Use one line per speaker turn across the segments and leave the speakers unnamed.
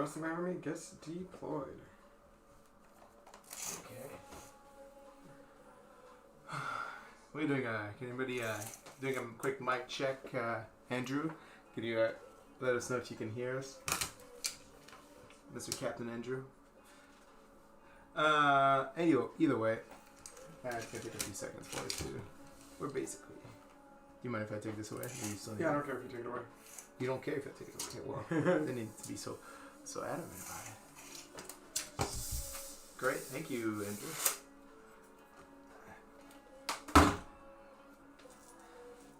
rest of my army gets deployed.
Okay. What are you doing? Can anybody doing a quick mic check? Andrew, could you let us know if you can hear us? Mr. Captain Andrew. Either way, it's gonna take a few seconds for it too. We're basically. Do you mind if I take this away?
Yeah, I don't care if you take it away.
You don't care if I take it away. Well, they need to be so adamant about it. Great, thank you, Andrew.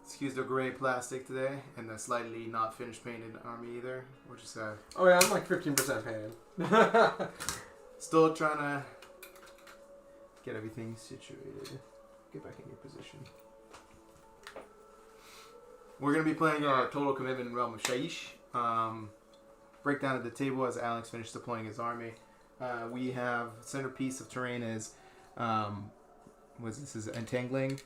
Excuse the gray plastic today, and the slightly not finished painted army either. We're just
Oh yeah, I'm like 15% painted.
still trying to get everything situated. Get back in your position. We're going to be playing our Total Commitment Realm of Shyish. Breakdown of the table as Alex finished deploying his army. We have centerpiece of terrain is this is entangling,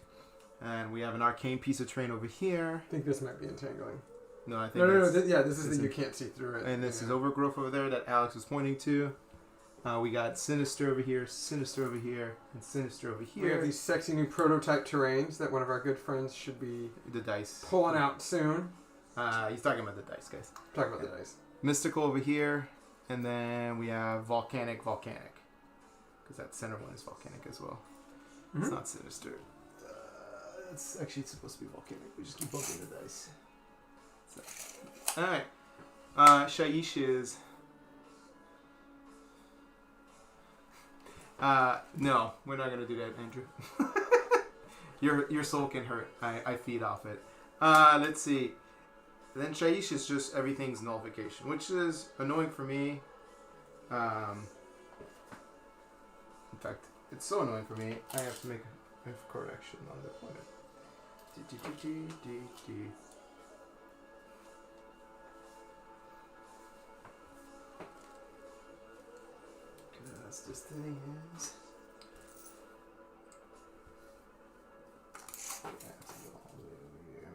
and we have an arcane piece of terrain over here.
I think this might be entangling.
No, I think
no. This is that you can't see through it.
And this is overgrowth over there that Alex was pointing to. We got sinister over here, and sinister over here.
We have these sexy new prototype terrains that one of our good friends should be
the dice
pulling out soon.
He's talking about the dice, guys.
Talking about the dice.
Mystical over here, and then we have volcanic, because that center one is volcanic as well. Mm-hmm. It's not sinister. It's supposed to be volcanic. We just keep bumping the dice. All right. Shyish is. No, we're not gonna do that, Andrew. Your soul can hurt. I feed off it. Let's see. Then Shyish is just everything's nullification, which is annoying for me. In fact, it's so annoying for me. I have to make a correction on the deployment. Because this thing is. I have to go all the way over here.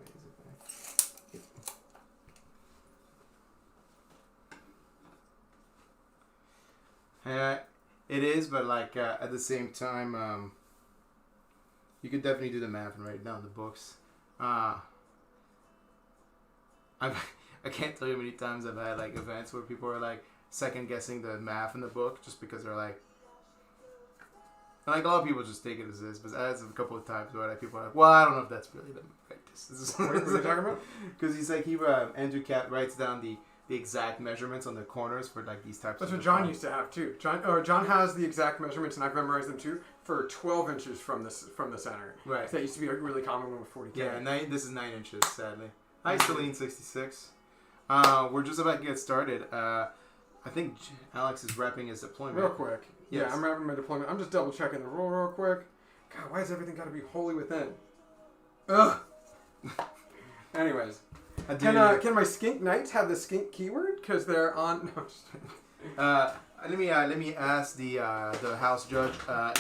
It is, but like at the same time, you could definitely do the math and write it down in the books. I can't tell you how many times I've had like events where people are like second guessing the math in the book just because they're like a lot of people just take it as this, but as a couple of times where like people are like, well, I don't know if that's really the practice.
What are you talking about?
Because he's like Andrew Cat writes down the exact measurements on the corners for like these types.
That's
of
what John used to have too. John has the exact measurements, and I've memorized them too, for 12 inches from the center.
Right.
So that used to be a really common one with 40K.
Yeah, this is 9 inches, sadly. Hi, Celine66. We're just about to get started. I think Alex is wrapping his deployment.
Real quick.
Yes.
Yeah, I'm wrapping my deployment. I'm just double checking the roll real quick. God, why has everything got to be wholly within? Ugh. Anyways. Can my skink knights have the skink keyword? Because they're on. No,
let me ask the house judge.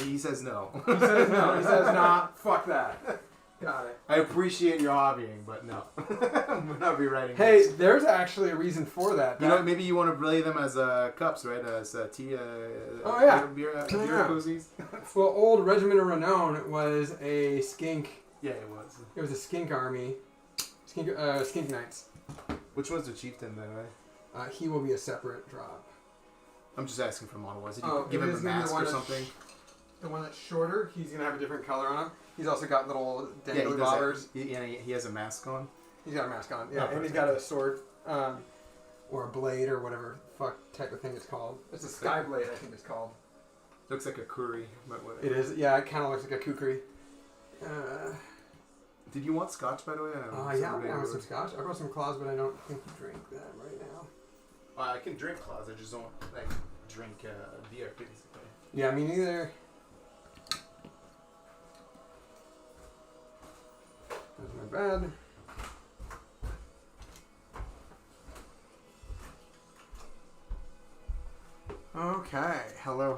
He says no.
He says no. He says nah. Fuck that. Got it.
I appreciate your hobbying, but no. We're not rewriting.
Hey,
this.
there's actually a reason for that.
You know, maybe you want to play them as cups, right? As tea.
Oh yeah.
Beer koozies.
Well, old Regiment of Renown was a skink.
Yeah, it was.
It was a skink army. Skink knights.
Which one's the chieftain, then, right?
He will be a separate drop.
I'm just asking for model-wise. Did you give him a mask or something?
The one that's shorter, he's going to have a different color on him. He's also got little dangly bobbers.
He has a mask on?
He's got a mask on, yeah. And he's got a sword, or a blade, or whatever type of thing it's called. It's a sky blade, I think it's called.
Looks like a curry, but whatever.
It is, yeah, it kind of looks like a kukri.
Did you want scotch, by the way?
Yeah, I want some scotch. I brought some claws, but I don't think you drink that right now.
I can drink claws, I just don't drink beer, basically.
Yeah, me neither. That's my bad. Okay, hello.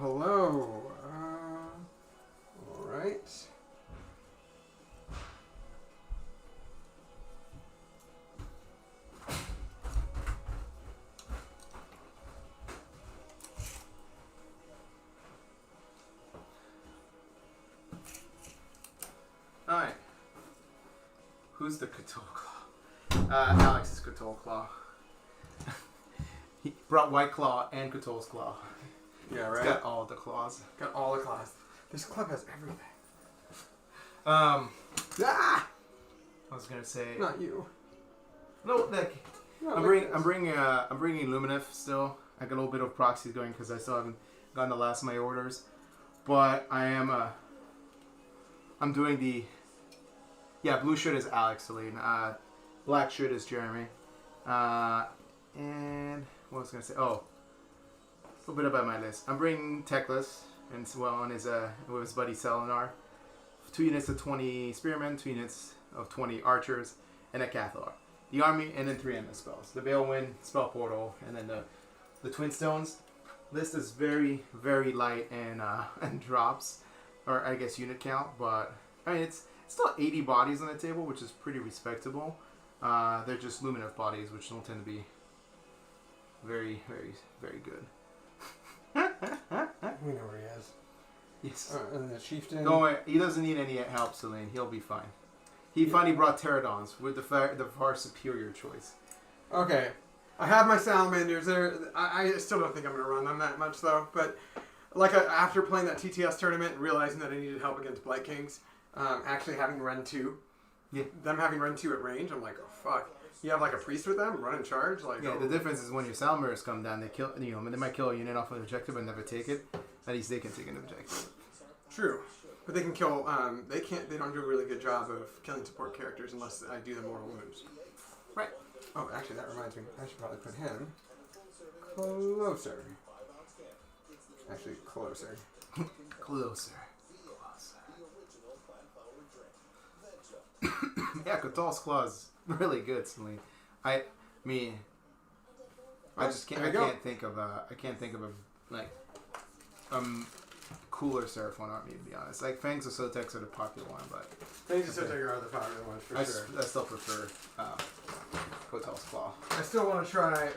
All right.
Alright. Who's the Cthulhu Claw? Alex is Cthulhu Claw. He brought White Claw and Cthulhu's Claw.
Yeah, right?
It's got all the claws.
Got all the claws. This club has everything.
I was gonna say...
Not you.
No, like...
No,
I'm bringing Lumineth still. I got a little bit of proxies going because I still haven't gotten the last of my orders. But I am... I'm doing the... Yeah, blue shirt is Alex Celine. Black shirt is Jeremy. And what was I gonna say? Oh, a little bit about my list. I'm bringing Teclis and on his with his buddy Selenar. 2 units of 20 spearmen, 2 units of 20 archers, and a Cathalar. The army, and then 3 MS spells. The Balewind, Spell Portal, and then the Twin Stones. List is very, very light and drops, or I guess unit count, but I mean it's still 80 bodies on the table, which is pretty respectable. They're just Lumineth bodies, which don't tend to be very, very, very good.
We know where he is.
Yes.
And the chieftain.
Don't worry, he doesn't need any help, Celine. He'll be fine. He finally brought Pterodons with the far superior choice.
Okay. I have my salamanders there. I still don't think I'm going to run them that much, though. But like after playing that TTS tournament and realizing that I needed help against Blight Kings, actually having run 2, them having run 2 at range, I'm like, oh, fuck. You have like a priest with them, run in charge? Like,
yeah, the difference is when your salamanders come down, they kill. You know, they might kill a unit off an objective and never take it. At least they can take an objective.
True. But they can kill, they don't do a really good job of killing support characters unless I do the mortal wounds.
Right.
Oh, actually, that reminds me. I should probably put him closer. Actually, closer.
Closer. Yeah, Cthulhu's Claw's really good, Celine. I just can't. I can't think of a cooler Seraphon army, to be honest. Like Fangs of Sotex are the popular one, but
Fangs of Sotex are the popular ones for sure.
I still prefer Cthulhu's Claw.
I still want to try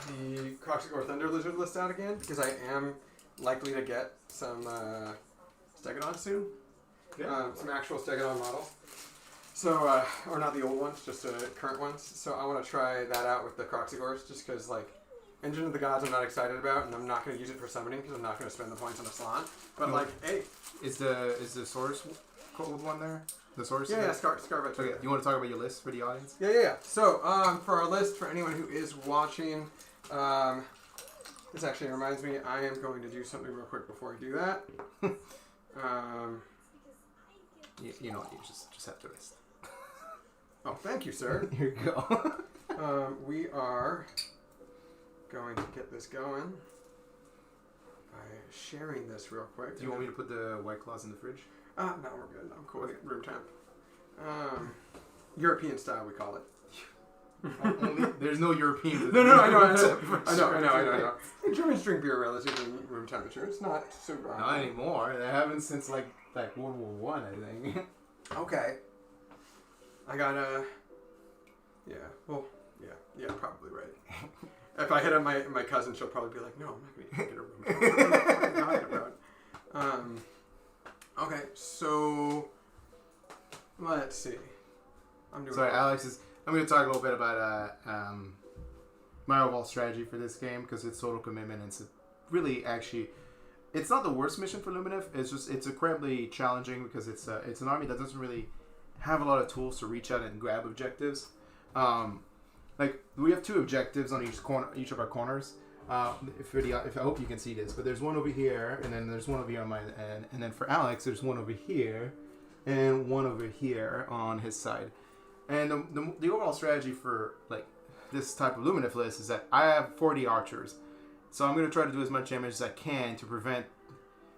the Croxigore Thunder Lizard list out again because I am likely to get some Stegodon soon. Yeah. Some actual Stegodon models. So, or not the old ones, just current ones. So I want to try that out with the Croxigores just because, like, Engine of the Gods I'm not excited about, and I'm not going to use it for summoning because I'm not going to spend the points on a slot. But, like, hey.
Is the Source cold one there? The Source?
Yeah, Scarvet.
Okay, you want to talk about your list for the audience?
Yeah. So, for our list, for anyone who is watching, this actually reminds me, I am going to do something real quick before I do that.
You know what, you just have to list.
Oh, thank you, sir.
Here you go.
We are going to get this going by sharing this real quick.
Do you want me to put the White Claws in the fridge?
No, we're good. I'm cool with it. Room temp. European style, we call it.
There's no European.
No, I know. Germans drink beer relatively room temperature. It's not super hot.
Not anymore. They haven't since like World War One, I think.
Okay. I gotta. Yeah. Well. Yeah. Probably right. If I hit on my cousin, she'll probably be like, "No, I'm not gonna get a room." What are you talking about? Okay. So let's see. I'm going
to talk a little bit about my overall strategy for this game because it's total commitment and it's really actually. It's not the worst mission for Lumineth. It's incredibly challenging because it's an army that doesn't really have a lot of tools to reach out and grab objectives. Like we have 2 objectives on each of our corners. If I hope you can see this, but there's one over here, and then there's one over here on my end, and then for Alex, there's one over here, and one over here on his side. And the overall strategy for like this type of Lumineth list is that I have 40 archers. So I'm going to try to do as much damage as I can to prevent,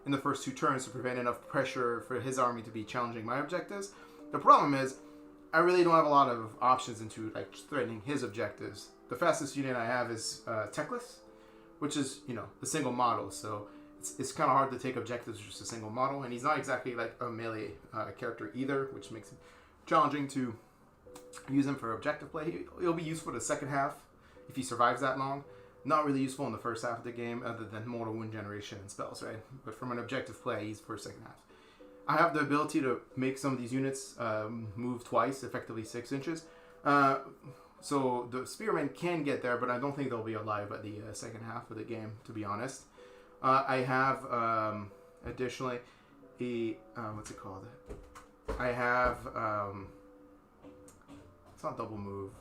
in the first 2 turns, to prevent enough pressure for his army to be challenging my objectives. The problem is, I really don't have a lot of options into like threatening his objectives. The fastest unit I have is Teclis, which is, the single model. So it's kind of hard to take objectives with just a single model. And he's not exactly like a melee character either, which makes it challenging to use him for objective play. He'll be useful the second half if he survives that long. Not really useful in the first half of the game other than mortal wound generation and spells, right? But from an objective play, he's for second half. I have the ability to make some of these units move twice, effectively 6 inches. So the spearmen can get there, but I don't think they'll be alive at the second half of the game, to be honest. I have additionally what's it called? I have it's not double move.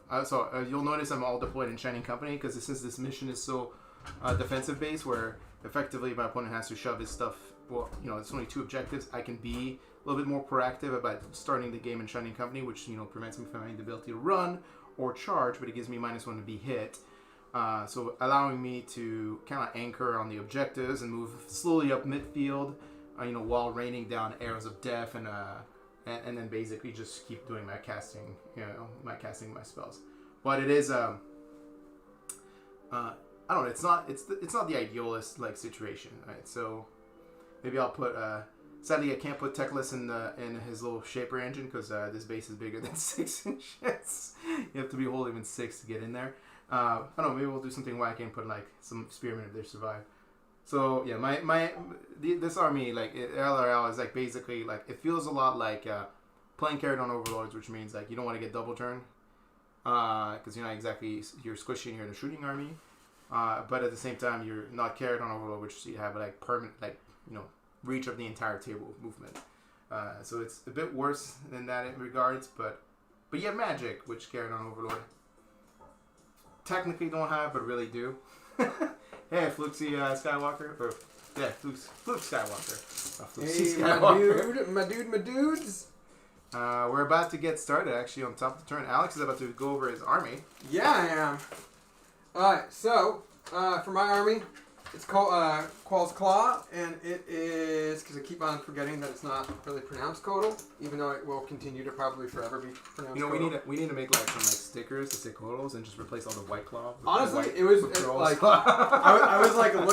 You'll notice I'm all deployed in Shining Company because since this mission is so defensive based, where effectively my opponent has to shove his stuff. Well, it's only 2 objectives. I can be a little bit more proactive about starting the game in Shining Company, which prevents me from having the ability to run or charge, but it gives me -1 to be hit. So allowing me to kind of anchor on the objectives and move slowly up midfield, while raining down arrows of death and then basically just keep doing my casting, my spells. But it is I don't know. It's not the idealist situation, right? So maybe I'll put. Sadly, I can't put Teclis in his little shaper engine because this base is bigger than 6 inches. You have to be whole even 6 to get in there. I don't know. Maybe we'll do something wacky and put like some spearmen if they survive. So yeah, this army LRL is like basically like it feels a lot like playing carried on overlords, which means like you don't want to get double turn because you're squishy and you're in a shooting army. But at the same time, you're not carried on overload, which you have like permanent, reach of the entire table movement. So it's a bit worse than that in regards, but you have magic, which carried on overload technically don't have, but really do. Hey, Fluxy Skywalker, Fluke Skywalker.
Skywalker. My dudes.
We're about to get started. Actually, on top of the turn, Alex is about to go over his army.
Yeah, I am. Alright, so, for my army, it's called Qual's Claw, and it is, because I keep on forgetting that it's not really pronounced Codal, even though it will continue to probably forever be pronounced Codal.
We need to make some stickers to say Codals and just replace all the White Claw.
Honestly, I was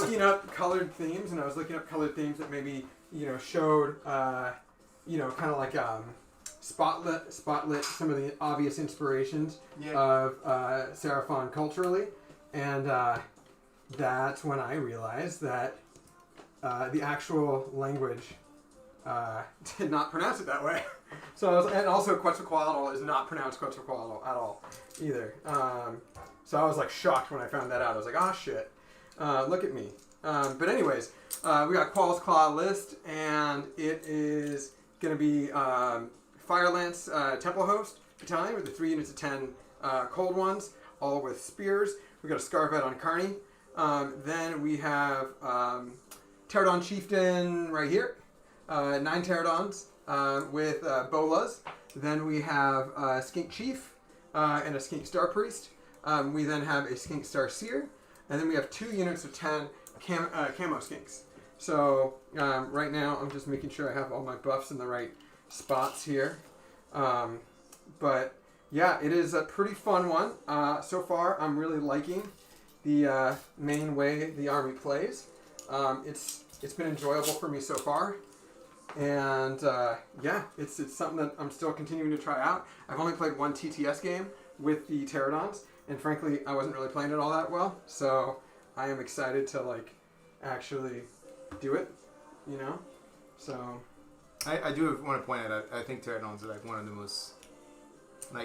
looking up colored themes, and I was looking up colored themes that maybe, showed, kind of like, spotlit some of the obvious inspirations of Seraphon culturally. And that's when I realized that the actual language did not pronounce it that way. And also Quetzalcoatl is not pronounced Quetzalcoatl at all either. So I was like shocked when I found that out. I was like, oh shit, look at me. But anyways, we got Qual's Claw list, and it is going to be Firelance Temple Host Battalion with the 3 units of 10 cold ones, all with spears. We got a Scarvet on Carney. Then we have Pterodon Chieftain right here. 9 Pterodons with bolas. Then we have Skink Chief and a Skink Star Priest. We then have a Skink Star Seer. And then we have 2 units of 10 camo skinks. So right now I'm just making sure I have all my buffs in the right spots here. But yeah, it is a pretty fun one. So far, I'm really liking the main way the army plays. It's been enjoyable for me so far. And yeah, it's something that I'm still continuing to try out. I've only played 1 TTS game with the Pterodons, and frankly, I wasn't really playing it all that well. So I am excited to actually do it, So
I do want to point out, I think Pterodons are one of the most,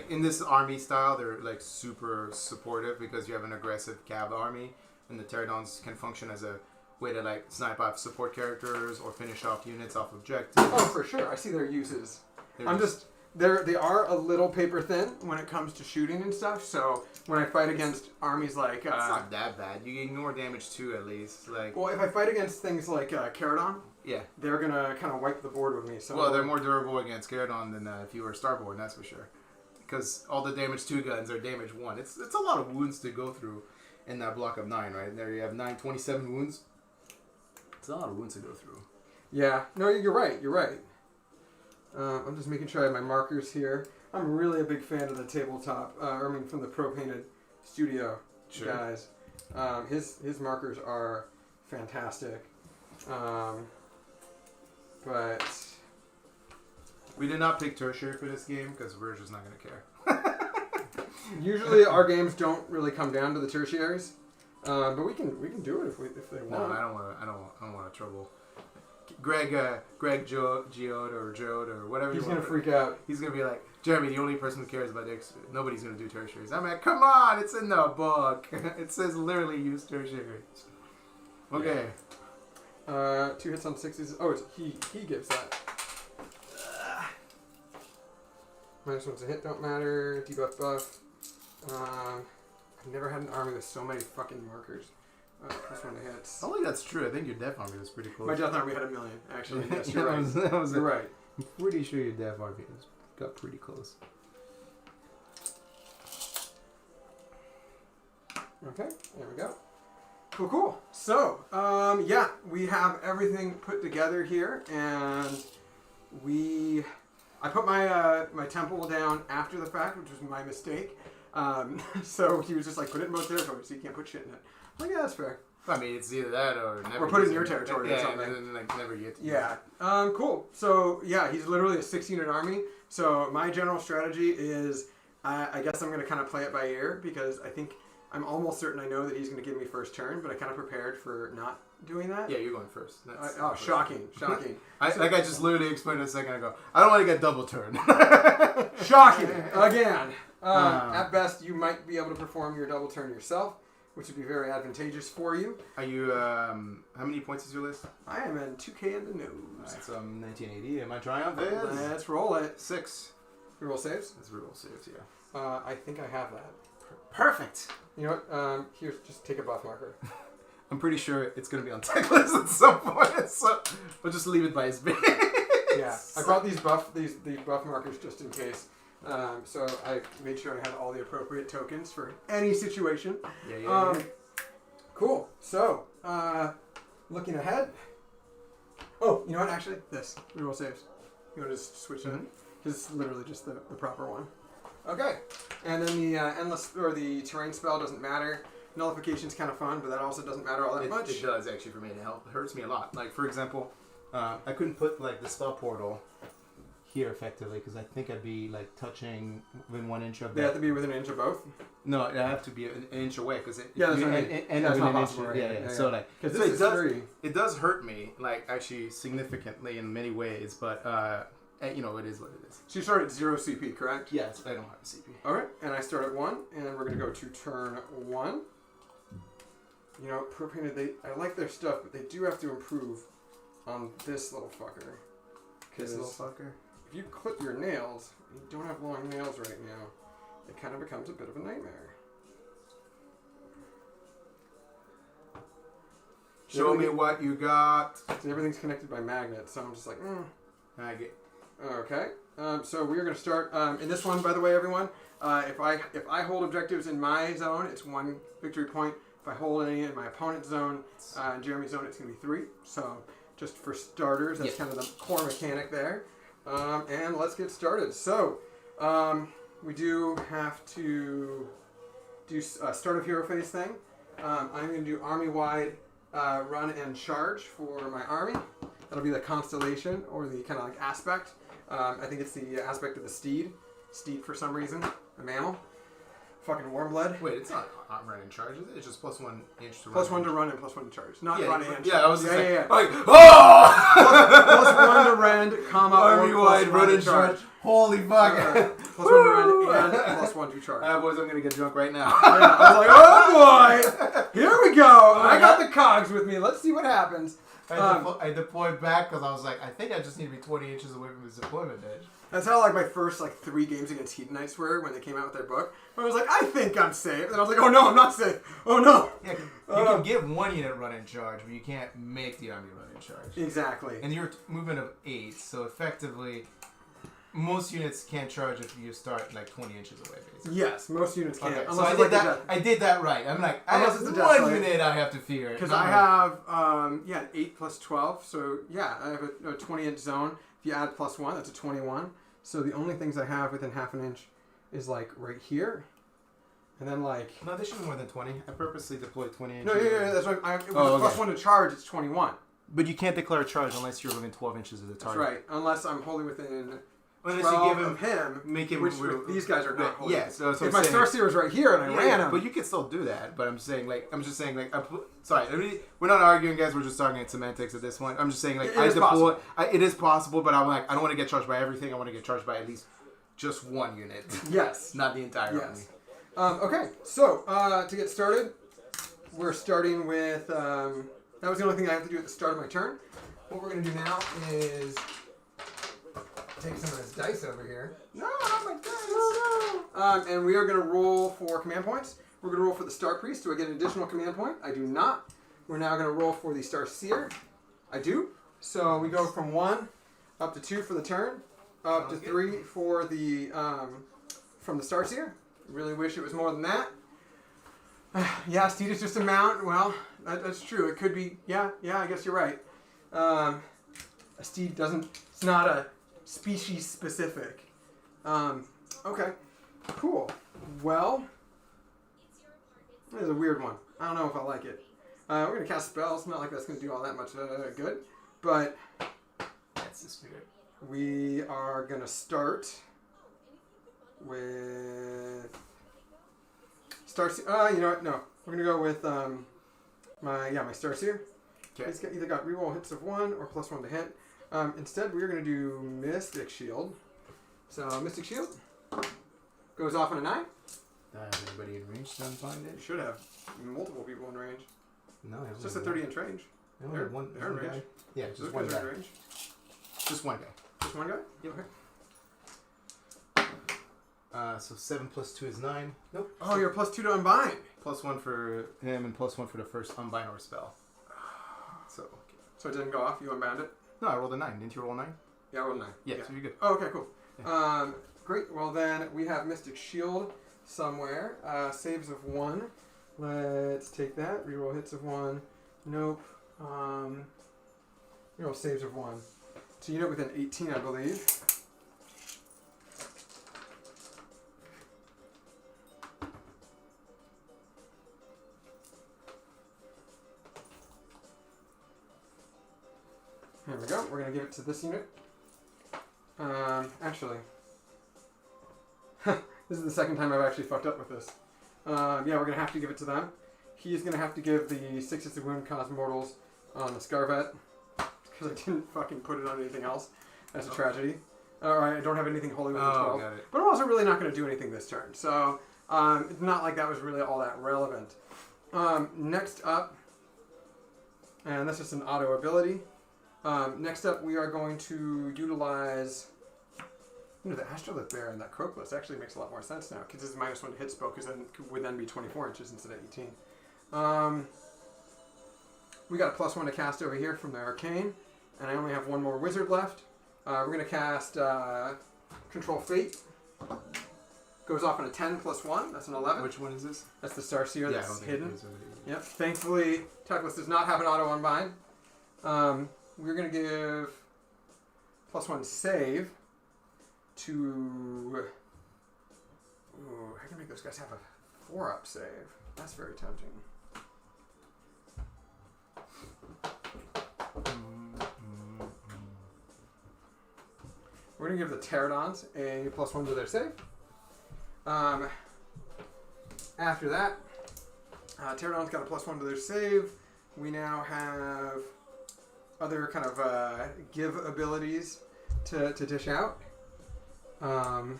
in this army style, they're super supportive because you have an aggressive cav army, and the Pterodons can function as a way to snipe off support characters or finish off units off objectives.
Oh, for sure. I see their uses. They are a little paper thin when it comes to shooting and stuff. So when I fight against armies like,
it's not that bad. You ignore damage 2 at least.
Well, if I fight against things like Caradon,
yeah,
they're gonna kind of wipe the board with me. So
they're more durable against Caradon than if you were Starboard, that's for sure. Because all the damage 2 guns are damage 1. It's a lot of wounds to go through in that block of 9, right? There you have 27 wounds. It's a lot of wounds to go through.
Yeah. No, you're right. I'm just making sure I have my markers here. I'm really a big fan of the tabletop. From the Pro Painted Studio guys. His markers are fantastic. But
we did not pick tertiary for this game because we're just not going to care.
Usually our games don't really come down to the tertiaries, but we can do it if they want.
No, I don't want to trouble. Geode or whatever.
He's gonna freak out.
He's gonna be like, Jeremy, the only person who cares about dicks, nobody's gonna do tertiaries. I'm like, come on, it's in the book. It says literally use tertiaries. Okay.
Yeah. 2 hits on 6s. Oh, he gives that. -1's a hit, don't matter. Debuff buff. I've never had an army with so many fucking markers. +1 to hits.
I don't think that's true. I think your death army was pretty close.
My death army had 1 million, actually. Yes,
you're right.
You're right.
I'm pretty sure your death army got pretty close.
Okay, there we go. Cool. So, yeah, we have everything put together here, and I put my temple down after the fact, which was my mistake. So he was just like, put it in both territories, so you can't put shit in it. I'm like, yeah, that's fair.
I mean, it's either that or never.
Or put it in your territory or something.
And then like never get to
Yeah. Cool. So yeah, he's literally a 6-unit army. So my general strategy is, I guess I'm going to kind of play it by ear because I think I'm almost certain I know that he's going to give me first turn, but I kind of prepared for not doing that.
Yeah, you're going first.
Shocking.
I just literally explained it a second ago. I don't want to get double turn.
Shocking. Again. At best, you might be able to perform your double turn yourself, which would be very advantageous for you.
Are you, how many points is your list?
I am in 2K in the nose.
Alright, so I'm 1980. Am I triumphant?
Let's roll it.
6.
Reroll saves?
That's reroll saves, yeah.
I think I have that.
Perfect.
You know what? Here's, just take a buff marker.
I'm pretty sure it's going to be on tech list at some point, so we'll just leave it by his base.
Yeah, I brought these buff markers just in case. So I made sure I had all the appropriate tokens for any situation.
Yeah.
Cool. So, looking ahead. Oh, you know what? Actually, this. Reroll saves. You want to just switch it? Because it's literally just the proper one. Okay. And then the endless, or the terrain spell doesn't matter. Nullification's kind of fun, but that also doesn't matter all that much.
It does, actually, for me. It hurts me a lot. Like, for example, I couldn't put, like, the spell portal here effectively because I think I'd be like touching within 1 inch of that.
They have to be within an inch of both?
No, it have to be an inch away because it.
Yeah, that's
that's not possible. Right? Yeah. So like,
because
it does hurt me like actually significantly in many ways, but you know it is what it is.
So you start at 0 CP, correct?
Yes, I don't have a CP.
All right, and I start at 1, and we're gonna go to turn 1. You know, propane. I like their stuff, but they do have to improve on this little fucker.
This little fucker.
If you clip your nails, you don't have long nails right now, it kind of becomes a bit of a nightmare.
Show me what you got.
So everything's connected by magnets, so I'm just like,
I get.
Okay. So we're going to start in this one, by the way, everyone. If I hold objectives in my zone, it's 1 victory point. If I hold any in my opponent's zone, in Jeremy's zone, it's going to be 3. So just for starters, that's kind of the core mechanic there. And let's get started. So, we do have to do a start of hero phase thing. I'm going to do army-wide run and charge for my army. That'll be the constellation, or the kind of like aspect. I think it's the aspect of the steed. Steed for some reason. A mammal. Fucking warm blood.
Wait, it's not run and charge, is it? It's just +1 inch to run.
+1 to run and +1 to charge. Not run and charge.
Yeah, I was just saying.
Yeah.
Like, oh!
+1 to rend, comma,
army-wide run and charge. Holy fuck.
+1 to rend and +1 to charge.
Boys, I'm going to get drunk right now.
Yeah, I was like, oh boy! Here we go! I got the cogs with me. Let's see what happens.
I deployed back because I was like, I think I just need to be 20 inches away from his deployment edge.
That's how like my first like 3 games against Hedonites were when they came out with their book. I was like, I think I'm safe. And I was like, oh no, I'm not safe. Oh no.
Yeah, you can give 1 unit run and charge, but you can't make the army run and charge.
Exactly.
And you're movement of 8, so effectively, most units can't charge if you start like 20 inches away, basically.
Yes, most units can't.
Okay, so I did that right. I'm like, unless it's a 1 unit I have to fear.
Because I have, 8 plus 12. So yeah, I have a 20 inch zone. If you add +1, that's a 21. So the only things I have within half an inch is like right here. And then like...
No, they should be more than 20. I purposely deployed 20 inches.
No, yeah, that's right. +1 to charge, it's 21.
But you can't declare a charge unless you're within 12 inches of the target.
That's right. Unless I'm wholly within
Unless
12
you give
of him,
make him
which these guys are not holding.
Yeah, so that's what
if
I'm
my
saying.
Starseer was right here and I ran him.
But you can still do that. But I'm just saying, sorry, we're not arguing, guys. We're just talking semantics at this point. I'm just saying, like, it is possible, but I'm like, I don't want to get charged by everything. I want to get charged by at least just one unit.
Yes.
Not the entire army.
Okay, so to get started, we're starting with, that was the only thing I have to do at the start of my turn. What we're going to do now is take some of this dice over here. No, not my dice. And we are going to roll for command points. We're going to roll for the Star Priest. Do I get an additional command point? I do not. We're now going to roll for the Star Seer. I do. So we go from 1 up to 2 for the turn, up to 3 for the from the Star Seer. Really wish it was more than that. Yeah, Steed is just a mount. Well, that's true. It could be. Yeah, I guess you're right. A steed doesn't. It's not a species specific. Okay, cool. Well, this is a weird one. I don't know if I like it. We're gonna cast spells. Not like that's gonna do all that much good, but
that's the spirit.
We are gonna start with Starseer. You know what? No, we're gonna go with my Starseer.
Okay.
He's either got reroll hits of 1 or +1 to hit. Instead, we're going to do Mystic Shield. So, Mystic Shield goes off on a 9.
Has anybody in range to unbind it?
You should have multiple people in range.
No,
it's just a 30-inch range.
They're in range. Guy. Yeah, just one guy. In range. Just one guy.
Just one guy?
Yep. Okay. So 7 + 2 is 9. Nope.
Oh, you're +2 to unbind.
+1 for him and +1 for the first unbind or spell.
So it didn't go off? You unbound it?
No, I rolled a 9. Didn't you roll a 9?
Yeah, I rolled a 9.
Yeah, so you're good.
Oh, okay, cool. Yeah. Great. Well, then we have Mystic Shield somewhere. Saves of 1. Let's take that. Reroll hits of 1. Nope. Reroll saves of 1. So unit within 18, I believe. Here we go. We're going to give it to this unit. Actually, this is the second time I've actually fucked up with this. Yeah, we're going to have to give it to them. He's going to have to give the 6 hits of wound caused mortals on the Scarvet. Because I didn't fucking put it on anything else. That's a tragedy. Alright, I don't have anything holy within 12.
Got it.
But I'm also really not going to do anything this turn. So, it's not like that was really all that relevant. Next up, and that's just an auto ability. Next up, we are going to utilize, the Astrolith Bear and that Croclus actually makes a lot more sense now, because this is -1 to hit spell, because then would then be 24 inches instead of 18. We got a +1 to cast over here from the Arcane, and I only have one more wizard left. We're going to cast Control Fate. Goes off on a 10 + 1. That's an 11.
Which one is this?
That's the Starseer that's hidden.
Yep.
Thankfully, Teclis does not have an auto unbind. We're going to give +1 save to... Ooh, I can make those guys have a 4-up save. That's very tempting. We're going to give the Pterodons a +1 to their save. After that, Pterodon's got a +1 to their save. We now have other kind of give abilities to dish out. I'm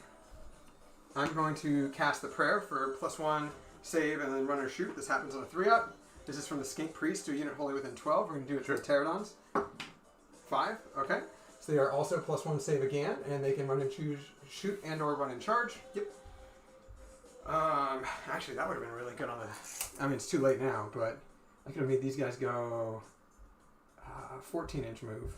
going to cast the Prayer for +1 save and then run or shoot. This happens on a 3-up. This is from the Skink Priest to a unit wholly within 12. We're going to do it for the Pterodons. 5, okay. So they are also +1 save again, and they can run and shoot and or run and charge. Yep. Actually, that would have been really good on the... I mean, it's too late now, but I could have made these guys go 14-inch move.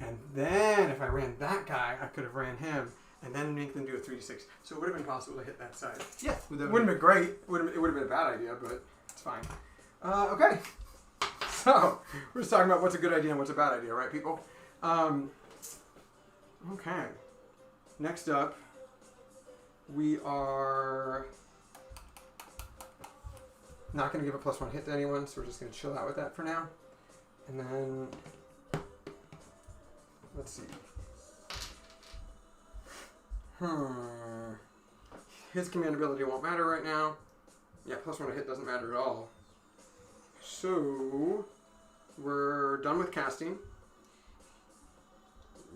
And then if I ran that guy, I could have ran him and then make them do a 3d6. So it would have been possible to hit that side.
Yeah.
It wouldn't have been great. It would have been a bad idea, but it's fine. Okay. So, we're just talking about what's a good idea and what's a bad idea, right, people? Okay. Next up, we are not going to give a +1 hit to anyone, so we're just going to chill out with that for now. And then, let's see. His command ability won't matter right now. Yeah, +1 to hit doesn't matter at all. So, we're done with casting.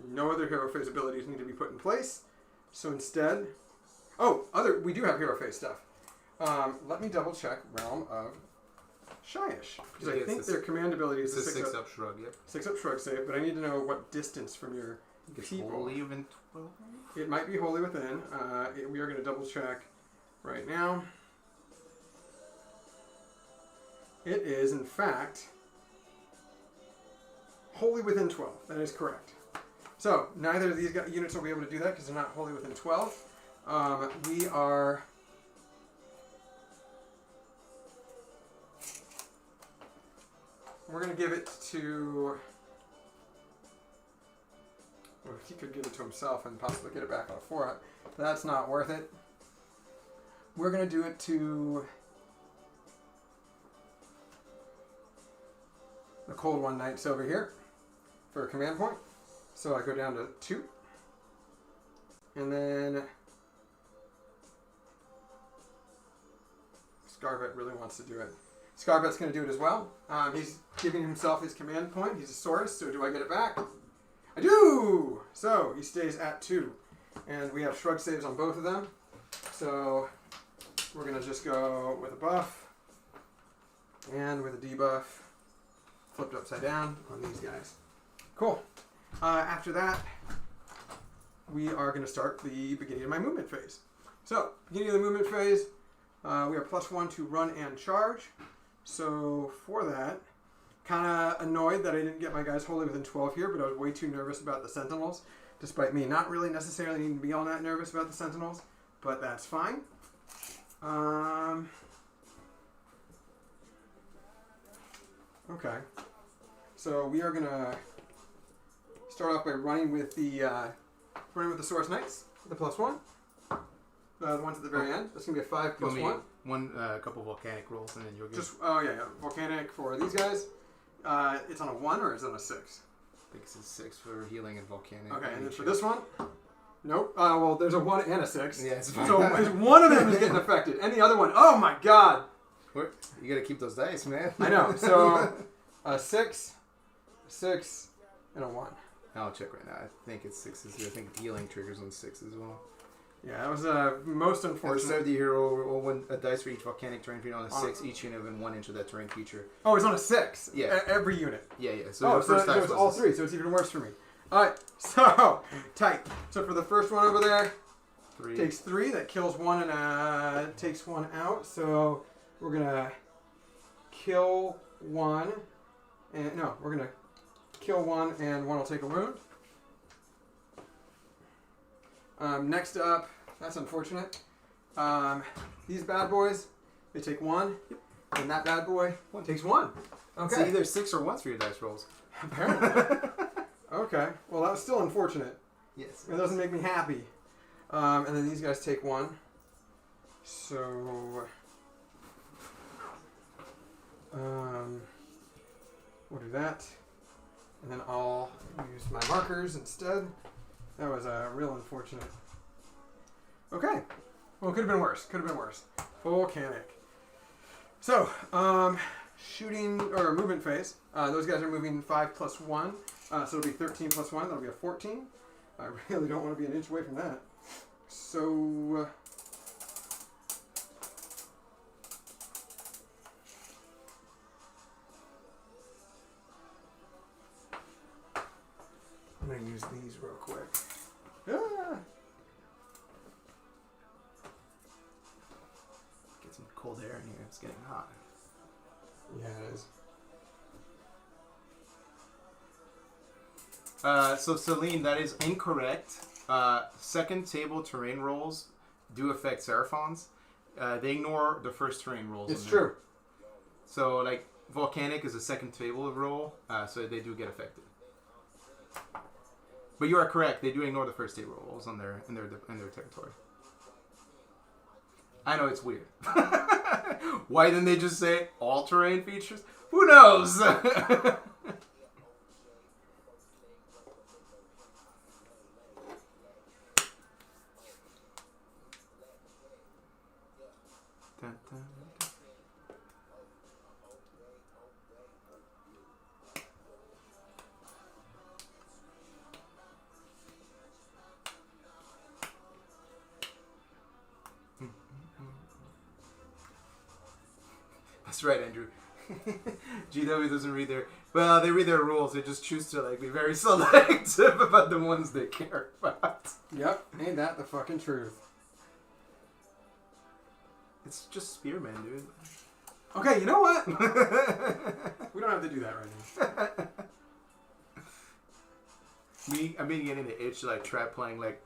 No other hero phase abilities need to be put in place. So instead... we do have hero phase stuff. Let me double check Realm of Shyish. Because I think their command ability is a
6-up shrug, yep.
6-up shrug save, but I need to know what distance from your people.
Holy within 12?
It might be wholly within. We are going to double check right now. It is, in fact, wholly within 12. That is correct. So, neither of these units will be able to do that because they're not wholly within 12. We are... We're going to give it to... Well, he could give it to himself and possibly get it back on a 4. That's not worth it. We're going to do it to... the Cold One Knights over here for a command point. So I go down to 2. And then Scarvet really wants to do it. Scarvet's going to do it as well. He's giving himself his command point. He's a Saurus, so do I get it back? I do! So he stays at 2. And we have shrug saves on both of them. So we're going to just go with a buff and with a debuff. Flipped upside down on these guys. Cool. After that, we are going to start the beginning of my movement phase. So, beginning of the movement phase, we are +1 to run and charge. So, for that, kind of annoyed that I didn't get my guys wholly within 12 here, but I was way too nervous about the Sentinels, despite me not really necessarily needing to be all that nervous about the Sentinels, but that's fine. Okay. So, we are going to start off by running with the Saurus Knights, the +1. The ones at the very end. That's going to be a 5 plus 1.
A couple volcanic rolls, and then you'll get...
Volcanic for these guys. It's on a 1 or is it on a 6?
I think it's a 6 for healing and volcanic.
Okay, and then for this one? Nope. Well, there's a 1 and a 6.
Yeah, it's fine.
So one of them is getting affected. And the other one, oh my god!
You got to keep those dice, man.
I know. So, a 6, 6, and a 1.
I'll check right now. I think it's 6s here. I think healing triggers on 6 as well.
Yeah, that was most unfortunate.
At the hero, roll a dice for each volcanic terrain feature on a 6. Each unit within 1 inch of that terrain feature.
Oh, it's on a 6?
Yeah.
Every unit?
Yeah. So
it's all 3, so it's even worse for me. Alright, so, tight. So for the first one over there,
3.
Takes 3. That kills 1 and takes 1 out. So we're going to kill 1. And no, we're going to kill 1 and 1 will take a wound. Next up, that's unfortunate. These bad boys, they take 1. And that bad boy takes 1. Okay.
It's either 6 or 1s for your dice rolls.
Apparently. Okay. Well, that was still unfortunate.
Yes.
It doesn't make me happy. And then these guys take 1. So, we'll do that. And then I'll use my markers instead. That was real unfortunate. Okay. Well, it could have been worse. Volcanic. So, shooting or movement phase. Those guys are moving 5 plus 1. So it'll be 13 plus 1. That'll be a 14. I really don't want to be an inch away from that. So... I'm going to use these real quick. Ah!
Get some cold air in here. It's getting hot.
Yeah, it is.
So Celine, that is incorrect. Second table terrain rolls do affect Seraphons. They ignore the first terrain rolls.
It's true.
So like Volcanic is a second table roll, so they do get affected. But you are correct. They do ignore the first table rolls in their territory. I know it's weird. Why didn't they just say all terrain features? Who knows? That's right, Andrew. GW doesn't read their... Well, they read their rules. They just choose to like be very selective about the ones they care about.
Yep, ain't that the fucking truth.
It's just Spearman, dude.
Okay, you know what? We don't have to do that right now.
I've been getting the itch to like try playing like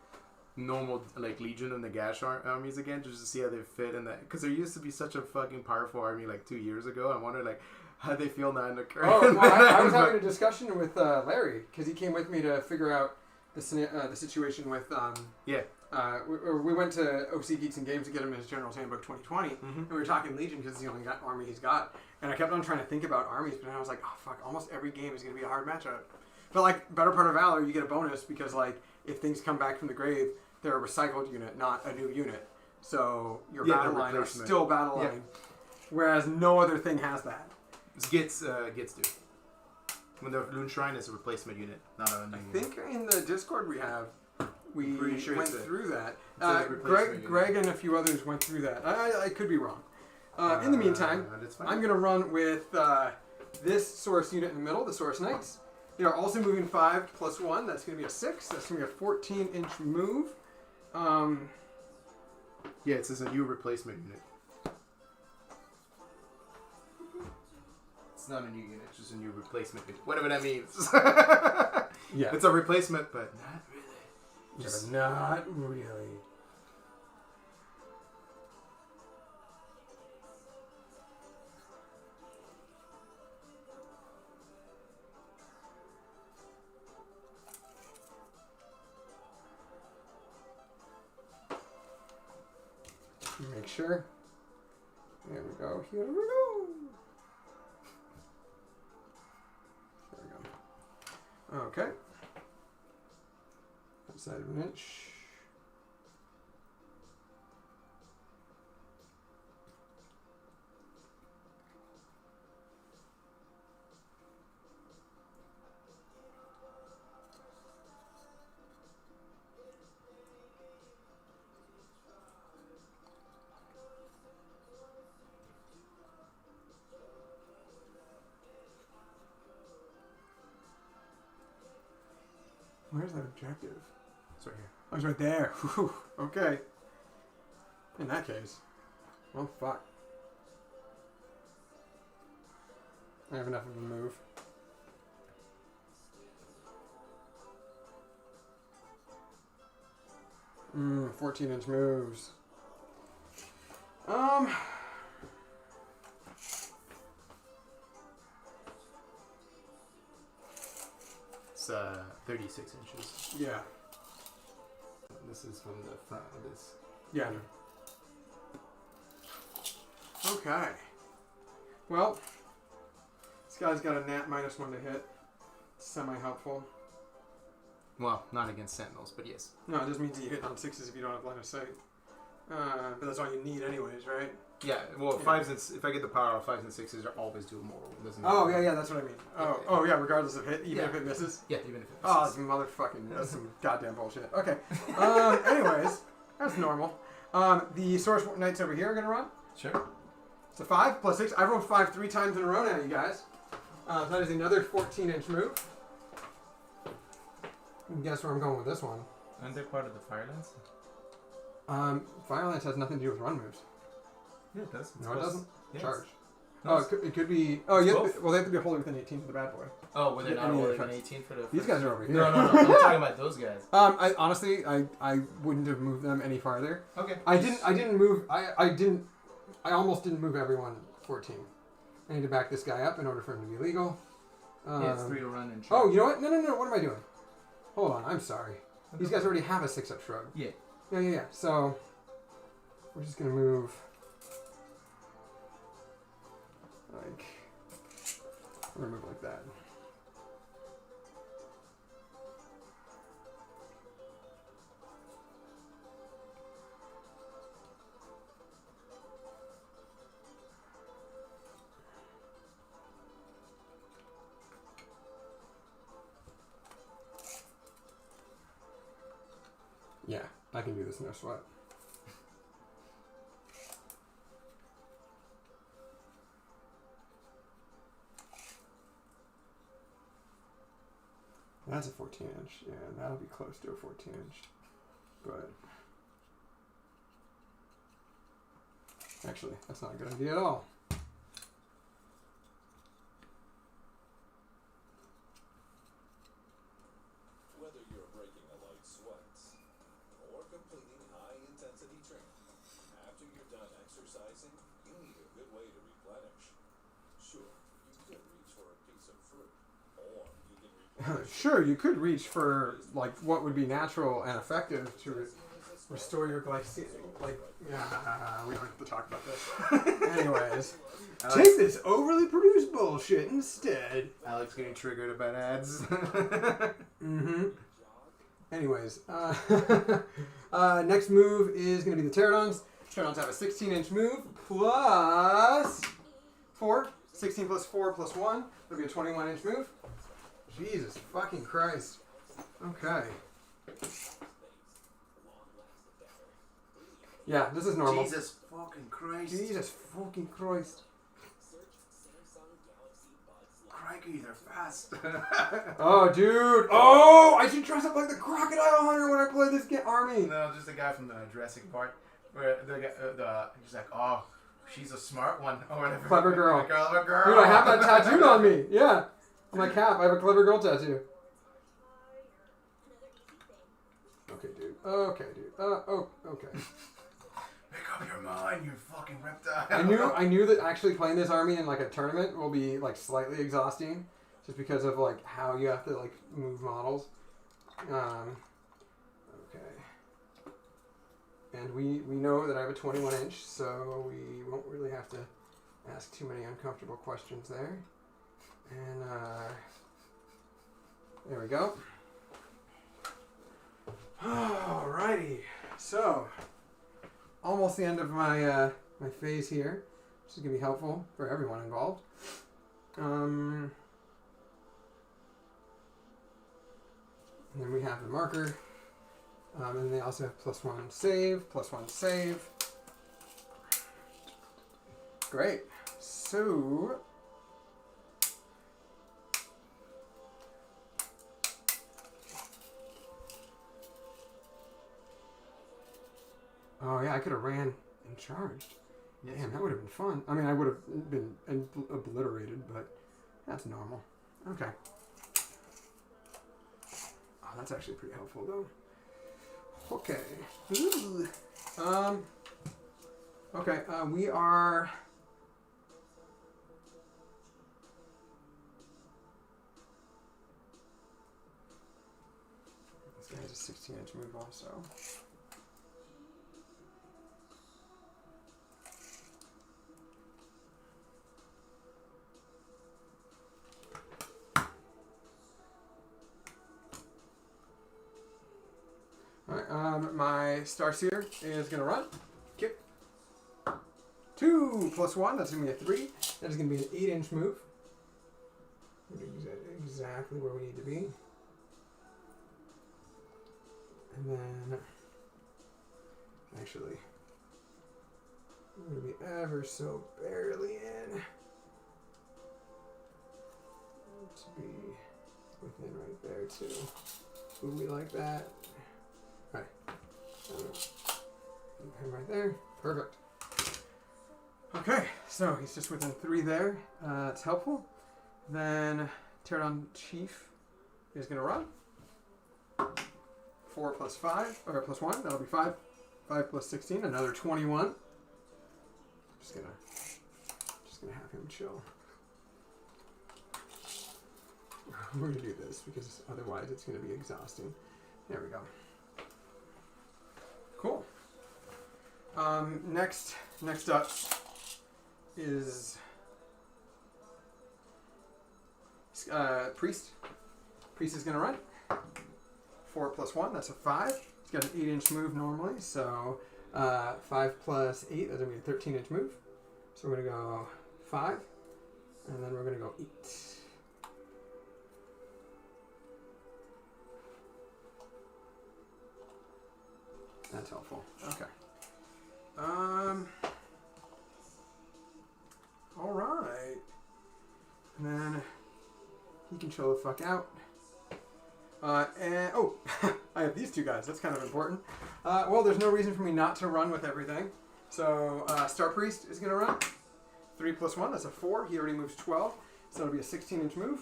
normal like Legion and the Gash armies again, just to see how they fit in that. Because there used to be such a fucking powerful army like 2 years ago. I wonder like how they feel now in the current.
Oh, well, I was having a discussion with Larry because he came with me to figure out the situation with
yeah.
We went to OC Geeks and Games to get him his General's Handbook 2020, and we were talking Legion because it's the only army he's got. And I kept on trying to think about armies, but then I was like, oh fuck, almost every game is going to be a hard matchup. But like Better Part of Valor, you get a bonus because like if things come back from the grave, they're a recycled unit, not a new unit. So your battle line is still battle line, whereas no other thing has that.
Gets do. When the Loon Shrine is a replacement unit, not a new unit.
I think in the Discord we have. We went through that.
Greg
and a few others went through that. I could be wrong. In the meantime, I'm going to run with this Source unit in the middle, the Source Knights. They are also moving 5 plus 1. That's going to be a 6. That's going to be a 14-inch move.
Yeah, it says a new replacement unit. It's not a new unit, it's just a new replacement unit. Whatever that means.
Yeah.
It's a replacement, but not really.
Just not really. Make sure. There we go. Here we go. There we go. Okay. Outside of an inch. Where's that objective?
It's right here.
Oh, it's right there. Whew. Okay. In that case. Well, fuck. I have enough of a move. 14-inch moves.
It's 36 inches.
Yeah.
This is from the front of this.
Yeah. Okay. Well, this guy's got a nat -1 to hit. Semi-helpful.
Well, not against Sentinels, but yes.
No, it just means you hit on 6s if you don't have line of sight. But that's all you need anyways, right?
Yeah, well,
Yeah.
if I get the power, 5s and 6s are always doable.
Oh, yeah, that's what I mean. Oh, yeah, regardless of hit, even if it misses?
Yeah, even if it misses.
Oh, that's motherfucking, that's some goddamn bullshit. Okay. Anyways, that's normal. The Source Knights over here are going to run.
Sure.
It's a 5 plus 6. I rolled 5 3 times in a row now, you guys. That is another 14-inch move. You can guess where I'm going with this one.
Aren't they part of the Firelance?
Firelance has nothing to do with run moves.
Yeah, it does.
No, it doesn't.
Yes.
Charge.
No,
Oh, it could be. Oh, yeah.
both.
Well, they have to be wholly within 18 for the bad boy.
Oh, were they
Yeah,
not
any
rolling an
effects.
18 for the
These guys are over here.
No, I'm talking about those guys.
I honestly, I wouldn't have moved them any farther.
Okay.
I didn't move. I almost didn't move everyone 14. I need to back this guy up in order for him to be legal.
Yeah, it's 3 to run and
Oh,
charge.
you know what? No. What am I doing? Hold on. I'm sorry. These guys already have a 6-up shrug.
Yeah.
Yeah. So we're just gonna move. Like, we're gonna move like that. Yeah, I can do this, no sweat. that's a 14 inch. Yeah, that'll be close to a 14 inch. But actually, that's not a good idea at all.
Whether you're breaking a light sweat or completing high-intensity training, after you're done exercising, you need a good way to replenish. Sure, you could reach for a piece of fruit, or you can replenish.
Sure, you could reach for like what would be natural and effective to restore your glycemic. Like, yeah, we don't have to talk about this. Anyways, take this overly produced bullshit instead.
Alex getting triggered about ads.
Mm-hmm. Anyways, next move is going to be the Pterodons. Pterodons have a 16-inch move plus 4. 16 plus 4 plus 1. That'll be a 21-inch move. Jesus fucking Christ. Okay. Yeah, this is normal.
Jesus fucking Christ.
Jesus fucking Christ.
Crikey, they're fast.
Oh, dude. Oh, I should dress up like the crocodile hunter when I play this army.
No, just the guy from the Jurassic Park. Where he's like, oh, she's a smart one. Or whatever.
Clever girl.
Clever girl.
Dude, I have that tattooed on me. Yeah. On my cap, I have a clever girl tattoo. Okay, dude. Okay, dude. Oh, okay.
Make up your mind, you fucking reptile.
I knew that actually playing this army in like a tournament will be like slightly exhausting, just because of like how you have to like move models. Okay. And we know that I have a 21-inch, so we won't really have to ask too many uncomfortable questions there. And there we go. Alrighty. So almost the end of my my phase here, which is gonna be helpful for everyone involved. And then we have the marker. And they also have +1 save, +1 save. Great. So oh yeah, I could have ran and charged. Damn, that would have been fun. I mean, I would have been obliterated, but that's normal. Okay. Oh, that's actually pretty helpful, though. Okay. Ooh. Okay, we are... This guy has a 16-inch move also. Alright, my Starseer is going to run. Kick. 2 plus 1, that's going to be a 3. That is going to be an 8-inch move. Exactly where we need to be. And then, actually, I'm going to be ever so barely in. To be within right there, too. Would we like that? Alright. Him right there. Perfect. Okay, so he's just within 3 there. It's helpful. Then Pterodon Chief is going to run. 4 plus 5, or plus 1, that'll be 5. 5 plus 16, another 21. Just gonna have him chill. We're gonna do this because otherwise it's gonna be exhausting. There we go. Cool. Next up is Priest. Priest is gonna run. 4 plus 1, that's a 5. He's got an 8-inch move normally, so 5 plus 8, that's going to be a 13-inch move. So we're going to go 5, and then we're going to go 8. That's helpful. Okay. Alright. And then he can chill the fuck out. And oh, I have these two guys. That's kind of important. Well, there's no reason for me not to run with everything. So Star Priest is going to run. 3 plus 1, that's a 4. He already moves 12. So it'll be a 16-inch move.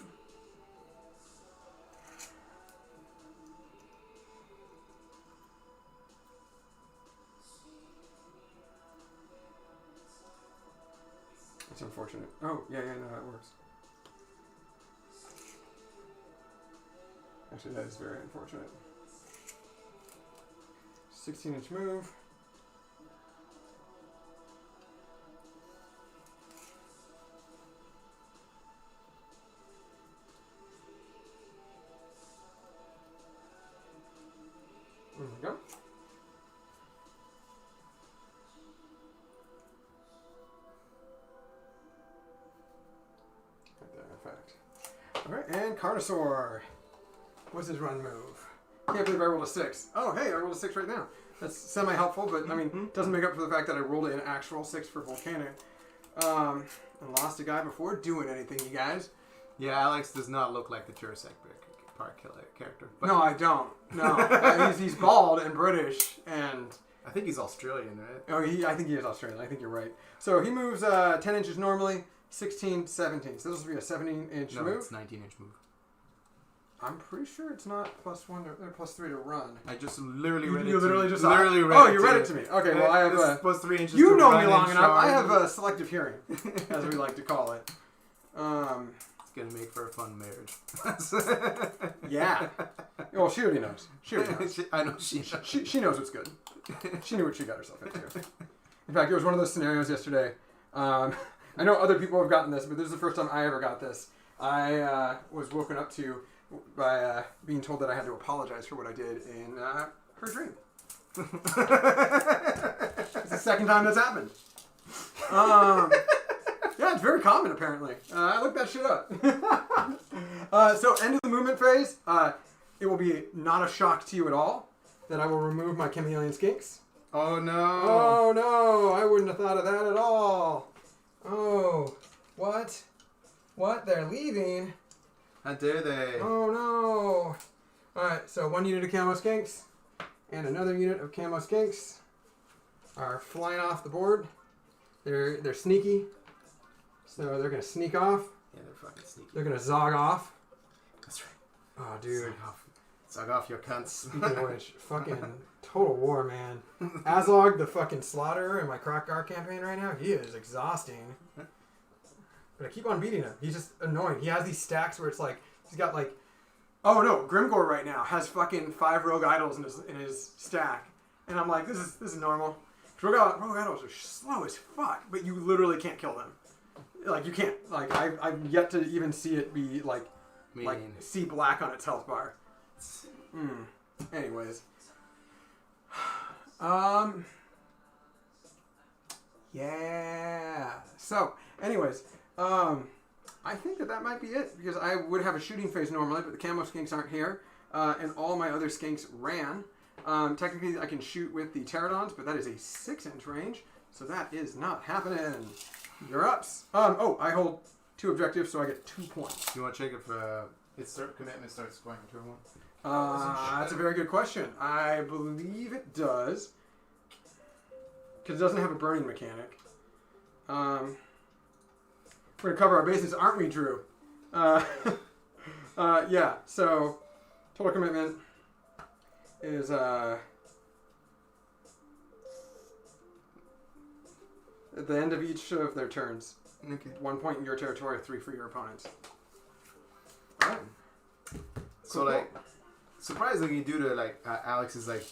That's unfortunate. Oh, yeah, no, that works. Actually, that is very unfortunate. 16-inch move. There we go. All right, and Carnosaur. What's his run move? Can't believe I rolled a 6. Oh, hey, I rolled a 6 right now. That's semi-helpful, but, I mean, doesn't make up for the fact that I rolled an actual 6 for Volcanic. And lost a guy before doing anything, you guys.
Yeah, Alex does not look like the Jurassic Park character. But
No, I don't. No. He's bald and British, and...
I think he's Australian, right?
Oh, I think he is Australian. I think you're right. So he moves 10 inches normally, 16, 17. So this will be a 17-inch move.
No, it's 19-inch move.
I'm pretty sure it's not plus 1 or plus 3 to run.
I just literally read it.
You literally just
literally
read
read
Oh,
it
you
to
read
you.
it to me. Okay, well, I have
plus 3 inches.
You
to
know
run
me long
and
enough. I
charge.
have selective hearing, as we like to call it.
It's gonna make for a fun marriage.
Yeah. Well, she already knows. She already knows.
I know she knows.
She knows what's good. She knew what she got herself into. In fact, it was one of those scenarios yesterday. I know other people have gotten this, but this is the first time I ever got this. I was woken up to by being told that I had to apologize for what I did in her dream. It's the second time that's happened. Yeah, it's very common apparently. I looked that shit up. So end of the movement phase. It will be not a shock to you at all that I will remove my chameleon skinks.
Oh no!
Oh no! I wouldn't have thought of that at all. Oh, what? What? They're leaving?
How dare they?
Oh no! All right, so 1 unit of camo skinks and another unit of camo skinks are flying off the board. They're sneaky, so they're gonna sneak off.
Yeah, they're fucking sneaky.
They're gonna zog off.
That's right.
Oh, dude.
Suck off your cunts.
Speaking of which, fucking total war, man. Azog, the fucking slaughterer in my Crockgar campaign right now, he is exhausting. But I keep on beating him. He's just annoying. He has these stacks where it's like, he's got like, oh no, Grimgor right now has fucking 5 rogue idols in his stack. And I'm like, this is normal. Rogue idols are slow as fuck, but you literally can't kill them. Like, you can't. Like, I've yet to even see it be like see black on its health bar. Anyways. Yeah. So, anyways, I think that might be it because I would have a shooting phase normally, but the camo skinks aren't here, and all my other skinks ran. Technically, I can shoot with the pterodons, but that is a 6-inch range, so that is not happening. You're ups. I hold 2 objectives, so I get 2 points.
You want to check if its commitment starts going to turn 1?
That's a very good question. I believe it does. Because it doesn't have a burning mechanic. We're going to cover our bases, aren't we, Drew? Yeah, so total commitment is at the end of each of their turns.
Okay.
1 point in your territory, 3 for your opponents. All right.
So, like, surprisingly, due to, like, Alex's, like,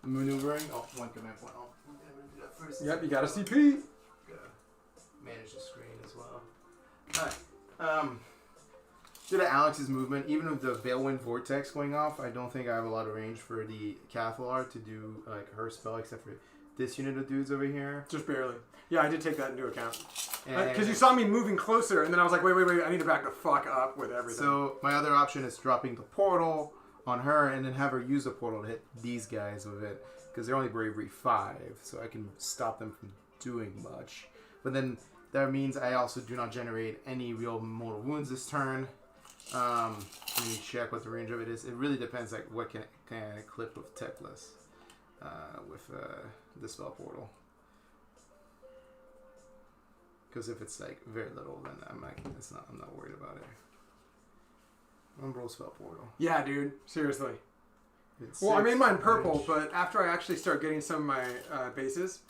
maneuvering... Oh, 1 command point. Oh, I'm going to do that first.
Yep, you got a CP.
Gotta manage the screen as well. Alright. Due to Alex's movement, even with the Balewind Vortex going off, I don't think I have a lot of range for the Cathalar to do, like, her spell, except for this unit of dudes over here.
Just barely. Yeah, I did take that into account.
And
Because you saw me moving closer, and then I was like, wait, I need to back the fuck up with everything.
so my other option is dropping the portal on her and then have her use the portal to hit these guys with it. Because they're only bravery 5, so I can stop them from doing much. But then that means I also do not generate any real mortal wounds this turn. Let me check what the range of it is. It really depends, like what can I clip with Techless, with the spell portal. Because if it's like very little, then I'm not worried about it. Umbral spell portal.
Yeah, dude. Seriously.
It's
Well, I made mine purple,
range.
but after I actually start getting some of my bases,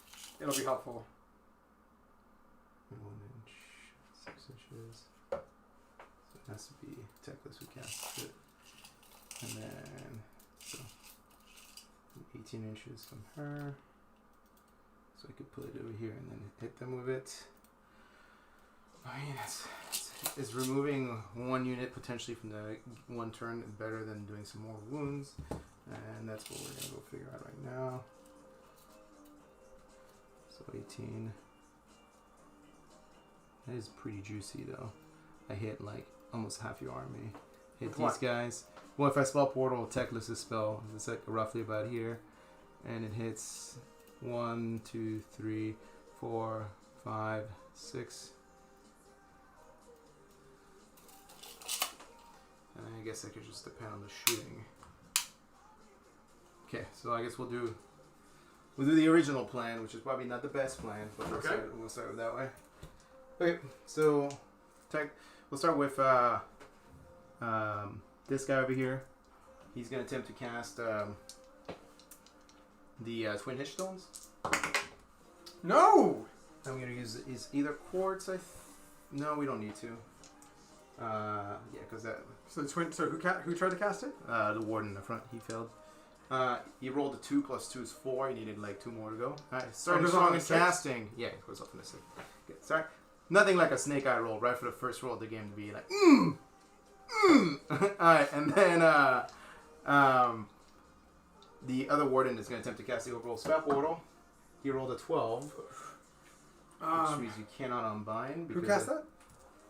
it'll be helpful.
1 inch, 6 inches. So it has to be Techless who casts it. And then, so 18 inches from her. So I could put it over here and then hit them with it. I mean, it's removing 1 unit potentially from the 1 turn is better than doing some more wounds. And that's what we're going to go figure out right now. So 18. That is pretty juicy though. I hit like almost half your army. Hit
With
these
what?
guys. Well, if I spell portal, Techless' spell, it's like roughly about here. And it hits 1, 2, 3, 4, 5, 6. And I guess I could just depend on the shooting. Okay, so I guess we'll do the original plan, which is probably not the best plan, but
Okay.
we'll start with that way. Okay, so we'll start with this guy over here. He's gonna attempt to cast the Twin Hitch Stones.
No!
I'm gonna use is either quartz. No, we don't need to. Yeah, because that
So the twin. So who tried to cast it?
the warden in the front, he failed. You rolled a 2 plus 2 is 4. You needed like 2 more to go. Alright, starting
goes
strong
on
in
a 6?
casting. Yeah, it goes up in a 6. Okay, sorry. Nothing like a snake eye roll right for the first roll of the game to be like, Alright, and then the other warden is going to attempt to cast the overall spell portal. He rolled a 12, which means you cannot unbind.
Who cast that?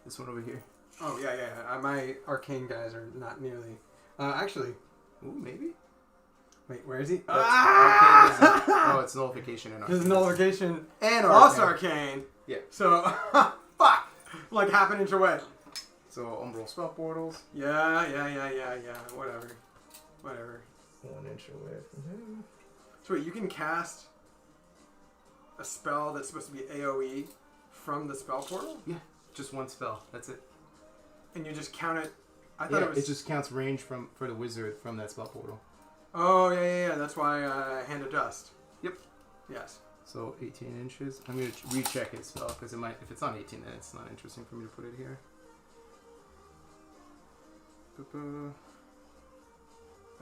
This one over here.
Oh yeah. My arcane guys are not nearly. Actually,
Ooh, maybe?
wait, where is he?
Arcane isn't- oh, it's nullification and
His
arcane.
nullification
And
plus
arcane.
arcane.
Yeah.
So fuck, like half an inch away.
So umbral spell portals.
Yeah. Whatever.
1 inch away from him.
So wait, you can cast a spell that's supposed to be AOE from the spell portal,
Just one spell. That's it.
and you just count it. I thought
Yeah,
it was.
it just counts range for the wizard from that spell portal.
Oh yeah. That's why hand of dust.
Yep.
Yes.
So 18 inches. I'm going to recheck his spell because it might. If it's on 18, then it's not interesting for me to put it here.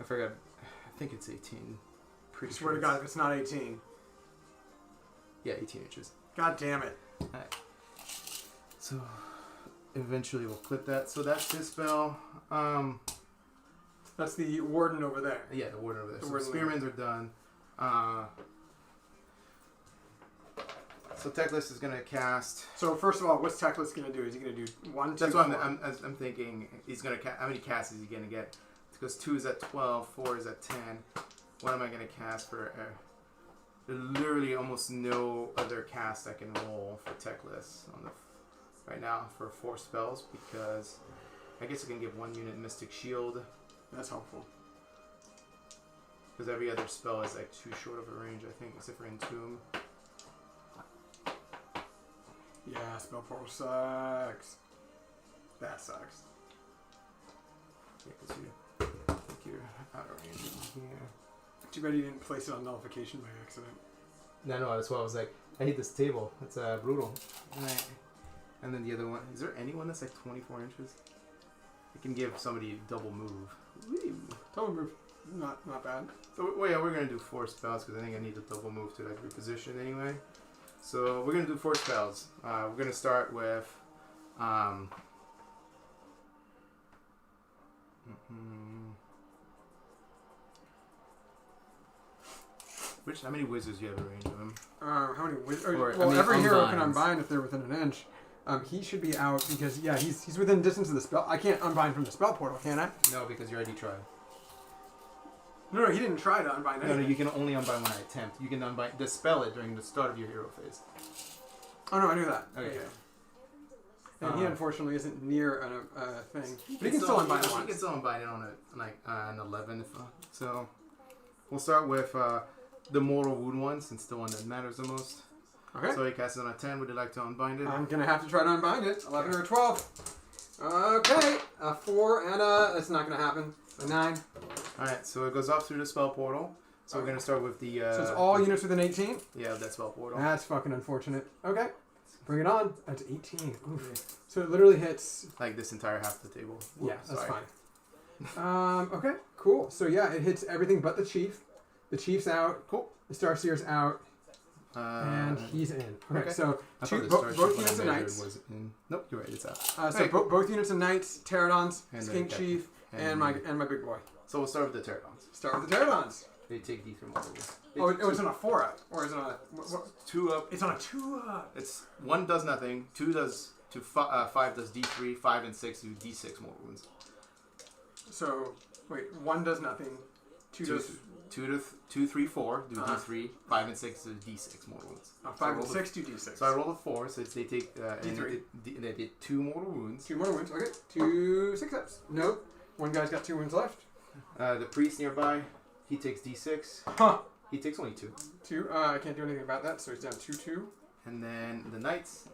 I forgot. I think it's 18. Pretty
Swear to God, if it's not 18.
Yeah, 18 inches.
God damn it.
Alright. So eventually we'll clip that. So that's his spell.
That's the warden over there.
Yeah, the warden over there.
The
So
warden
spearmans are done. So Techless is gonna cast.
So first of all, what's Techless gonna do? Is he gonna do 1, 2,
That's what
4?
I'm thinking. He's gonna how many casts is he gonna get? Because 2 is at 12, 4 is at 10. What am I gonna cast for? There's literally almost no other cast I can roll for Techless on the right now for 4 spells because I guess I can give 1 unit Mystic Shield
That's helpful.
because every other spell is like too short of a range. I think except for Entomb.
Yeah, spell portal sucks. That sucks.
Yeah, because I think you're out of range in here.
Too bad you didn't place it on nullification by accident.
No, that's why I was like, I hate this table. It's brutal. And then the other one, is there anyone that's like 24 inches? I can give somebody double move. Woo.
Double move, not bad.
So we're gonna do 4 spells because I think I need a double move to like reposition anyway. So we're gonna do 4 spells. We're gonna start with how many wizards do you have in range of him?
How many?
Or,
Well,
I mean,
every hero can
unbinds.
unbind if they're within an inch. He should be out because he's within distance of the spell. I can't unbind from the spell portal, can I?
No, because you already tried.
No, he didn't try to unbind anything.
No, you can only unbind when I attempt. You can dispel it during the start of your hero phase.
Oh no, I knew that.
Okay.
And he unfortunately isn't near a thing. But he can still unbind it
He
once.
can still unbind it on an 11. So we'll start with the mortal wound one, since the one that matters the most.
Okay.
So he casts it on a 10. Would you like to unbind it?
I'm gonna have to try to unbind it. 11 or a 12. Okay. A 4 and that's not gonna happen. A 9.
Alright, so it goes off through the spell portal. So we're gonna start with the.
So it's all units within 18.
Yeah, that spell portal.
That's fucking unfortunate. Okay. Bring it on. That's 18. Oof. So it literally hits.
Like this entire half of the table. Whoa,
Yeah, that's
sorry.
fine. Okay, cool. So yeah, it hits everything but the chief. The chief's out.
Cool.
The Starseer's out. And he's in. Okay, so
I thought the
both
Starship
units of
when I measured
knights.
was in. Nope, you're right. It's out.
So
Alright,
both units of knights, pterodons,
And the
skink
captain.
chief, and my big boy.
So we'll start with the pterodons.
Start with the pterodons.
They take D3 models.
Oh, it's on a 4-up, or is it on a? What?
2 up.
It's on a 2-up.
It's 1 does nothing. 2 does 5 does D3. 5 and 6 do D6 mortal wounds.
So wait, 1 does nothing. 2 does.
2, 3, 4 do D3. 5 and 6 do D6 mortal wounds.
5 and 6 do D6.
So I roll a 4, so they take
D3.
And they did 2 mortal wounds.
2 more wounds. Okay, 2 6-ups. Nope. One guy's got 2 wounds left.
The priest nearby, he takes D6.
Huh.
He takes only 2.
2. I can't do anything about that, so he's down 2-2.
And then the knights,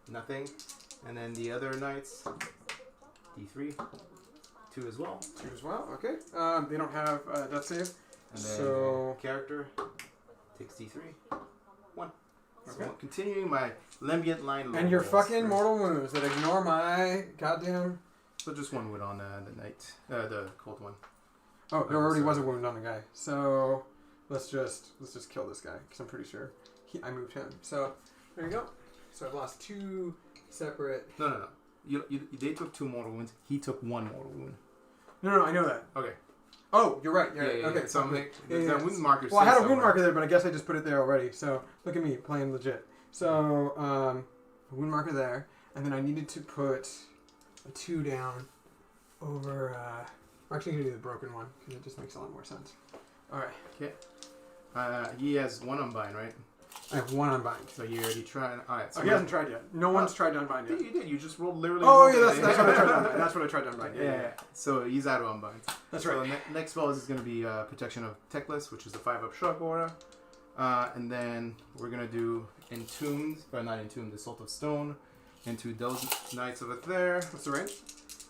nothing. And then the other knights, D3, 2 as well.
2 as well. Okay. They don't have death save.
And then
So-
character takes D3, 1.
Okay.
So continuing my Lembiant line.
And your
rolls
fucking
first.
mortal wounds that ignore my goddamn.
So just 1 wound on the knight, the cold one.
Oh, there already was a wound on the guy. So let's just kill this guy because I'm pretty sure I moved him. So there you go. So I've lost 2 separate.
No. They took 2 mortal wounds. He took 1 mortal wound.
No, I know that.
Okay.
Oh, you're right.
Yeah.
Okay.
So
okay.
that wound marker.
Well, I had a
says
wound
somewhere.
marker there, but I guess I just put it there already. So look at me playing legit. So a wound marker there, and then I needed to put a 2 down over. We're actually gonna do the broken one because it just makes a lot more sense. All right.
Okay. He has 1 unbind, right?
I have 1 unbind.
So he already tried. All right. So
Oh, he hasn't tried yet. No one's tried to unbind
Yeah,
yet.
you did. You just rolled literally.
Oh
rolled
yeah,
it.
that's what I tried to unbind. That's what I tried to unbind.
Yeah. So he's out of unbind.
That's
So
right.
next spell is going to be protection of Techless, which is the 5-up shrug aura. And then we're going to do Entombed, or not Entombed, Assault of Stone, into those knights over there.
What's the range?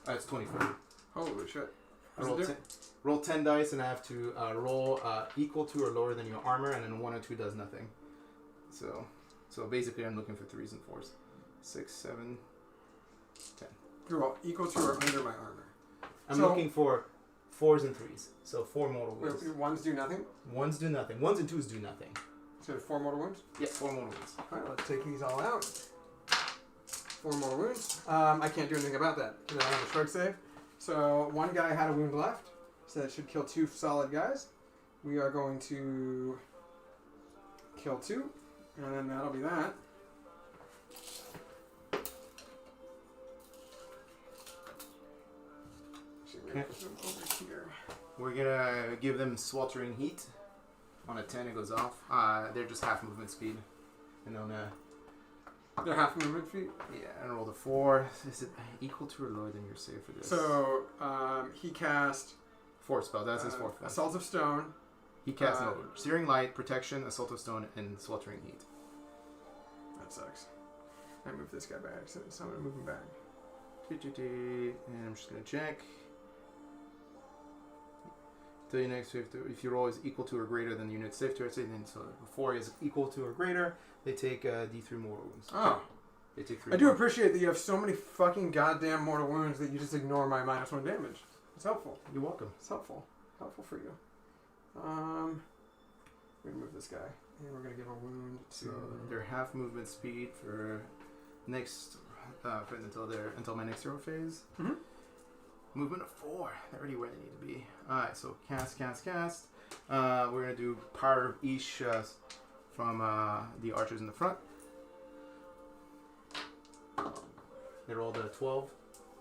It's 24.
Holy shit.
I
What's it do?
roll 10 dice, and I have to roll equal to or lower than your armor, and then 1 or 2 does nothing. So basically, I'm looking for 3s and 4s. 6, 7, 10.
Well, equal to or under my armor.
I'm
So-
looking for 4s and 3s. So 4 mortal
Wait,
wounds.
1s do nothing.
1s do nothing. 1s and 2s do nothing.
So 4 mortal wounds.
Yeah, 4 mortal wounds.
All right, let's take these all out. 4 mortal wounds. I can't do anything about that because I don't have a shrug save. So 1 guy had a wound left, so that should kill 2 solid guys. We are going to kill 2, and then that'll be that. Actually, maybe put them over here.
We're gonna give them sweltering heat. On a 10, it goes off. They're just half movement speed. And on a
They're half movement feet.
and roll the 4. Is it equal to or lower than your save for this?
So he cast
4 spell. That's his 4th one.
Assault of Stone.
He cast no Searing Light, Protection, Assault of Stone, and Sweltering Heat.
That sucks. I moved this guy by accident, so I'm gonna move him back.
And I'm just gonna check. Till your next save, if your roll is equal to or greater than the unit's save to then so 4 is equal to or greater, they take D3 mortal wounds.
Oh.
They take 3.
I do appreciate that you have so many fucking goddamn mortal wounds that you just ignore my -1 damage. It's helpful.
You're welcome.
It's helpful. Helpful for you. We're gonna move this guy, and we're gonna give a wound to.
So they're half movement speed for next until my next hero phase.
Mhm.
Movement of 4. They're already where they need to be. Alright, so cast. We're gonna do Power of Ish from the archers in the front. They rolled a 12.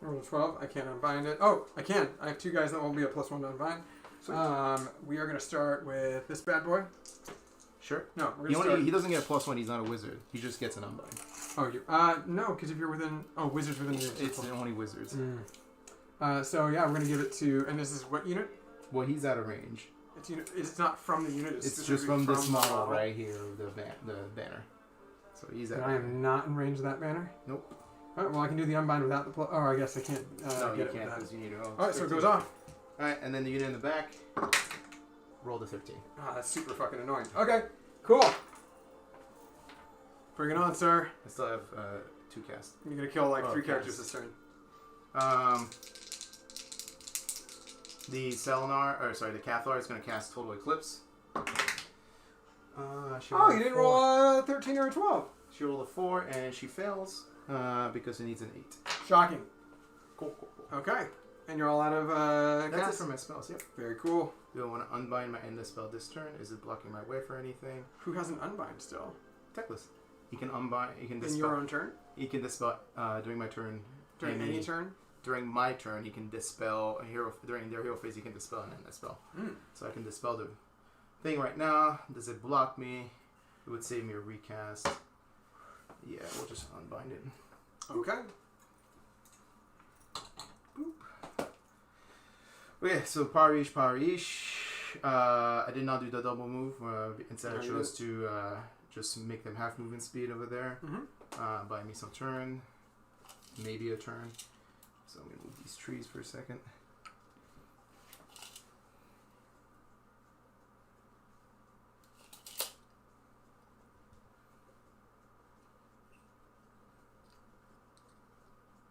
Roll a 12. I can't unbind it. Oh, I can. I have 2 guys that will be a +1 to unbind. We are gonna start with this bad boy.
Sure.
No, we're
He,
gonna start.
he doesn't get a +1. He's not a wizard. He just gets an unbind.
Oh, you no, because if you're within wizards within the
It's only wizards.
So yeah, we're gonna give it to, and this is what unit?
Well, he's out of range.
It's not from the unit.
It's just from this model right here, the banner. So he's out.
And I am not in range of that banner.
Nope.
All right, well I can do the unbind without the. Oh, I guess I can't.
No,
get
you
it
can't
with
because you need to roll.
that. All right, so it goes off.
All right, and then the unit in the back. Roll the 13.
Ah, that's super fucking annoying. Okay, cool. Bring it on, sir.
I still have 2 casts.
You're gonna kill like 3
cast.
characters this turn.
The the Cathar is going to cast Total Eclipse.
Oh, you didn't roll a 13 or a 12.
She rolled a 4 and she fails because it needs an 8.
Shocking.
Cool.
Okay, and you're all out of
That's
cast?
it for my spells. Yep.
Very cool.
Do I want to unbind my endless spell this turn? Is it blocking my way for anything?
Who has an unbind still?
Techless. He can unbind. He can
In
dispel.
your own turn?
He can dispel during my turn.
During any turn?
During my turn, he can dispel a hero. During their hero phase, he can dispel an endless spell. So I can dispel the thing right now. Does it block me? It would save me a recast. Yeah, we'll just unbind it.
Okay.
Boop. Okay, so Parish. I did not do the double move. Instead, I chose to just make them half movement speed over there. Buy me some turn. Maybe a turn. So I'm going to move these trees for a second.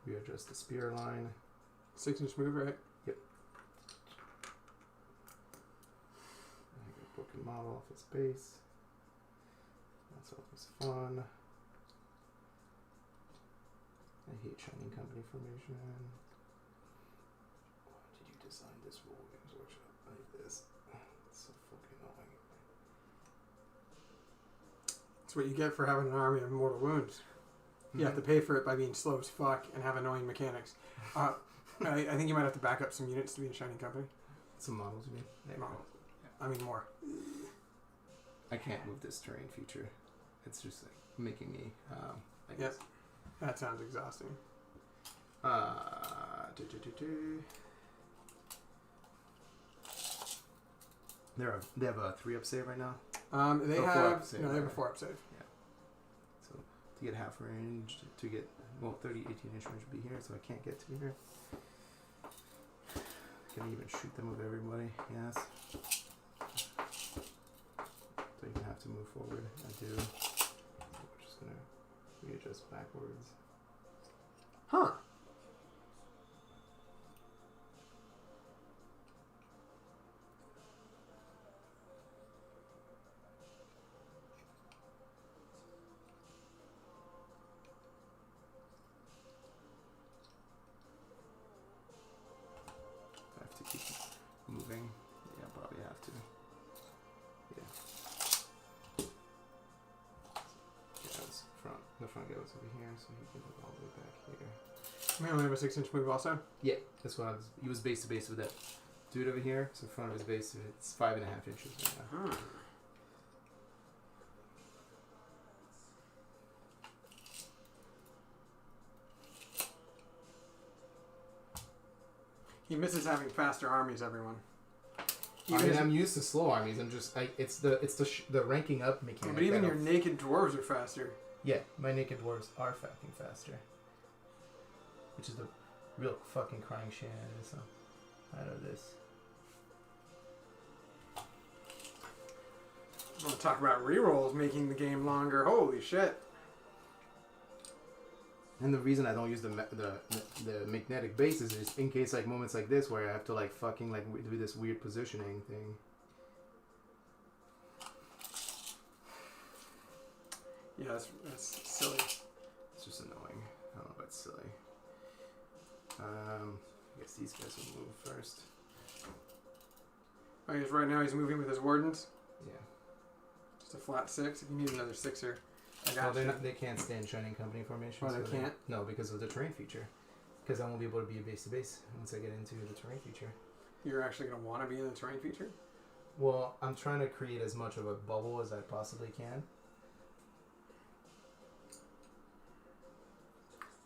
Readjust the spear line.
6-inch move, right?
Yep. I got broken model off its base. That's always fun. I hate Shining Company formation. Why did you design this rule games workshop like this? It's so fucking annoying.
That's what you get for having an army of mortal wounds. You have to pay for it by being slow as fuck and have annoying mechanics. I think you might have to back up some units to be in Shining Company.
Some models, you mean?
Models. I mean more.
I can't move this terrain feature. It's just like making me.
Yep. That sounds exhausting.
They have a 3-up save right now.
They have
4-up save,
no, they have a
right?
4-up save.
Yeah. So to get half range, to get 18-inch range would be here, so I can't get to here. Can I even shoot them with everybody? Yes. Don't even have to move forward. I do. So we're just gonna readjust backwards.
Huh.
I have to keep moving. Yeah, probably have to. Yeah. Yeah, it's front. The front goes over here, so he can move all the way back here.
We only have a 6-inch move also.
Yeah, that's what I was. He was base to base with that dude over here. So front of his base, it's 5.5 inches right now.
He misses having faster armies, everyone.
I'm used to slow armies. It's the ranking up mechanic.
But even your naked dwarves are faster.
Yeah, my naked dwarves are fucking faster. Which is the real fucking crying shit out of this.
I want to talk about rerolls making the game longer. Holy shit.
And the reason I don't use the magnetic bases is in case like moments like this where I have to like fucking like do this weird positioning thing.
Yeah, that's silly.
It's just annoying. I don't know if it's silly. I guess these guys will move first.
I guess right now he's moving with his wardens.
Yeah.
Just a flat 6. If you need another 6er, I
Well,
got you.
they can't stay in Shining Company formation.
Oh, they can't?
No, because of the terrain feature. Because I won't be able to be a base to base once I get into the terrain feature.
You're actually going to want to be in the terrain feature?
Well, I'm trying to create as much of a bubble as I possibly can.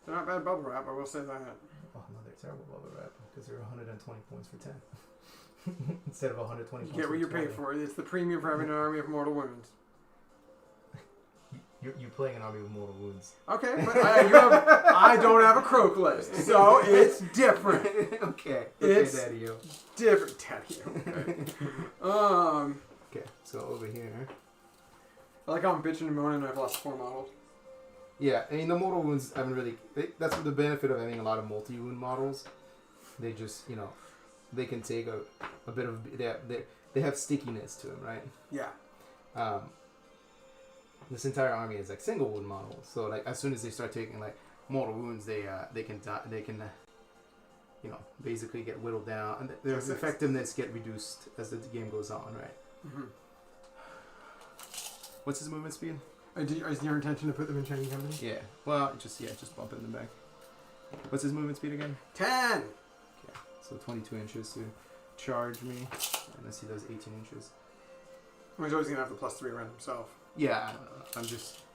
They're not bad bubble wrap, I will say that.
Oh no, they're terrible bubble wrap because they're 120 points for 10 instead of 120.
You
points
get what
for
you pay
20.
for. It's the premium for having an army of mortal wounds.
You're playing an army with mortal wounds.
Okay, but I don't have a croak list, so it's different.
Okay.
It's
Daddy-o.
different. Daddy. Okay.
Okay, so over here.
I like how I'm bitching and moaning and I've lost 4 models.
Yeah, I mean the mortal wounds haven't really. That's the benefit of having a lot of multi-wound models. They just, they can take a bit of. They have stickiness to them, right?
Yeah.
This entire army is like single wound models, so like as soon as they start taking like mortal wounds, they can basically get whittled down, and their effectiveness get reduced as the game goes on, right?
Mm-hmm.
What's his movement speed?
Is your intention to put them in training company?
Yeah. Well, just bump it in the back. What's his movement speed again?
10.
Okay. So 22 inches to charge me, unless he does 18 inches.
Well, he's always gonna have the +3 around himself.
Yeah,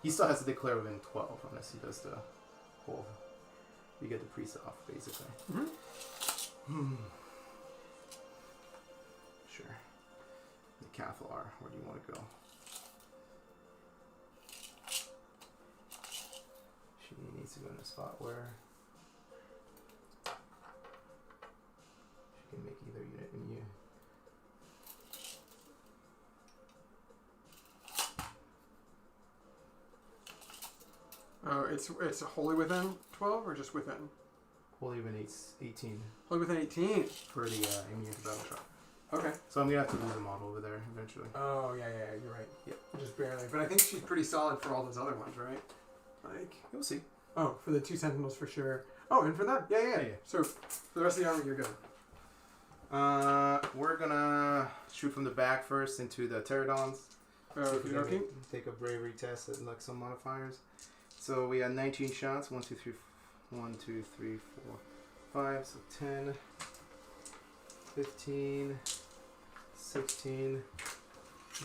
he still has to declare within 12 unless he does the whole, you get the priest off, basically.
Mm-hmm.
Sure. The Cathlar, where do you want to go? She needs to go in a spot where she can make either unit immune.
Oh, it's wholly within 12 or just within?
Wholly within 18
Wholly within 18.
for the immune to battle shot.
Okay.
So I'm gonna have to lose a model over there eventually.
Oh yeah, you're right.
Yep.
Just barely, but I think she's pretty solid for all those other ones, right? Like.
You'll see.
Oh, for the 2 sentinels for sure. Oh, and for them, yeah. So for the rest of the army, you're good.
We're gonna shoot from the back first into the pterodons.
Okay.
Take a bravery test at like some modifiers. So we had 19 shots. 1, 2, 3, 4, 5. So 10, 15, 16,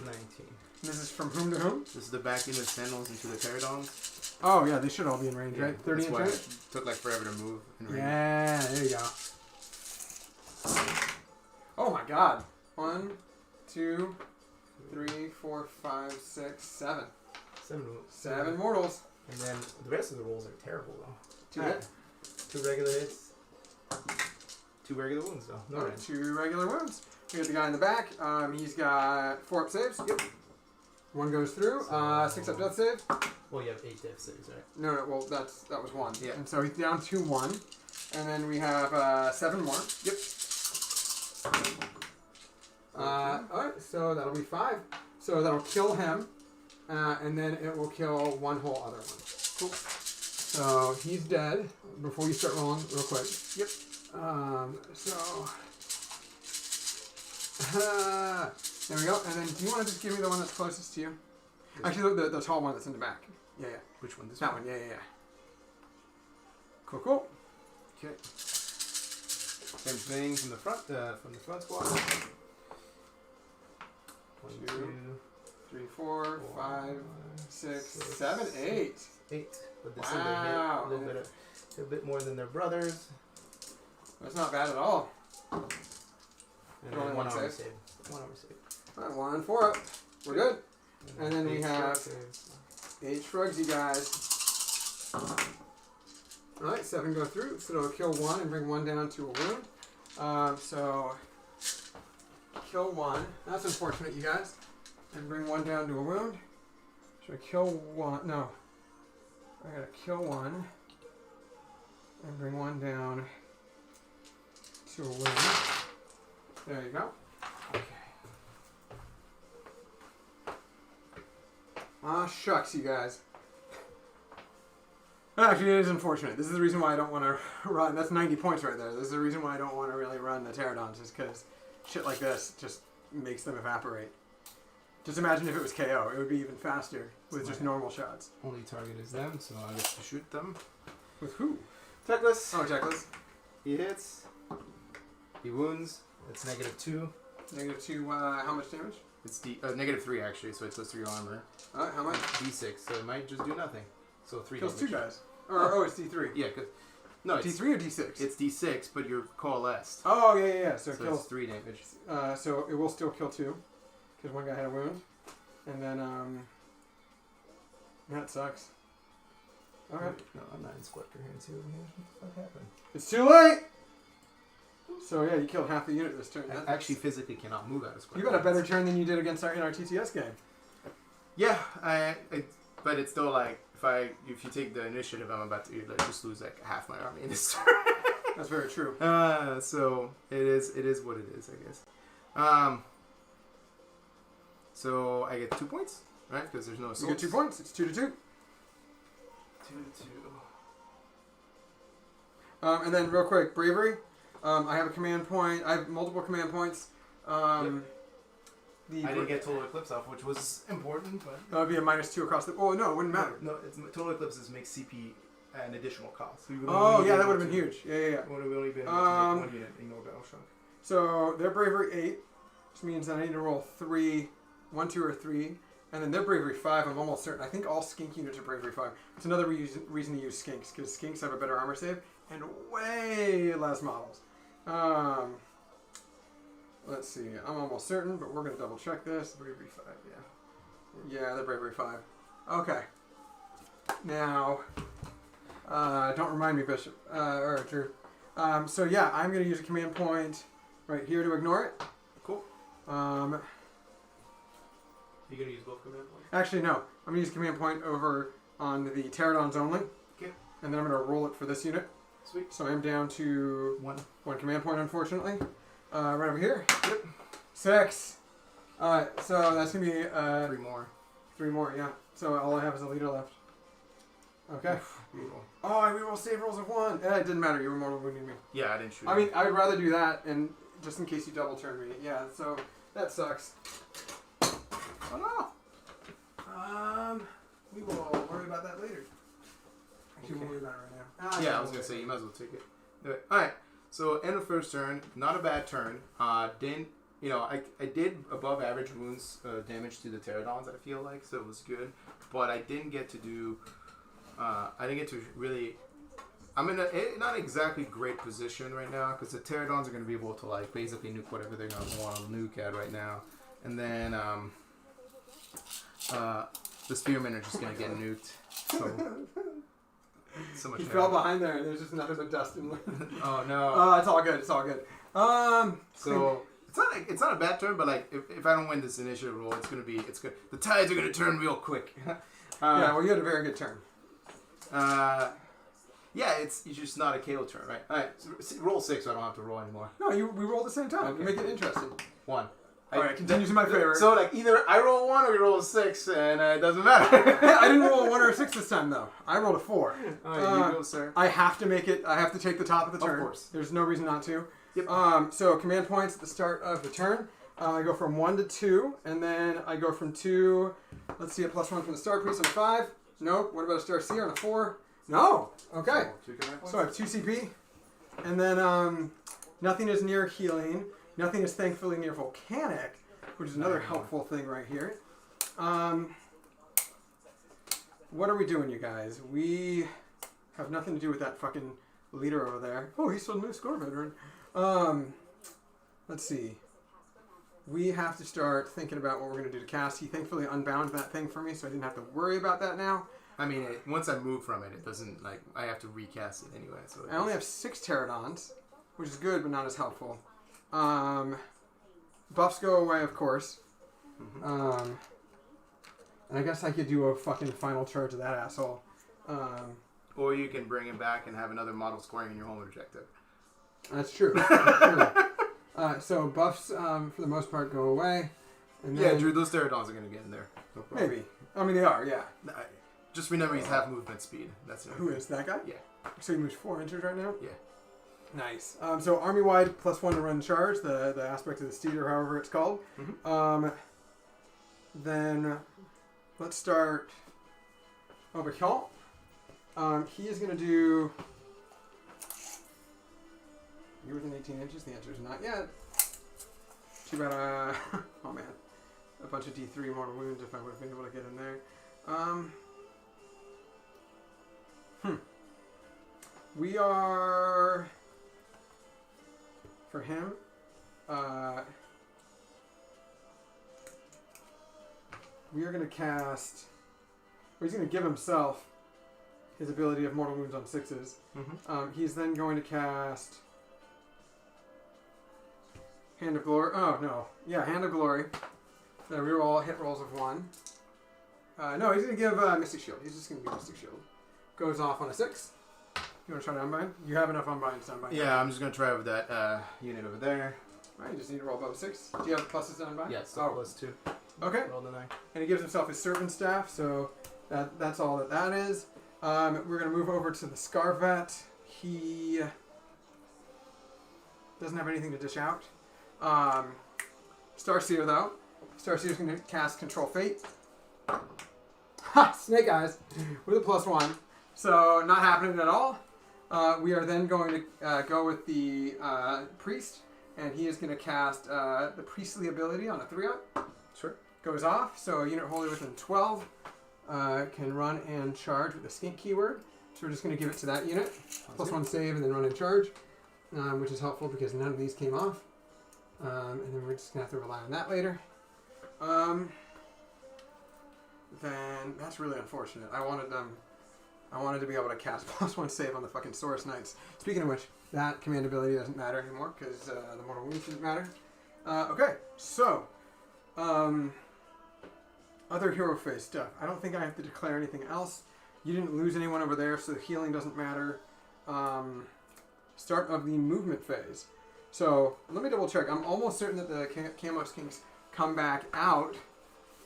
19.
This is from whom to whom?
This is the back end of sentinels into the pterodons.
Oh yeah, they should all be in range,
Yeah,
right? 30
that's
inch
why
range?
it took like forever to move in range.
Yeah, there you go. Oh my god. 1, 2, 3, 4, 5, 6, 7. 7 mortals.
And then the rest of the rolls are terrible though.
2 hit.
2 regular hits. 2 regular wounds though. No range.
2 regular wounds. We got the guy in the back. He's got 4 up saves. Yep. 1 goes through. 6 up death save.
Well, you have 8 death saves, right?
No. Well, that was 1.
Yeah.
And so he's down to 1. And then we have 7 more. Yep. Alright, so that'll be 5. So that'll kill him. And then it will kill 1 whole other one. Cool. So he's dead. Before you start rolling, real quick. Yep. There we go. And then do you want to just give me the one that's closest to you? Actually, the tall one that's in the back. Yeah.
Which one? This
That one. Yeah. Cool.
Okay. Same thing from the front squad. 1, 2,
3, 4, 5, 6, 7, 8.
8. But this
Wow.
a bit more than their brothers.
That's not bad at all.
And
Only
then
one
armor
save.
1 armor save.
Alright, 1 and 4 up. We're good. And then we
8
have
saves.
8 shrugs, you guys. Alright, 7 go through, so it'll kill 1 and bring 1 down to a wound. So, kill 1. That's unfortunate, you guys. And bring 1 down to a wound. Should I kill 1? No. I gotta kill 1. And bring 1 down to a wound. There you go. Ah, shucks, you guys. Actually, it is unfortunate. This is the reason why I don't want to run. That's 90 points right there. This is the reason why I don't want to really run the pterodons, is because shit like this just makes them evaporate. Just imagine if it was KO. It would be even faster with just normal shots.
Only target is them, so I get to shoot them.
With who?
Checklist.
Oh, checklist.
He hits. He wounds. It's -2.
-2, how much damage?
It's -3 actually, so it does 3 armor.
How much?
D6, so it might just do nothing. So 3
Kills
damage.
2 guys. Or it's D3.
Yeah, because no, it's
D3 or D6?
It's D6, but you're coalesced.
Oh yeah. So it
So
kills.
it's 3 damage.
So it will still kill 2, because one guy had a wound, and then that sucks. Okay.
No, I'm not in squad coherence here. What the fuck happened?
It's too late. So yeah, you killed half the unit this turn.
I actually physically cannot move out of squad.
You got a better turn than you did against in our TTS game.
Yeah, but it's still like if you take the initiative, I'm about to just lose like half my army in this turn.
That's very true.
So it is what it is, I guess. So I get 2 points, right? Because there's no assaults.
You get 2 points. It's 2 to 2.
2 to 2.
And then real quick, bravery. I have a command point. I have multiple command points.
I didn't get total eclipse off, which was important, but
that would be a -2 across the. Oh no, it wouldn't matter.
No, it's total eclipses make CP an additional cost. So
Oh yeah, that would have been huge. Yeah.
Would have only been able to make 1 unit ignore battle shock.
So their bravery 8, which means that I need to roll 3, 1, 2, or 3, and then their bravery 5. I'm almost certain. I think all skink units are bravery 5. It's another reason to use skinks, because skinks have a better armor save and way less models. Let's see. I'm almost certain, but we're gonna double check this.
Bravery 5, yeah.
Yeah, they're bravery 5. Okay. Now, don't remind me, Bishop or Drew. So yeah, I'm gonna use a command point right here to ignore it.
Cool.
Um,
You gonna use both command points?
Actually, no. I'm gonna use command point over on the pterodons only.
Okay.
And then I'm gonna roll it for this unit.
Sweet.
So I'm down to
1
command point, unfortunately. Right over here.
Yep.
6. So that's gonna be
3 more.
3 more. Yeah. So all I have is a leader left. Okay.
Beautiful.
Oh, I reroll save rolls of 1. It didn't matter. You were more wounding me.
Yeah, I didn't shoot.
I mean, I would rather do that, and just in case you double turn me. Yeah. So that sucks. Oh no. We will worry about that later. Actually, we'll worry about it right now.
Yeah, I was gonna say you might as well take it. All right. So end of first turn, not a bad turn. Didn't I did above average wounds damage to the pterodons. I feel like, so it was good, but I didn't get to do. I didn't get to really. I'm in a not exactly great position right now because the pterodons are gonna be able to like basically nuke whatever they're gonna want to nuke at right now, and then the spearmen are just gonna get nuked. So much.
You fell behind there, and there's just nothing but dust and.
Oh no.
Oh, it's all good. It's all good.
So it's not a bad turn, but like if I don't win this initiative roll, it's good. The tides are gonna turn real quick.
Yeah, well, you had a very good turn.
Yeah, it's just not a KO turn, right? All right, so roll 6, so I don't have to roll anymore.
No, we roll at the same time.
Okay.
You make it interesting.
1.
All right, continues in my favor.
So like either I roll 1 or you roll a 6, and it doesn't matter.
I didn't roll a 1 or a 6 this time though. I rolled a 4.
All right, you go, sir.
I have to make it. I have to take the top of the turn.
Of course.
There's no reason not to.
Yep.
So command points at the start of the turn. I go from 1 to 2, and then I go from 2. Let's see, a +1 from the star priest on a 5. Nope. What about a star seer on a 4? No. Okay. So I have 2 CP, and then nothing is near healing. Nothing is thankfully near volcanic, which is another helpful thing right here. What are we doing, you guys? We have nothing to do with that fucking leader over there. Oh, he's still a new score veteran. Let's see. We have to start thinking about what we're going to do to cast. He thankfully unbound that thing for me, so I didn't have to worry about that now.
I mean, once I move from it, it doesn't, like, I have to recast it anyway. So
I only have 6 pterodons, which is good, but not as helpful. Buffs go away, of course.
Mm-hmm.
And I guess I could do a fucking final charge of that asshole.
Or you can bring him back and have another model scoring in your home objective.
That's true. That's true. So buffs, for the most part, go away. And then,
Yeah, Drew, those pterodons are going to get in there. No problem.
maybe. I mean, they are, yeah.
Just remember he's half movement speed. That's it.
Who is that guy?
Yeah.
So he moves 4 inches right now?
Yeah.
Nice. So army-wide, +1 to run charge, the aspect of the steed or however it's called.
Mm-hmm.
Then let's start over Hyol. He is going to do... You're within 18 inches? The answer is not yet. Too bad, oh man. A bunch of D3 mortal wounds if I would have been able to get in there. We are for him. We are going to cast. Or he's going to give himself his ability of mortal wounds on 6s.
Mm-hmm.
He's then going to cast Hand of Glory. Oh no, yeah, Hand of Glory. So reroll hit rolls of 1. No, he's going to give Mystic Shield. He's just going to give Mystic Shield. Goes off on a 6. You want to try to unbind? You have enough unbinds to unbind.
Yeah, I'm just gonna try with that unit over there.
Alright, you just need to roll above a 6. Do you have pluses to unbind?
Yes,
Oh.
+2.
Okay.
Roll the 9.
And he gives himself his servant staff, so that's all that is. We're going to move over to the Scarvet. He doesn't have anything to dish out. Starseer, though. Starseer's going to cast Control Fate. Ha! Snake Eyes with a +1. So, not happening at all. We are then going to go with the Priest, and he is going to cast the Priestly ability on a 3-up.
Sure.
Goes off, so a unit wholly within 12 can run and charge with the skink keyword. So we're just going to give it to that unit. +1 save and then run and charge, which is helpful because none of these came off. And then we're just going to have to rely on that later. Then that's really unfortunate. I wanted to be able to cast +1 save on the fucking Saurus Knights. Speaking of which, that command ability doesn't matter anymore because the mortal wounds didn't matter. Okay, so other hero phase stuff. I don't think I have to declare anything else. You didn't lose anyone over there, so the healing doesn't matter. Start of the movement phase. So let me double check. I'm almost certain that the Camo Skinks come back out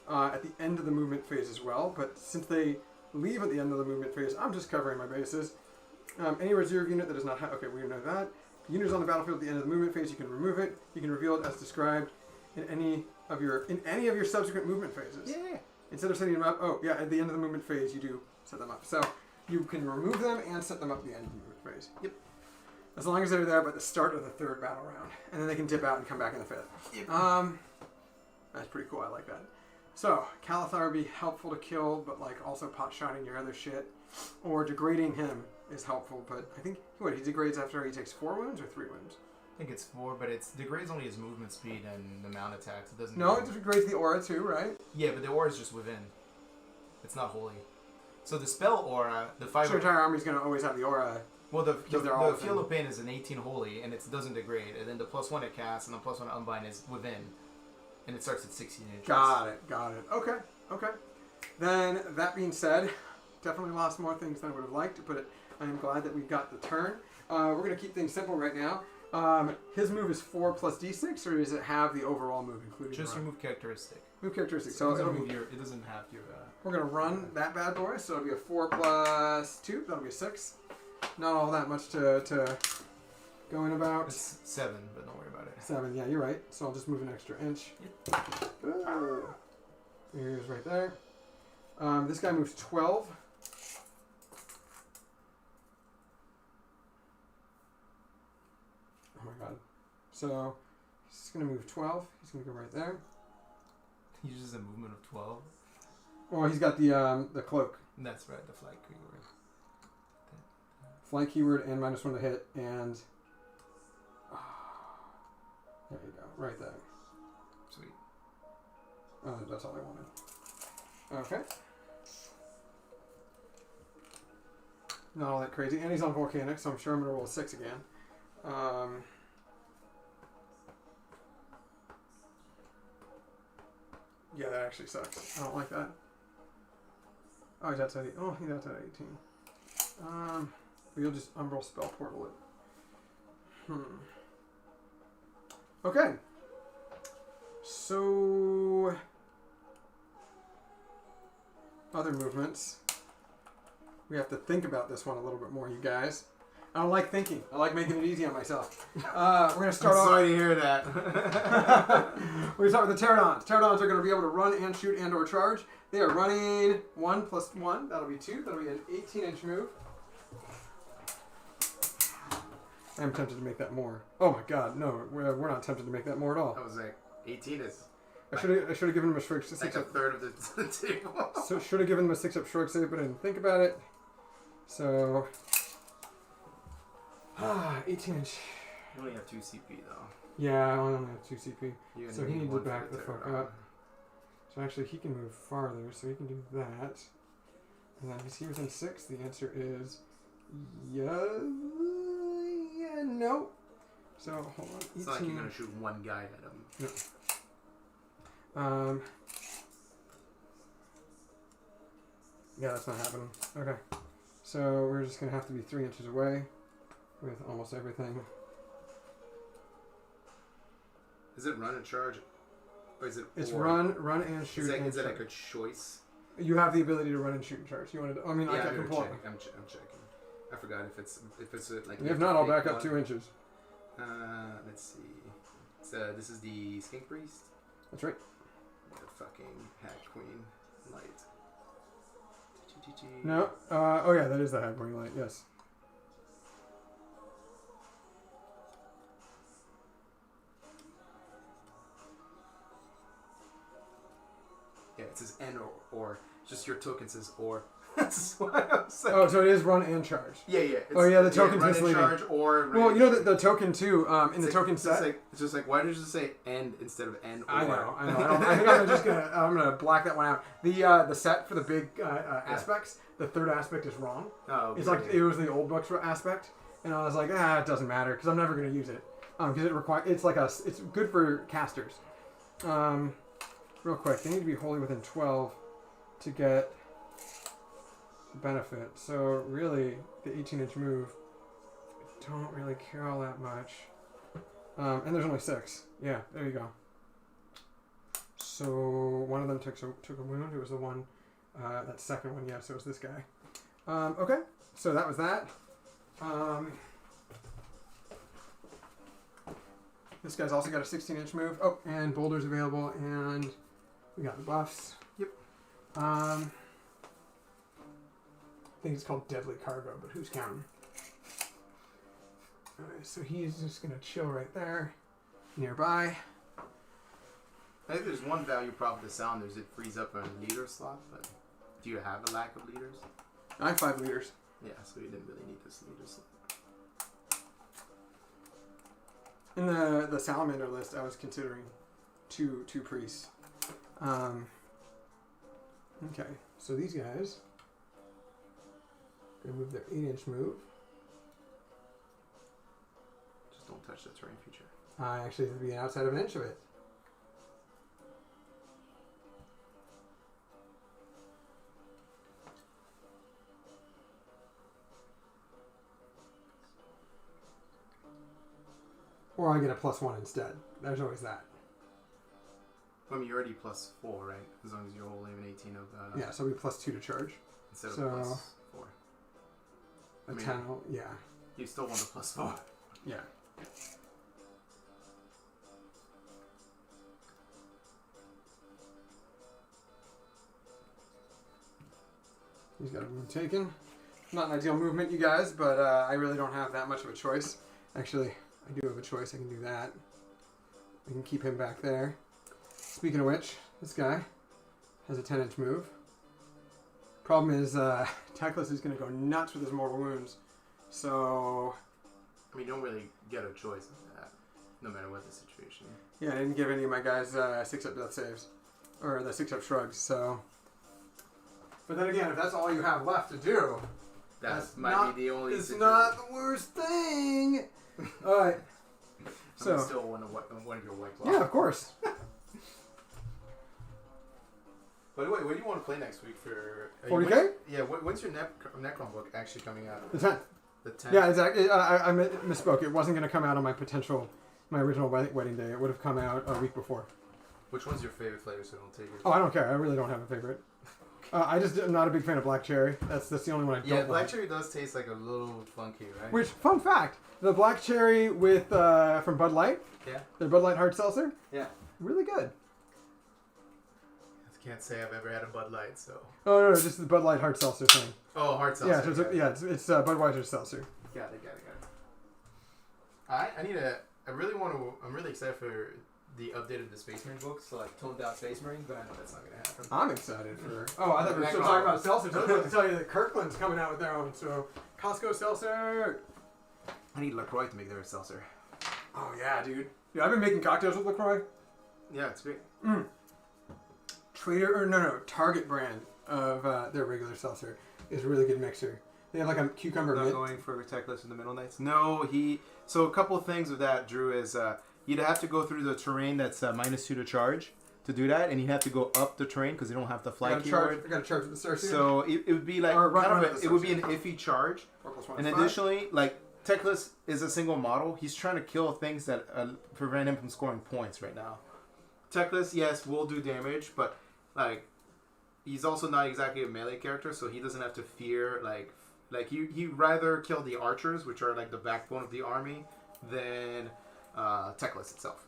at the end of the movement phase as well. But since they leave at the end of the movement phase, I'm just covering my bases. Any reserve unit that does not have... Okay, we know that. Unit is on the battlefield at the end of the movement phase. You can remove it. You can reveal it as described in any of your subsequent movement phases.
Yeah.
Instead of setting them up, oh yeah, at the end of the movement phase you do set them up. So you can remove them and set them up at the end of the movement phase.
Yep.
As long as they're there by the start of the 3rd battle round, and then they can dip out and come back in the 5th.
Yep.
That's pretty cool. I like that. So Calathar would be helpful to kill, but like also pot shotting your other shit, or degrading him is helpful. But I think he degrades after he takes 4 wounds or 3 wounds.
I think it's 4, but it degrades only his movement speed and the amount attacks. It doesn't.
No, it degrades the aura too, right?
Yeah, but the aura is just within. It's not holy. So the spell aura, the 5.
So your entire army's gonna always have the aura.
Well, the
they're all
Field of Pain is an 18 holy, and it doesn't degrade. And then the +1 it casts, and the +1 unbind is within. And it starts at 16 inches.
Got it. Okay. Then, that being said, definitely lost more things than I would have liked, but I am glad that we got the turn. We're going to keep things simple right now. His move is 4 plus d6, or does it have the overall move, including
Just
run?
remove characteristic.
Move characteristic.
So
So
it doesn't have your...
we're going to run that bad boy, so it'll be a 4 plus 2. That'll be a 6. Not all that much to go in about.
It's 7, but don't worry about it.
7, yeah, you're right. So I'll just move an extra inch. Here's right there. This guy moves 12. Oh my god. So he's going to move 12. He's going to go right there.
He uses a movement of 12.
Oh, he's got the cloak.
That's right, the flight keyword.
Flight keyword and -1 to hit, and there you go, right there.
Sweet.
That's all I wanted. Okay. Not all that crazy, and he's on volcanic, so I'm sure I'm gonna roll a 6 again. Yeah, that actually sucks. I don't like that. Oh, he's outside. He's outside 18. We'll just Umbral spell portal it. Okay. So other movements. We have to think about this one a little bit more, you guys. I don't like thinking. I like making it easy on myself. We're gonna start off.
Sorry to hear that.
We're gonna start with the Pterodons. Pterodons are gonna be able to run and shoot and or charge. They are running 1 plus 1. That'll be 2. That'll be an 18-inch move. I'm tempted to make that more. Oh my god, no, we're not tempted to make that more at all.
I was like, 18 is
I should have given him a shrug.
like a third of the table.
So should have given him a 6-up shrug save, but I didn't think about it. So 18 inch.
You only have 2 CP though.
Yeah, I only have 2 CP.
You're
So
gonna
he
need
needs to
one for
back the fuck
pterodon.
up. So actually, he can move farther, so he can do that. And then is he within 6? The answer is yeah, no. So hold on. 18.
It's not like you're gonna shoot one guy at him.
No. Yeah, that's not happening. Okay. So we're just gonna have to be 3 inches away with almost everything.
Is it run and charge? Or is it
It's
or?
run and shoot.
Is that
and
like a choice?
you have the ability to run and shoot and charge. You wanted to, I mean, I
I'm
can pull up.
checking. I forgot if it's like.
If not, I'll back up 2 inches.
Let's see. So this is the Skink Priest.
That's right.
The fucking Hat Queen light.
No. Oh yeah, that is the Hagboring light. Yes.
Yeah, it says N or. Just your token says or. That's what I was saying.
Oh, so it is run and charge.
Yeah.
Oh, yeah, the token's
run
misleading.
And charge or.
Well, you know the token too. In the token set.
It's just like why did you say end instead of N or?
I know. I think I'm gonna black that one out. The set for the big aspects. The third aspect is wrong.
Oh,
It's like it was the old books aspect, and I was like, it doesn't matter because I'm never gonna use it. Because it's good for casters. Real quick, they need to be wholly within 12 to get the benefit. So really, the 18-inch move, I don't really care all that much. And there's only 6. Yeah, there you go. So one of them took a wound. It was the one, that second one. Yeah, so it was this guy. Okay, so that was that. This guy's also got a 16-inch move. Oh, and boulders available, and we got the buffs.
Yep.
I think it's called Deadly Cargo, but who's counting? Alright, so he's just gonna chill right there, nearby.
I think there's one value prop with the Sounders. It frees up a leader slot, but do you have a lack of leaders?
I have 5 leaders.
Yeah, so you didn't really need this leader slot.
In the salamander list, I was considering two priests. Okay, so these guys gonna move their 8-inch move.
Just don't touch the terrain feature.
Actually, it'd be outside of an inch of it. Or I get a +1 instead. There's always that.
I mean, you're already +4, right? As long as you're holding an 18 of.
Yeah, so it'll be +2 to charge.
Instead
so,
of +4.
A 10, yeah.
You still want a +4.
Yeah. He's got a move taken. Not an ideal movement, you guys, but I really don't have that much of a choice. Actually, I do have a choice. I can do that. I can keep him back there. Speaking of which, this guy has a 10-inch move. Problem is, Teclis is going to go nuts with his mortal wounds. So...
I mean, you don't really get a choice in that, no matter what the situation.
Yeah, I didn't give any of my guys 6-up death saves. Or the 6-up shrugs, so... But then again, if that's all you have left to do...
That might be the only
It's
situation.
not the worst thing! Alright. So...
I'm still one of your white claws.
Yeah, of course.
By the way, what do you want to play next week for...
40K?
Yeah, when's your Necron book actually coming out?
The 10th.
The 10th?
Yeah, exactly. I misspoke. It wasn't going to come out on my original wedding day. It would have come out a week before.
Which one's your favorite flavor, so don't take it?
Oh, I don't care. I really don't have a favorite. I just am not a big fan of black cherry. That's the only one I don't like.
Yeah, black cherry does taste like a little funky, right?
Which, fun fact, the black cherry with from Bud Light,
Yeah.
their Bud Light hard seltzer,
Yeah.
really good.
I can't say I've ever had a Bud Light, so...
Oh, no, just the Bud Light hard seltzer thing.
Oh, hard seltzer.
Yeah, it's Budweiser seltzer.
Got it. I'm really excited for the update of the Space Marine books, so like toned down Space Marines, but I know that's not going to happen.
I'm excited for... Oh, I thought we were still talking about seltzers. I was about to tell you that Kirkland's coming out with their own, so Costco seltzer.
I need LaCroix to make their seltzer.
Oh yeah, dude. Yeah, I've been making cocktails with LaCroix.
Yeah, it's great.
Target brand of their regular seltzer is a really good mixer. They have like a cucumber
Not
mint.
going for Techless in the middle nights. No, So a couple of things with that, Drew, is you'd have to go through the terrain that's -2 to charge to do that, and you'd have to go up the terrain because you don't have the fly keyword.
I got to charge with the Starseer.
So it would be like it would be an iffy charge.
4+1
And
is 5.
additionally, like Techless is a single model. He's trying to kill things that prevent him from scoring points right now. Techless, yes, will do damage, but like he's also not exactly a melee character, so he doesn't have to fear like he rather kill the archers, which are like the backbone of the army, than Techless itself.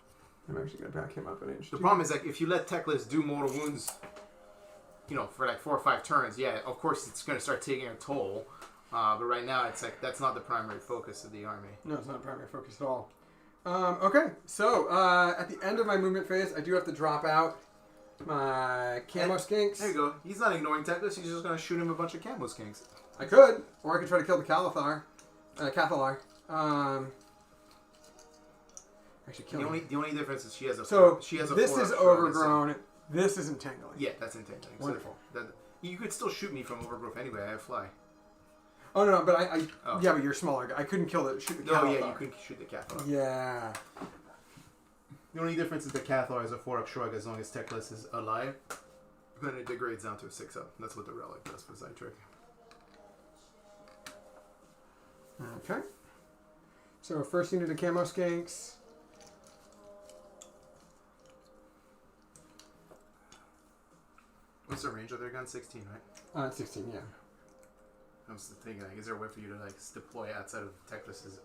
I'm actually gonna back him up an inch.
The problem is like if you let Techless do mortal wounds, for like 4 or 5 turns, yeah, of course it's gonna start taking a toll. But right now it's like that's not the primary focus of the army.
No, it's not a primary focus at all. Okay, so at the end of my movement phase, I do have to drop out my camo skinks.
There you go. He's not ignoring Techless. He's just gonna shoot him a bunch of camo skinks.
I could, or I could try to kill the Cathalar. Actually, kill him.
The only difference is she has a
this is overgrown. This is entangling.
Yeah, that's entangling.
Wonderful.
So you could still shoot me from overgrowth anyway. I have fly.
Oh no, but yeah, but you're smaller. I couldn't shoot the Cathalar.
Oh yeah, you couldn't shoot the Cathalar.
Yeah.
The only difference is the Cathalar is a 4-up shrug as long as Techless is alive. Then it degrades down to a 6-up. That's what the relic does for Zytrick.
Okay. So first unit of camo skinks.
What's the range of their gun? 16, right?
16, yeah.
I was thinking, like, is there a way for you to like deploy outside of Techless's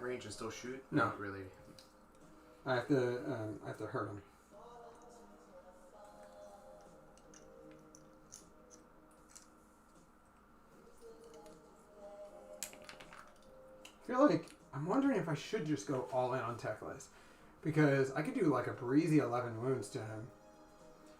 range and still shoot?
No.
Not really.
I have to hurt him. I feel like I'm wondering if I should just go all in on Techless, because I could do like a breezy 11 wounds to him.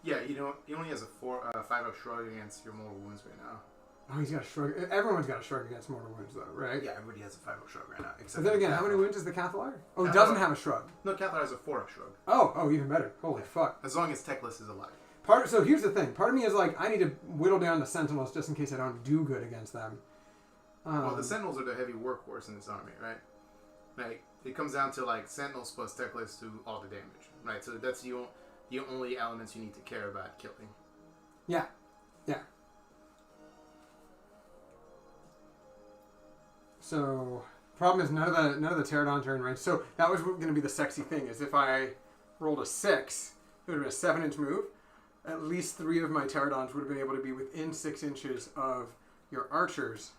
Yeah, he only has a 5-up shrug against your mortal wounds right now.
Oh, he's got a shrug. Everyone's got a shrug against mortal wounds, though, right?
Yeah, everybody has a 5-up shrug right now.
But then again, how many wounds is the Cathalar? Oh, he doesn't have a shrug.
No, Cathalar has a 4-up shrug.
Oh, even better. Holy fuck.
As long as Techless is alive.
So here's the thing. Part of me is like, I need to whittle down the Sentinels just in case I don't do good against them.
Well, the Sentinels are the heavy workhorse in this army, right? Like, it comes down to like Sentinels plus Techless to all the damage, right? So that's the only elements you need to care about killing.
Yeah. So, problem is none of the Pterodons are in range. So that was going to be the sexy thing, is if I rolled a 6, it would have been a 7-inch move. At least 3 of my Pterodons would have been able to be within 6 inches of your archers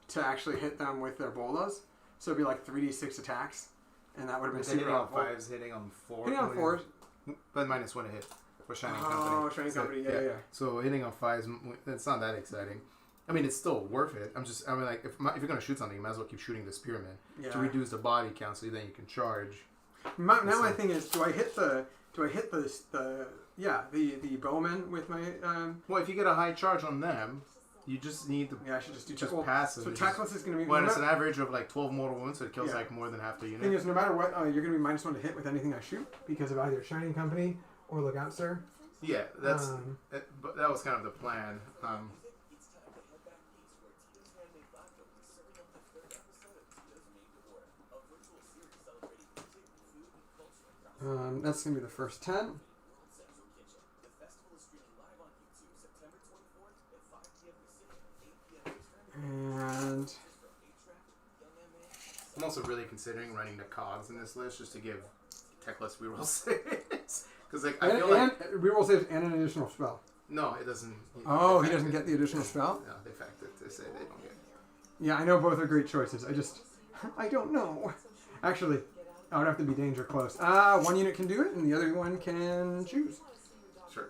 to actually hit them with their bolas. So it'd be like 3d6 attacks, and that would have been super
hitting on
helpful.
5s, hitting on 4s.
Hitting on 4s.
But -1 to hit for Shining Company.
Oh, Shining Company, yeah.
So hitting on 5s, it's not that exciting. I mean, it's still worth it. Like, if you're going to shoot something, you might as well keep shooting the Spearman to reduce the body count so then you can charge.
Now my thing is, do I hit the bowman with my...
Well, if you get a high charge on them, you just need to
I should just do
passive.
So Techless is going to be...
Well, it's an average of like 12 mortal wounds, so it kills like more than half the unit.
The thing is, no matter what, you're going to be -1 to hit with anything I shoot because of either Shining Company or Look Out, Sir.
Yeah, but that was kind of the plan.
That's going to be the first 10. And
I'm also really considering running the cogs in this list just to give Techless reroll saves. Because like I feel like
reroll saves and an additional spell.
No, it doesn't.
He doesn't get the additional spell?
No, they fact it. They say they don't get it.
Yeah, I know both are great choices. I don't know. Actually, I would have to be danger close. 1 unit can do it, and the other one can choose.
Sure.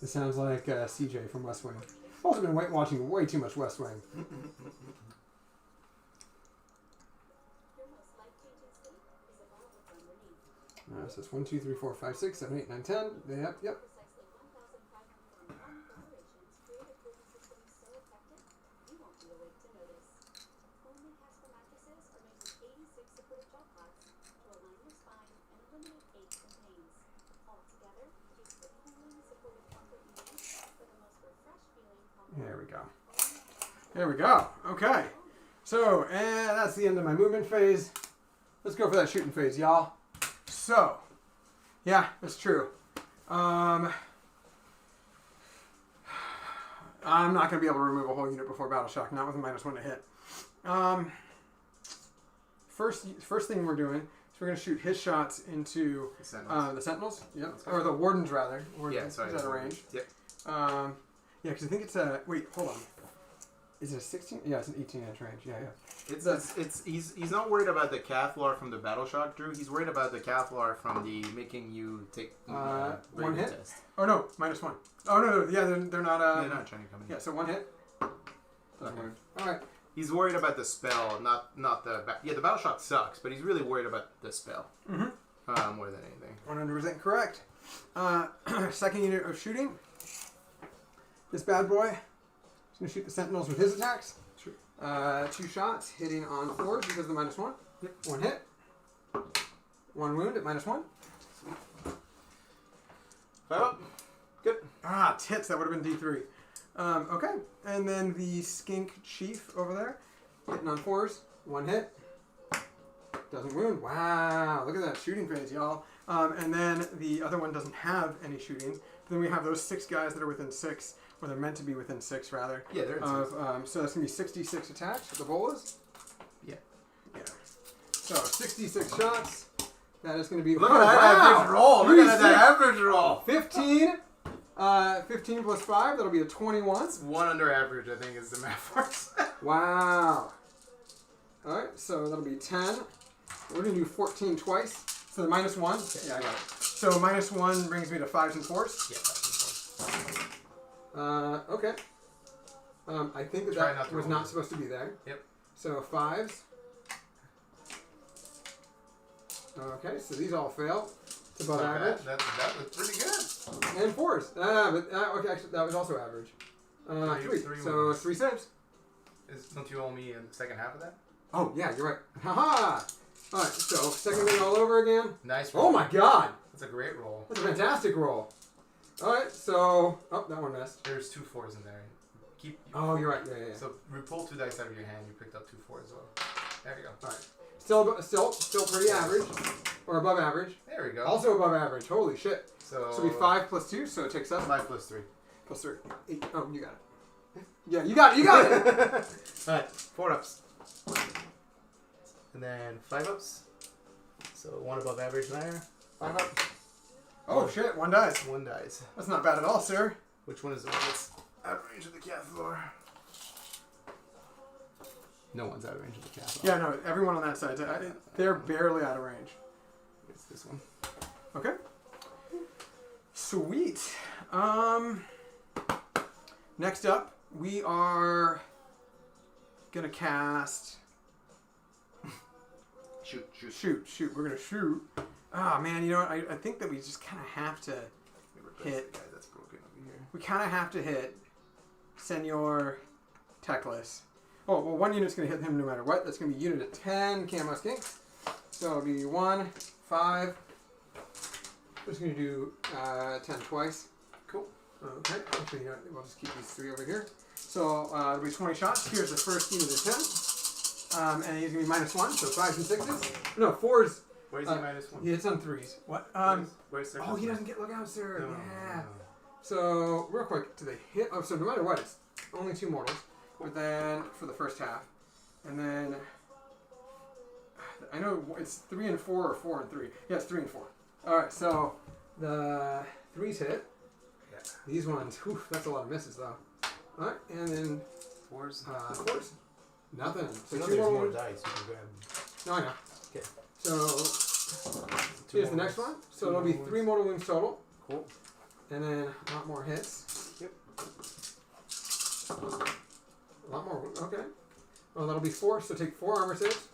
This sounds like CJ from West Wing. I've also been watching way too much West Wing. So it's 1, 2, 3, 4, 5, 6, 7, 8, 9, 10. Yep. There we go. Okay. So, and that's the end of my movement phase. Let's go for that shooting phase, y'all. So, yeah, that's true. I'm not going to be able to remove a whole unit before Battle Shock, not with a -1 to hit. First thing we're doing is we're going to shoot his shots into the Sentinels. Yep. Or the Wardens, rather.
Yeah, sorry.
Is that a range?
Yep.
Yeah, because I think it's a... Wait, hold on. Is it a 16? Yeah, it's an 18-inch range. Yeah.
He's not worried about the Cathlar from the Battle Shock, Drew. He's worried about the Cathlar from the making you take
one hit
test.
Oh no, -1. Oh no, yeah, they're not.
They're not trying to come in.
Yeah, so 1 hit.
Okay.
All right.
He's worried about the spell, not the the Battle Shock sucks, but he's really worried about the spell more than anything.
100% correct. Second unit of shooting. This bad boy. He's going to shoot the Sentinels with his attacks.
Sure.
2 shots, hitting on 4s because of the -1. Yep. 1 hit. 1 wound at -1.
5 up. Good.
Tits. That would have been D3. Okay. And then the Skink Chief over there. Hitting on 4s. 1 hit. Doesn't wound. Wow. Look at that shooting phase, y'all. And then the other one doesn't have any shooting. Then we have those 6 guys that are within 6. Or they're meant to be within 6, rather.
Yeah, they're in 6.
So that's going to be 66 attacks with the bolas.
Yeah.
So 66 shots. That is going to be...
Look at that average roll. Look at that average roll.
15. 15 plus 5. That'll be a 21.
It's 1 under average, I think, is the math for us.
Wow. All right, so that'll be 10. We're going to do 14 twice. So the -1.
Okay.
Yeah, I got it. So -1 brings me to 5s and 4s.
Yeah, 5s and 4s.
Okay. I think that was not supposed to be there.
Yep.
So 5s. Okay, so these all fail. It's above average.
That was pretty good.
And 4s. Okay, actually, that was also average. 3. So 3 saves.
Don't you owe me a second half of that?
Oh, yeah, you're right. Haha! Alright, so second thing all over again.
Nice roll.
Oh my god!
That's a great roll.
That's a fantastic roll. Alright, so... Oh, that one missed.
There's 2 4s in there.
Oh, you're right. Yeah.
So pull 2 dice out of your hand. You picked up 2 4s as well. There you go.
Alright. Still pretty average. Or above average.
There we go.
Also above average. Holy shit.
So
we 5 plus 2, so it takes up.
5 plus 3.
Plus 3. 8. Oh, you got it. Yeah, you got it.
Alright, 4 ups. And then 5 ups. So 1 above average there. 5 up.
Oh shit, 1 dies.
1 dies.
That's not bad at all, sir.
Which one is the one that's out of range of the Cathlar? No one's out of range of the Cathlar.
Yeah, no, everyone on that side, they're barely out of range.
It's this one.
Okay. Sweet. Next up, we are gonna cast... Shoot. We're gonna shoot. Ah, man, you know what? I think that we just kind of have to hit.
The guy that's broken over here.
We kind of have to hit Senor Techless. Oh, well, 1 unit's gonna hit him no matter what. That's gonna be unit of 10 Camo Skinks. So it'll be 1, 5. I'm just gonna do 10 twice.
Cool.
Okay. Actually, you know, we'll just keep these 3 over here. So it'll be 20 shots. Here's the first unit of 10. And he's gonna be -1, so 5s and 6s. No, 4s.
Where's he -1?
He hits on 3s. What?
Where's
Oh, he doesn't get look out, sir.
No,
Yeah.
no.
So real quick, do they hit? Oh, so no matter what, it's only 2 mortals. But then for the first half, and then I know it's 3 and 4 or 4 and 3. Yeah, it's 3 and 4. All right, so the 3s hit.
Yeah.
These ones, whew, that's a lot of misses though. All right, and then
4s.
4s. Nothing. So
You know
2
there's
more
more
wounds.
dice. You can grab.
No, I know.
Okay.
So
2
here's the
more
next
wounds.
one. So
2
it'll be
more
3 mortal wounds total.
Cool.
And then a lot more hits.
Yep.
A lot more. Okay. Well, that'll be 4. So take 4 armor saves.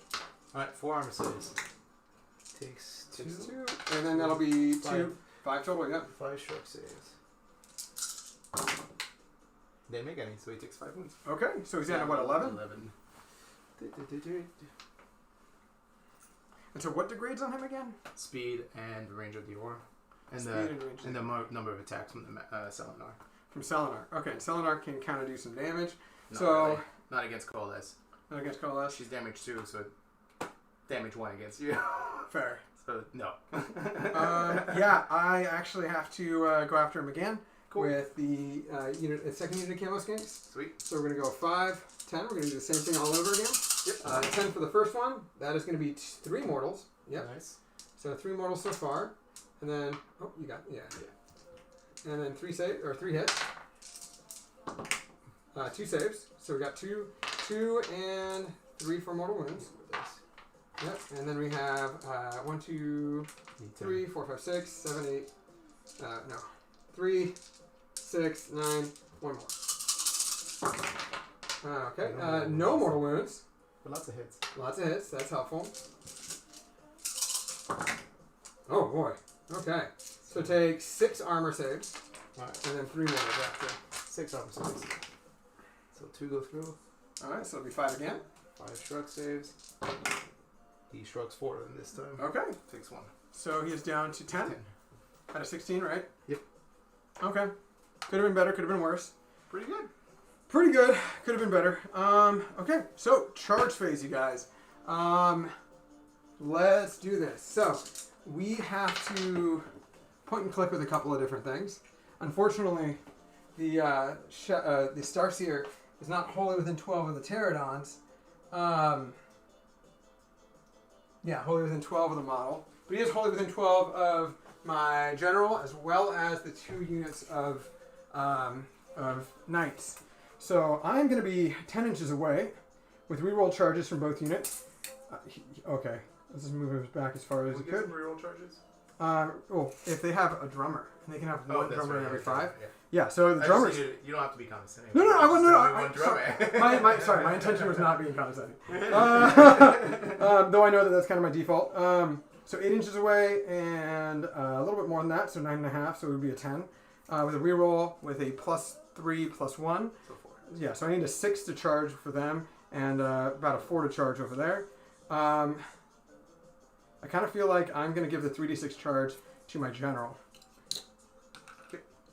Alright, 4 armor saves. Takes Takes
2, and then that'll be
5.
5 total. Yep.
5 shark saves. Didn't make any, so he takes 5 wounds.
Okay, so he's down to what, 11?
11.
And so what degrades on him again?
Speed and range of the aura. And
Speed
the
and range.
and the number of attacks from the Selenar.
From Selenar. Okay, Selenar can kind of do some damage.
Not
So
really. Not against Coalesce.
not against Coalesce.
She's damage 2, so damage 1 against you.
Fair.
So no.
Yeah, I actually have to go after him again
Cool.
with the second unit of camo skinks.
Sweet.
So we're going to go 5, 10. We're going to do the same thing all over again.
Yep.
10 for the first one. That is going to be 3 mortals. Yep.
Nice.
So 3 mortals so far. And then, oh, you got, yeah. And then 3 hits. 2 saves. So we got 2 and 3 for mortal wounds. Yep. And then we have 1, 2, 3, 4, 5, 6, 7, 8. No. 3, 6, 9, 1 more. Okay. No mortal wounds.
But lots of hits.
Lots of hits. That's helpful. Oh boy. Okay. So take 6 armor saves.
Alright.
And then 3 mortals after.
6 armor saves. So 2 go through.
Alright, so it'll be 5 again.
5 shrug saves. He shrugs 4 of them this time.
Okay.
Takes 1.
So he is down to 10
10.
out of 16, right?
Yep.
Okay. Could have been better, could have been worse.
Pretty good.
Pretty good. Could have been better. Okay. So charge phase, you guys. Let's do this. So we have to point and click with a couple of different things. Unfortunately, the Starseer is not wholly within 12 of the Pterodons. Yeah, wholly within 12 of the model. But he is wholly within 12 of my general, as well as the 2 units of knights. So I'm going to be 10 inches away with reroll charges from both units. Okay, let's just move it back as far as
We
it
get some
could.
reroll charges?
Well, if they have a drummer, and they can have one
that's
drummer in
right,
every
yeah,
5.
yeah.
Yeah, so the drummers.
You don't have to be condescending.
No, I wouldn't. No,
One drummer.
Sorry, my intention was not being condescending. Though I know that that's kind of my default. So 8 inches away and a little bit more than that, so 9.5, so it would be a 10. With a reroll with a +3, +1.
So 4.
Yeah, so I need a 6 to charge for them and about a 4 to charge over there. I kind of feel like I'm going to give the 3d6 charge to my general.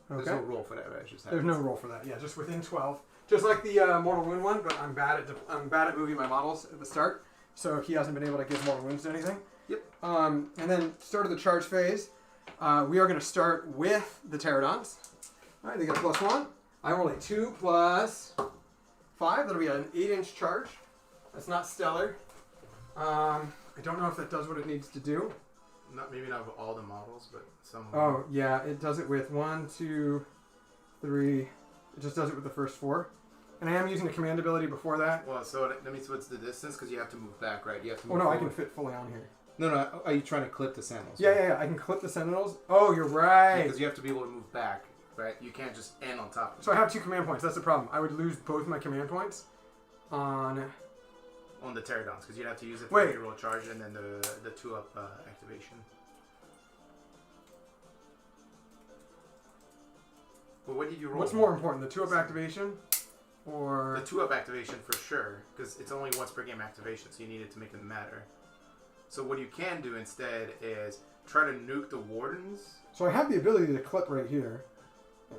There's no roll for that, right? It just
There's
happens.
no roll for that. Yeah, just within 12. Just like the mortal wound one, but I'm bad at moving my models at the start, so he hasn't been able to give mortal wounds to anything.
Yep.
And then start of the charge phase, we are going to start with the Pterodons. All right, they get a +1. I roll a 2 plus 5. That'll be an 8-inch charge. That's not stellar. I don't know if that does what it needs to do.
Maybe not with all the models, but some.
Oh, yeah, it does it with 1, 2, 3. It just does it with the first 4. And I am using a command ability before that.
Well, so that means what's the distance? Because you have to move back, right? You have to
Oh,
move
no, I
forward.
can fit fully on here.
No. Are you trying to clip the sentinels?
Yeah. I can clip the Sentinels. Oh, you're right.
Because you have to be able to move back, right? You can't just end on top of
So I have 2 command points. That's the problem. I would lose both my command points on
the Pterodons, because you'd have to use it for
Wait.
the reroll charge and then the 2-up activation. Well, what did you roll?
What's more important, the 2-up activation or
The 2-up activation for sure, because it's only once per game activation, so you need it to make it matter. So what you can do instead is try to nuke the wardens.
So I have the ability to clip right here.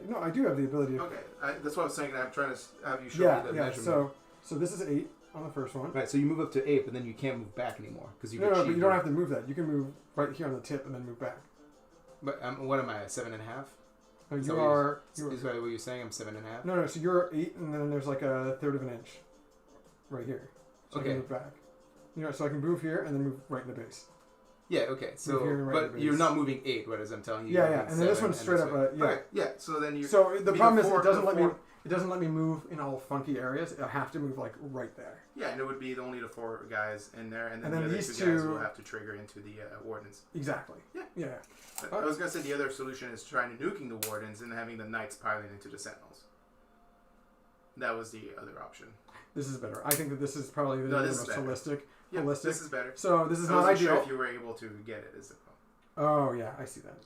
No, I do have the ability to.
Okay, that's what I was saying. I'm trying to have you show me the
Yeah.
measurement.
So this is 8 on the first one.
Right, so you move up to 8, but then you can't move back anymore because you.
No, but you don't have to move that. You can move right here on the tip and then move back.
But what am I? 7.5?
No,
Is
you
that
are.
Is that what you're saying? I'm 7.5.
No. So you're 8, and then there's like a third of an inch, right here. So I
Okay.
can move back. So I can move here and then move right in the base.
Yeah. Okay. So,
here and right in
but
the
you're
base.
not moving 8, whereas I'm telling you.
Yeah,
you're
yeah.
moving
And then this
7
one's straight up
way.
a yeah.
Okay, yeah. So then you.
So the problem is it doesn't let me.
four-
It doesn't let me move in all funky areas. I have to move like right there.
Yeah, and it would be only the 4 guys in there, and then,
And then
the other
these
2 guys
two-
will have to trigger into the wardens.
Exactly.
Yeah.
Yeah.
I was gonna say the other solution is trying to nuking the wardens and having the knights piling into the sentinels. That was the other option.
This is better. I think that this is probably the most holistic.
Yeah,
holistic.
this is better.
So this is
I
not
wasn't
ideal.
sure if you were able to get it. Is the problem?
Oh yeah, I see that.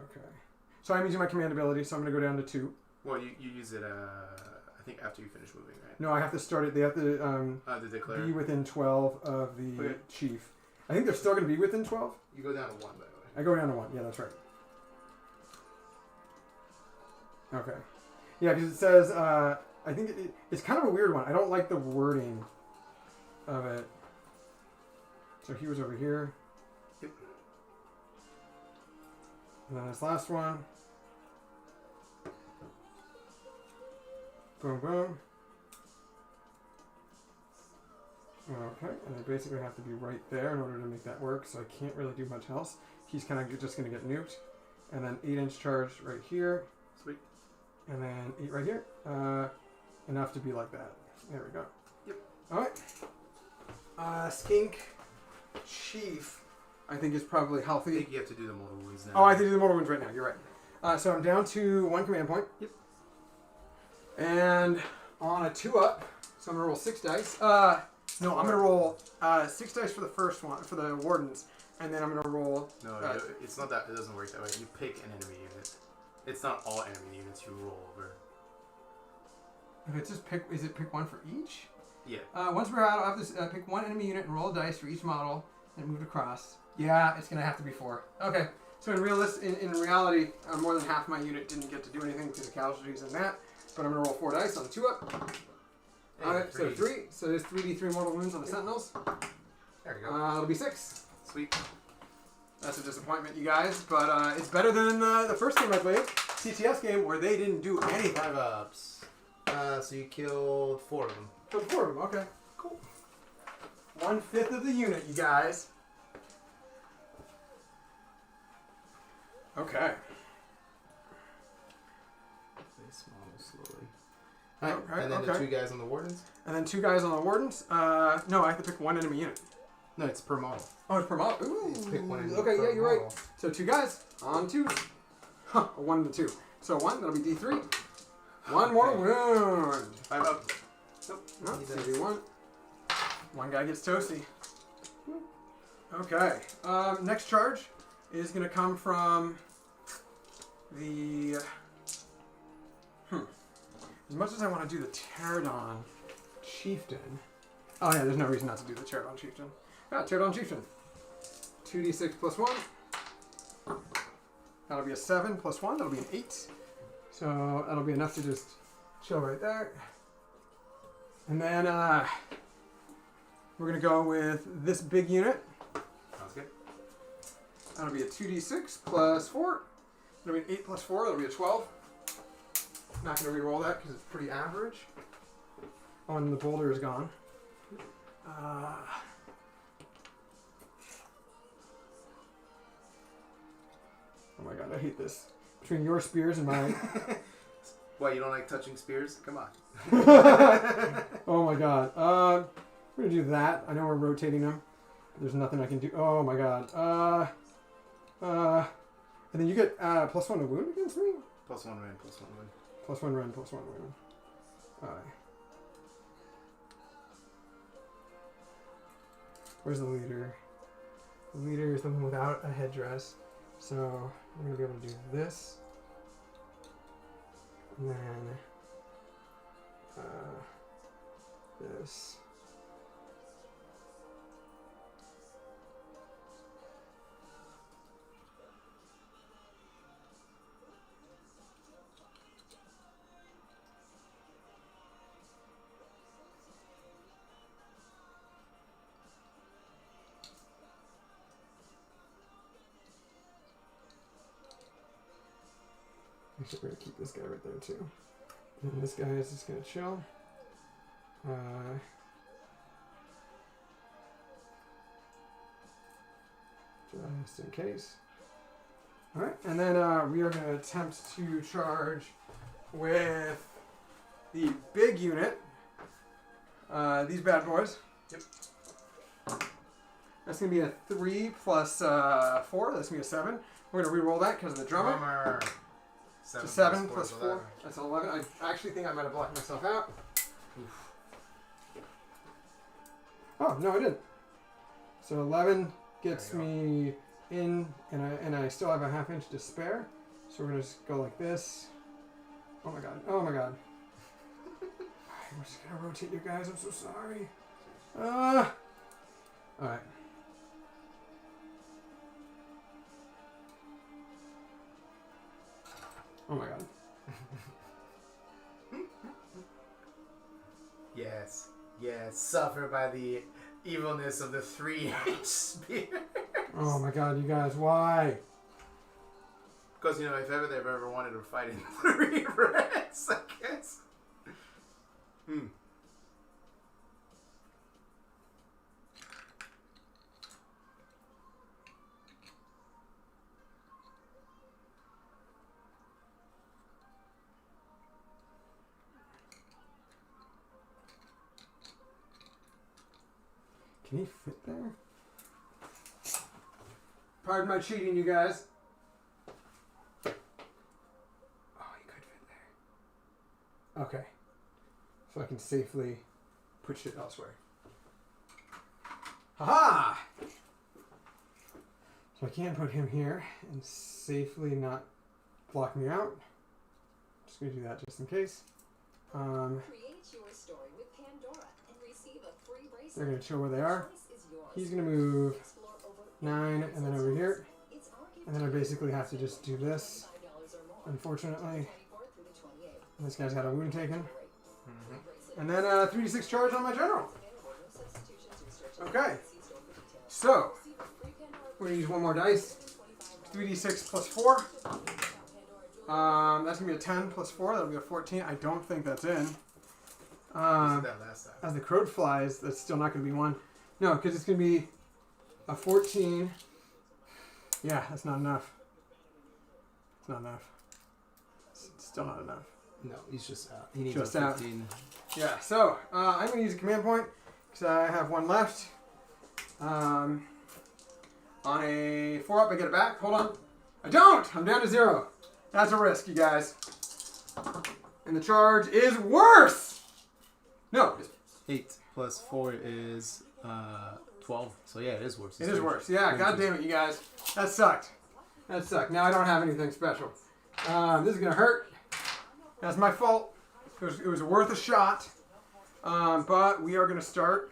Okay. So I'm using my command ability, so I'm going to go down to 2.
Well, you use it. I think after you finish moving, right?
No, I have to start it. They have to
The declare.
be within 12 of the
Okay.
chief. I think they're still going to be within 12.
You go down to 1, by the way.
I go down to 1. Yeah, that's right. Okay. Yeah, because it says, I think it's kind of a weird one. I don't like the wording of it. So he was over here.
Yep.
And then this last one. Boom, boom. Okay, and they basically have to be right there in order to make that work, so I can't really do much else. He's kind of just going to get nuked. And then 8-inch charge right here.
Sweet.
And then 8 right here. Enough to be like that. There we go.
Yep.
Alright. Skink Chief, I think is probably
I
healthy.
think you have to do the mortal wounds now.
Oh, I have to do the mortal wounds right now. You're right. So I'm down to 1 command point.
Yep.
And on a 2-up, so I'm going to roll 6 dice. No, I'm going to roll 6 dice for the first one, for the wardens. And then I'm going to roll...
No, it's not that. It doesn't work that way. You pick an enemy unit. It's not all enemy units you roll over.
If it's just pick... Is it pick 1 for each?
Yeah.
Once we're out, I have to pick 1 enemy unit and roll a dice for each model and move it across. Yeah, it's going to have to be 4. Okay. So in reality, more than half my unit didn't get to do anything because of casualties and that. But I'm going to roll 4 dice on the 2-up. Alright, so 3. So there's 3d3 mortal wounds on the sentinels.
There we go.
It'll be 6.
Sweet.
That's a disappointment, you guys. But it's better than the first game I played, CTS game, where they didn't do anything.
5 ups. So you killed 4 of them.
Killed 4 of them. Okay, cool. 1/5 of the unit, you guys. Okay.
This model slowly. Alright,
Okay,
and then
okay.
the 2 guys on the wardens.
And then 2 guys on the wardens. No, I have to pick 1 enemy unit.
No, it's per model.
Oh, it's per model. Ooh.
You pick 1 enemy
Okay,
per
yeah, you're right.
model.
So 2 guys on 2. Huh, a 1 and a 2. So 1, that'll be D3. 1 mortal wound.
5 up.
Nope, no, it's gonna be 1. 1 guy gets toasty. Okay. Next charge is gonna come from the. As much as I want to do the Pterodon Chieftain. Oh yeah, there's no reason not to do the Pterodon Chieftain. Ah, Pterodon Chieftain. 2d6 plus 1. That'll be a 7 plus 1. That'll be an 8. So that'll be enough to just chill right there. And then we're going to go with this big unit.
Sounds good.
That'll be a 2d6 plus 4. That'll be an 8 plus 4. That'll be a 12. Not going to re-roll that because it's pretty average. Oh, and the boulder is gone. Oh my god, I hate this. Between your spears and my...
Why, you don't like touching spears? Come on.
Oh my god. We're going to do that. I know we're rotating them. There's nothing I can do. Oh my god. And then you get +1 to wound against me?
+1 win, +1 win.
+1 run, +1 wound. Alright. Where's the leader? The leader is the one without a headdress. So I'm going to be able to do this. And then this. Actually, we're going to keep this guy right there too. And this guy is just going to chill. Just in case. Alright, and then we are going to attempt to charge with the big unit. These bad boys.
Yep.
That's going to be a 3 plus 4. That's going to be a 7. We're going to re-roll that because of the drummer. So 7 plus 4. That's 11. I actually think I might have blocked myself out.
Oof.
Oh, no, I didn't. So 11 gets me in, and I still have a half inch to spare. So we're going to just go like this. Oh, my God. Oh, my God. I'm just going to rotate you guys. I'm so sorry. Alright. Oh, my God.
Yes. Yes. Suffer by the evilness of the 3H spear.
Oh, my God, you guys. Why?
Because, you know, if ever they've ever wanted to fight in 3 reds, I guess.
Can he fit there? Pardon my cheating, you guys. Oh, he could fit there. Okay. So I can safely put shit elsewhere. Haha! So I can put him here and safely not block me out. Just gonna do that just in case.
Create your story with Pandora and receive a free bracelet.
They're gonna chill where they are.
Choice is yours.
He's gonna move
Explore over
9 and then over here.
It's our gift
And then I basically have to just do this.
$5 or more.
Unfortunately.
24 through the 28.
And this guy's got a wound taken.
Bracelet
And then 3d6 charge on my general.
available. No substitutions. Restrictions.
Okay.
See store for details.
So,
Receive a free Pandora
we're gonna use one more dice. 3d6 plus 4. That's gonna be a 10 plus 4. That'll be a 14. I don't think that's in.
that last time.
As the crowd flies, that's still not gonna be 1. No, because it's gonna be a 14. Yeah, that's not enough. It's not enough. It's still not enough.
No, he's just out. He needs
Just
a
out.
15.
Yeah, so I'm going to use a command point because I have 1 left. On a 4-up, I get it back. Hold on. I don't! I'm down to 0. That's a risk, you guys. And the charge is worse! No,
8 plus 4 is 12. So yeah, it is worse.
it is worse. Yeah, god damn it, you guys. That sucked. That sucked. Now I don't have anything special. This is going to hurt. That's my fault. It was worth a shot. But we are going to start.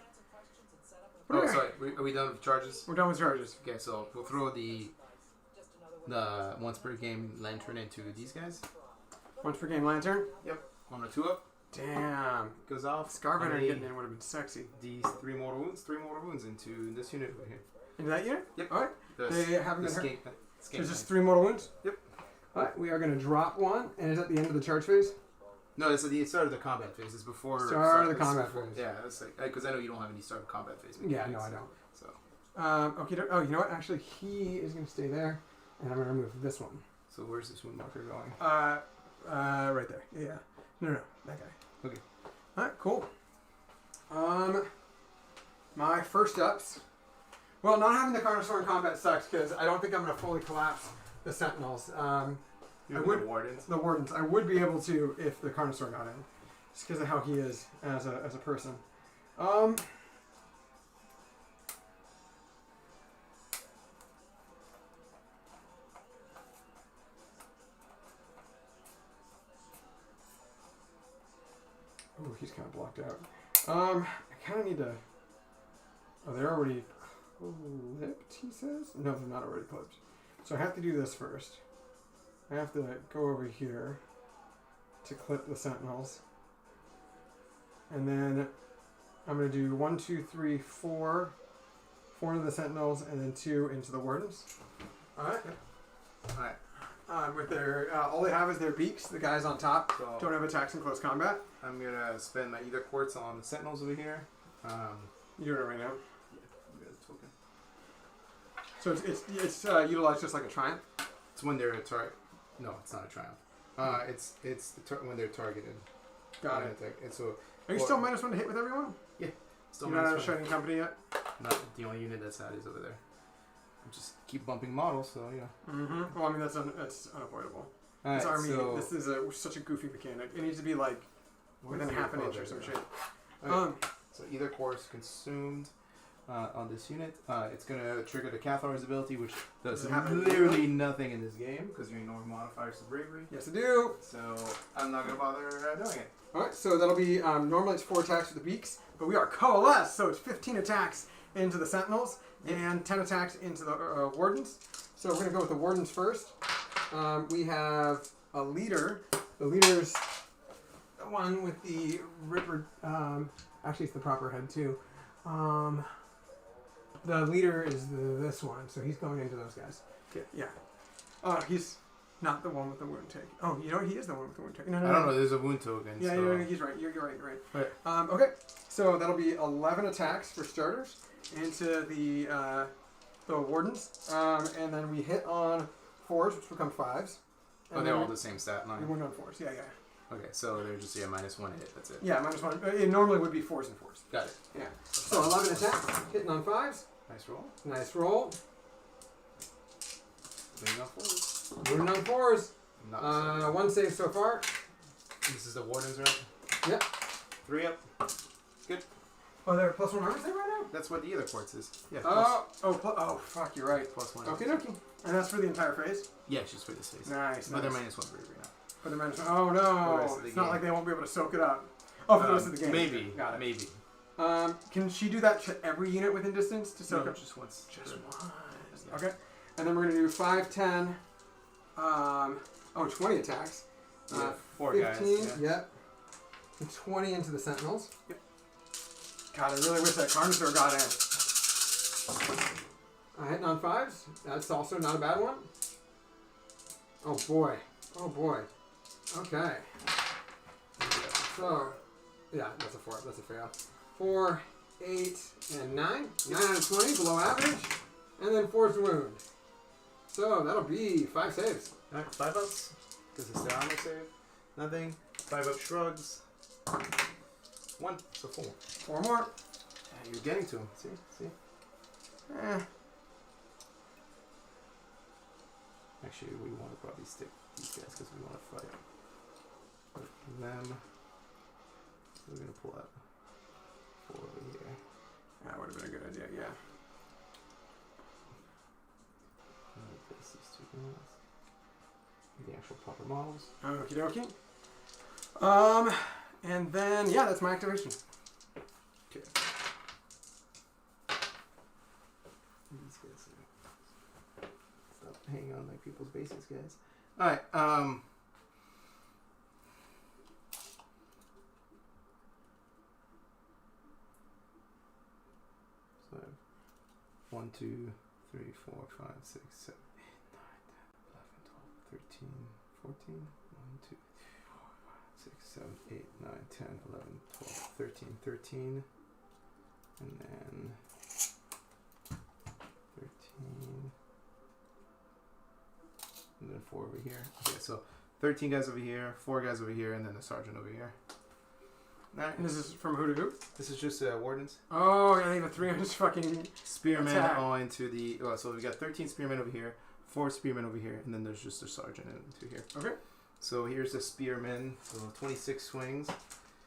Oh, sorry. Are we done with charges?
We're done with charges.
Okay, so we'll throw the once per game lantern into these guys.
Once per game lantern.
Yep. On a 2-up.
Damn.
Goes off.
Scarbetter
And
getting in would have been sexy.
these 3 mortal wounds into this unit right here.
Into that unit?
Yep.
Alright.
The,
They haven't
the
been hurt.
skink,
So
skink
it's just
knife.
3 mortal wounds?
Yep.
Alright, we are going to drop 1. And is that the end of the charge phase?
No, it's at the start of the combat phase. It's before
Start of the
it's
combat
before-
phase.
Yeah, it's like because I know you don't have any start of combat phase.
Yeah, no,
mechanics,
I don't.
So
Okay. Oh, you know what? Actually, he is going to stay there. And I'm going to remove this one.
so where's this wound marker going?
Right there. Yeah. No, that guy.
Okay.
Alright, cool. My first ups. Well, not having the Carnosaur in combat sucks because I don't think I'm going to fully collapse the Sentinels. I would-
Wardens.
The Wardens. I would be able to if the Carnosaur got in. Just because of how he is as a person. Oh, he's kind of blocked out. I kind of need to... Oh, they're already clipped, he says? No, they're not already clipped. So I have to do this first. I have to go over here to clip the Sentinels. And then I'm going to do 1, 2, 3, 4. 4 into the Sentinels and then 2 into the Wardens. Alright.
Alright.
With their... all they have is their beaks. The guys on top
So
don't have attacks in close combat.
I'm gonna spend my ether quartz on the sentinels over here.
You're doing it right now.
Yeah, that's okay.
So it's utilized just like a triumph.
It's when they're a target. No, it's not a triumph. It's when they're targeted.
Got it.
Attack. And so
Are you still -1 to hit with everyone?
still
You're not out of
-1.
Shining Company yet?
Not the only unit that's had is over there. I'm just keep bumping models, so yeah.
Mm-hmm. Well, I mean, that's unavoidable. This
Alright,
army,
so
this is such a goofy mechanic. It needs to be like
where's
within
the-
half an
oh,
inch or
there
some
we
shit.
go. Okay. So either core is consumed on this unit. It's gonna trigger the Cathar's ability, which does
Does it happen?
literally nothing in this game because you ignore modifiers to bravery.
Yes, I do.
So I'm not gonna bother doing it.
All right, so that'll be normally it's 4 attacks with the beaks, but we are coalesced, so it's 15 attacks into the sentinels and 10 attacks into the wardens. So we're gonna go with the wardens first. We have a leader. The leader's the one with the ripper. Actually, it's the proper head too. The leader is this one, so he's going into those guys.
Okay.
Yeah. He's not the one with the wound take. Oh, you know he is the one with the wound take. No,
I don't know. There's a wound token.
Yeah,
so.
he's right. You're right. You're right.
Right.
Okay, so that'll be 11 attacks for starters into the wardens, and then we hit on 4s, which become 5s.
Oh,
And
they're
then
all the same stat
we
line.
win on 4s. Yeah.
Okay, so they're just -1 hit. That's it.
Yeah, -1. It normally would be 4s and 4s.
Got it.
Yeah. So 11 attacks, hitting on 5s.
Nice roll.
Nice roll.
Winning on 4s.
Winning on 4s.
Not
1 save so far.
This is the warden's right?
Yep.
3 up. Good.
Oh, they're +1 armor save right now?
That's what the other quartz is. Yeah.
Oh, fuck, you're right.
+1.
Okay, dokie. And that's for the entire phase?
Yeah, just for this phase.
Nice.
But they're -1 bravery now.
For the management. Oh
For the
no!
rest of the
It's not
game.
like they won't be able to soak it up. Oh, for the rest of the game.
Maybe.
Got it.
Maybe.
Can she do that to every unit within distance to soak
No,
up?
just once.
Just
Sure.
one.
Yeah.
Okay. And then we're gonna do 5, 10, 20 attacks.
Yeah, 4
15.
guys.
Yep. And 20 into the sentinels.
Yep.
God, I really wish that Carnosaur got in. Hitting on 5s. That's also not a bad one. Oh boy. Oh boy. Okay. So, yeah, that's a 4. That's a fail. 4, 8, and 9. 9 out of 20, below average. And then 4's the wound. So that'll be 5 saves.
Alright, 5 ups. Because it's their armor save. Nothing. 5 up shrugs. 1, so 4.
4 more.
Yeah, you're getting to him. See?
Eh.
Actually, we want to probably stick these guys because we want to fight them. So we're going to pull out 4 over here.
That would have been a good idea, yeah.
And replace these 2 guys. The actual proper models.
Okie dokie. And then, yeah, that's my activation.
Okay. These guys are... Stop hanging on like people's bases, guys. Alright, so I have 1, 2, 3, 4, 5, 6, 7, 8, 9, 10, 11, 12, 13, 14. 1, 2, 3, 4, 5, 6, 7, 8, 9, 10, 11, 12, 13, 13. And then 13. And then 4 over here. Okay, so 13 guys over here, 4 guys over here, and then the sergeant over here. Alright.
And this is from who to who?
This is just wardens.
Oh, yeah, they have a 300 fucking...
Spearmen
Attack.
all into the... Well, so we got 13 spearmen over here, 4 spearmen over here, and then there's just a sergeant into here.
Okay.
So here's the spearmen. So 26 swings.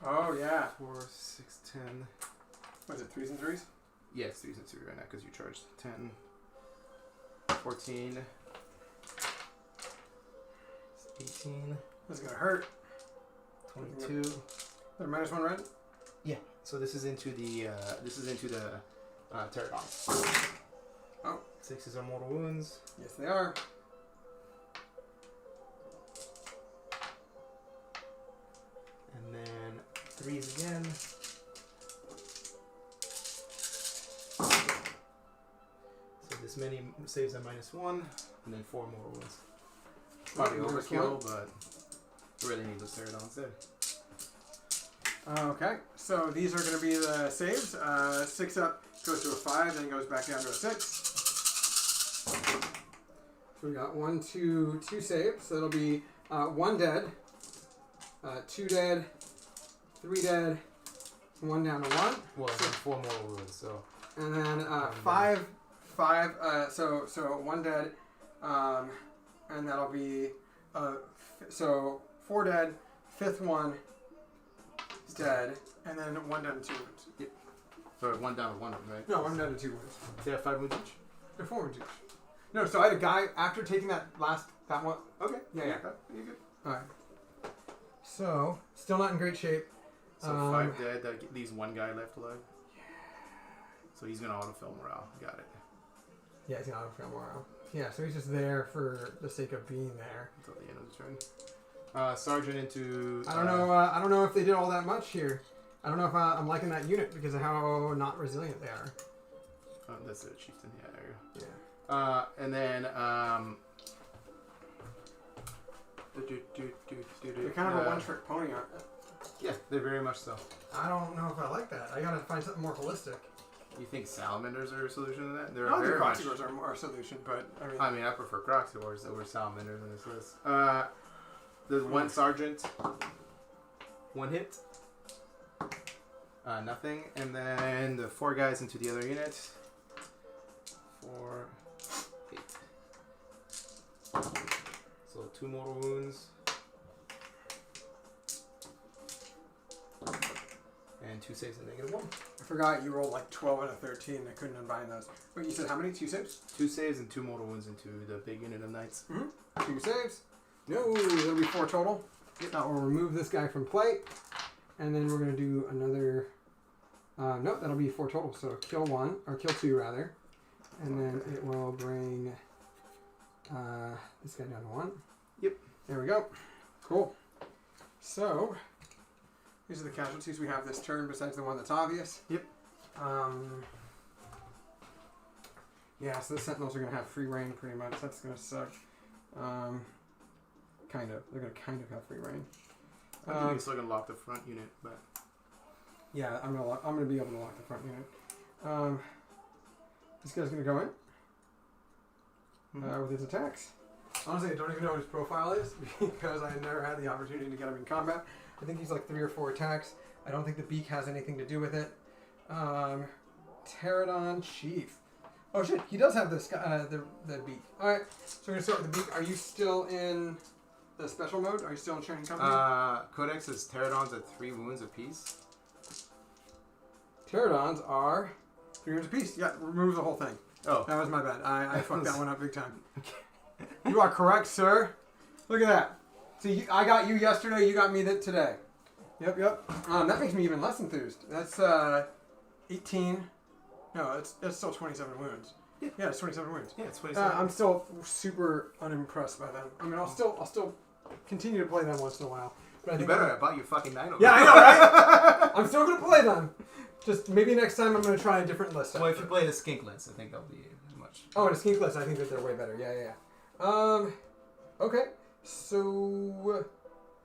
Oh, yeah.
4, 6, 10.
What is it, 3s and 3s?
Yeah, it's 3s and 2 right now because you charged 10, 14, 18,
This is gonna hurt.
22.
They're -1 red?
Yeah. So this is into the pterodon.
Oh.
6s are mortal wounds.
Yes, they are.
And then 3s again. So this many saves at -1, and then 4 mortal wounds. Probably overkill, but really need those pterodons instead.
Okay, so these are going to be the saves. 6 up goes to a 5, then goes back down to a 6. So we got 1, 2 saves. So it'll be 1 dead, 2 dead, 3 dead, 1 down to 1.
Well, and then 4 mortal wounds, so...
And then 5, so 1 dead, and that'll be So 4 dead, 5th one is dead, and then 1 down to 2 wounds.
Yep. So 1 down to 1, right?
No, I'm down to 2 wounds.
They have 5 wounds each?
They're 4 wounds each. No, so I had a guy after taking that one.
Okay.
Yeah, yeah.
You're good.
All right. So still not in great shape.
So 5 dead. That leaves 1 guy left alive. Yeah. So he's gonna autofill morale. Got it.
Yeah, he's gonna autofill morale. Yeah, so he's just there for the sake of being there.
Until the end of the turn. Sergeant into.
I don't know. I don't know if they did all that much here. I don't know if I'm liking that unit because of how not resilient they are.
Oh, that's a chieftain. Yeah, there you go.
Yeah.
And then
They're kind of a one-trick pony, aren't they?
Yeah, they're very much so.
I don't know if I like that. I gotta find something more holistic.
You think salamanders are a solution to that? They're
I think
very much.
Croxivores are more a solution, but
I mean, I prefer Croxivores over salamanders in this list. There's 1 sergeant, 1 hit, nothing, and then the 4 guys into the other unit. 4, 8. So 2 mortal wounds. And 2 saves and -1.
I forgot you rolled like 12 and a 13. I couldn't unbind those. Wait, you said how many? 2 saves?
2 saves and 2 mortal wounds into the big unit of knights.
2 saves. No, that'll be 4 total. Now we'll remove this guy from play, and then we're gonna do another. No, that'll be 4 total. So kill 1 or kill 2 rather, and then it will bring this guy down to 1.
Yep.
There we go. Cool. So these are the casualties we have this turn, besides the one that's obvious.
Yep.
Yeah, so the Sentinels are going to have free reign pretty much. That's going to suck. Kind of. They're going to kind of have free reign.
I think you're still going to lock the front unit, but...
Yeah, I'm gonna be able to lock the front unit. This guy's going to go in with his attacks. Honestly, I don't even know what his profile is because I never had the opportunity to get him in combat. I think he's like 3 or 4 attacks. I don't think the beak has anything to do with it. Pterodon Chief. Oh shit, he does have this the beak. All right, so we're gonna start with the beak. Are you still in the special mode? Are you still in training company?
Codex is pterodons at 3 wounds apiece.
Pterodons are 3 wounds apiece. Yeah, remove the whole thing.
Oh,
That was my bad. I fucked that one up big time. You are correct, sir. Look at that. See, I got you yesterday. You got me today. Yep. That makes me even less enthused. That's 18. No, that's still 27 wounds. Yeah, it's 27 wounds.
yeah, it's 27.
I'm still super unimpressed by them. I mean, I'll still continue to play them once in a while. But I
You
think
better. I bought you fucking 9 of them.
Yeah, I know, right? I'm still gonna play them. Just maybe next time I'm gonna try a different list.
Well, if you play the skink list, I think that'll be much.
Oh, and a skink list, I think that they're way better. Yeah. Okay. So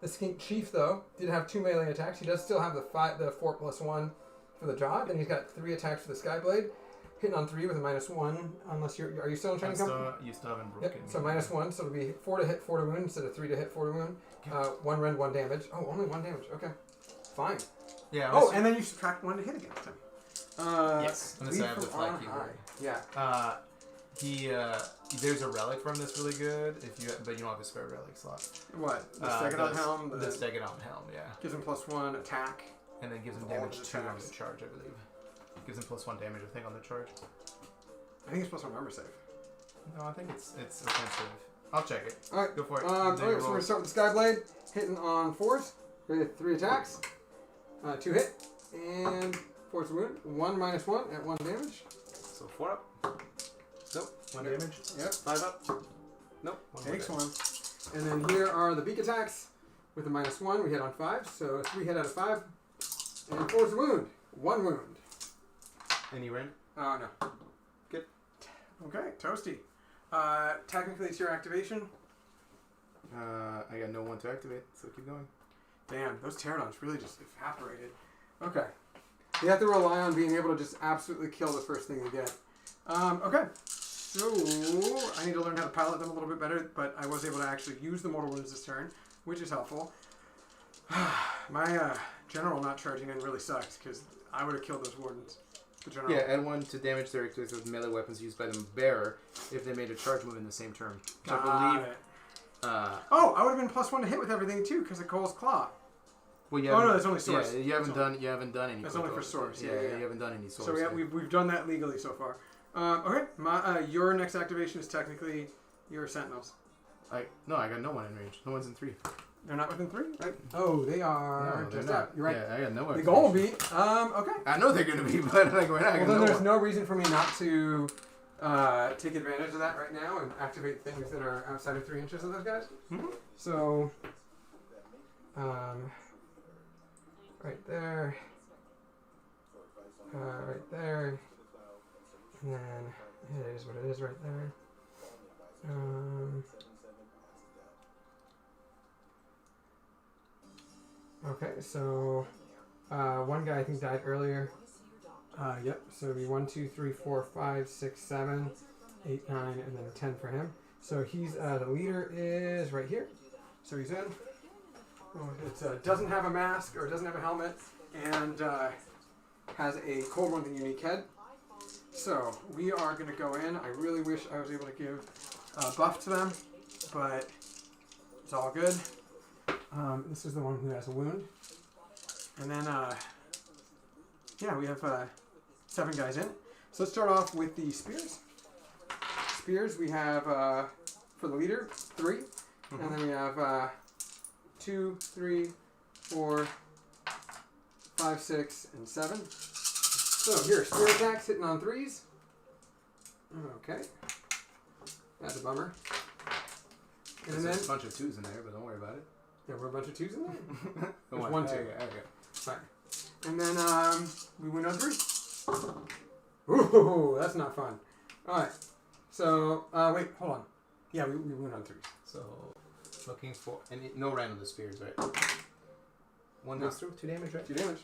the skink chief though did have 2 melee attacks. He does still have the 4+1 for the jaw. Then he's got 3 attacks for the skyblade, hitting on 3 with a -1. Unless are you still in training company?
You still haven't broken.
Yep. So -1, so it'll be 4 to hit, 4 to wound instead of 3 to hit, 4 to wound. 1 rend, 1 damage. Oh, only 1 damage. Okay, fine.
Yeah.
Oh, and then you subtract 1 to hit against him.
Yes. Unless
lead
I have the
from
flag
on
keyword.
high. Yeah.
There's a relic from this really good but you don't have a spare relic slot.
What? The Stegodon helm.
The Stegodon helm, yeah.
Gives him +1 attack.
And then gives him
All
damage
of the
2 on
attacks.
the charge, I believe. Gives him +1 damage, I think, on the charge.
I think it's +1 armor save.
No, I think it's offensive. I'll check it.
All right.
Go for it.
Alright, so we're gonna start with the Skyblade, hitting on 4s with 3 attacks, 2 hit, and 4's wound. 1 -1 at 1 damage.
So 4 up. Nope. 1 damage.
Yep.
5 up. Nope. 1 more
Takes
damage.
1. And then here are the beak attacks with a -1. We hit on 5, so 3 hit out of 5, and 4's wound. 1 wound.
Any rend?
Oh no.
Good.
Okay, toasty. Technically, it's your activation.
I got no one to activate, so keep going.
Damn, those pterodons really just evaporated. Okay. You have to rely on being able to just absolutely kill the first thing you get. Okay. So, I need to learn how to pilot them a little bit better, but I was able to actually use the mortal wounds this turn, which is helpful. My general not charging in really sucks, because I would have killed those wardens. The general.
Yeah, add 1 to damage characters with melee weapons used by the bearer if they made a charge move in the same turn. So I
Got
believe
it. Oh, I would have been +1 to hit with everything too because of Cole's Claw.
Well,
Oh no, that's only source.
Yeah, you haven't done any.
That's only for source.
Yeah,
Yeah.
you haven't done any source.
So we've done that legally so far. Okay, your next activation is technically your Sentinels.
I got no one in range. No one's in 3.
They're not within 3, right? Oh, they are
No, they're
just
not.
out. You're right.
Yeah, I got no one.
The goal will be okay.
I know they're gonna be, but like we're not.
Well,
gonna
then
know
there's
what.
no reason for me not to take advantage of that right now and activate things that are outside of 3 inches of those guys.
Mhm.
So, right there, right there, and then it is what it is right there. Okay, so one guy I think died earlier. Yep, so it'd be 1, 2, 3, 4, 5, 6, 7, 8, 9, and then 10 for him. So he's the leader is right here. So he's in. It doesn't have a mask or doesn't have a helmet, and has a cold one with a unique head. So we are going to go in. I really wish I was able to give a buff to them, but it's all good. This is the one who has a wound. And then, yeah, we have 7 guys in. So let's start off with the spears. Spears, we have, for the leader, 3.
Mm-hmm.
And then we have 2, 3, 4, 5, 6, and 7. So here, spear attacks hitting on 3s. Okay. That's a bummer. And
There's
then
a bunch of 2s in there, but don't worry about it.
there were a bunch of 2s in there.
There's
1, 2.
Okay.
Fine. And then we win on 3. Ooh, that's not fun. All right. So wait, hold on. Yeah, we win on 3.
So looking for no random the spears, right? 1 goes through, 2 damage, right?
2 damage.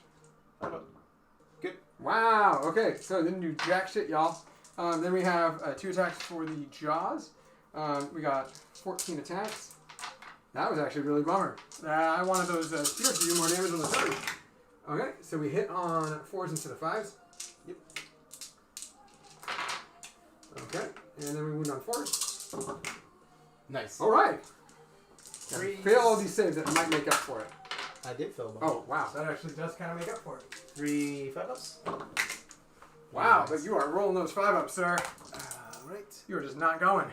Good.
Wow. Okay. So didn't do jack shit, y'all. Then we have 2 attacks for the jaws. We got 14 attacks. That was actually a really bummer. I wanted those spears to do more damage on the 3rd. Okay, so we hit on 4s instead of 5s.
Yep.
Okay, and then we wound on 4s.
Nice.
All right.
Three.
Fail all these saves that might make up for it.
I did fail.
Oh, wow. That actually does kind of make up for it.
3 5-ups.
Wow,
Nice.
but you are rolling those 5-ups, sir.
Right.
You are just not going.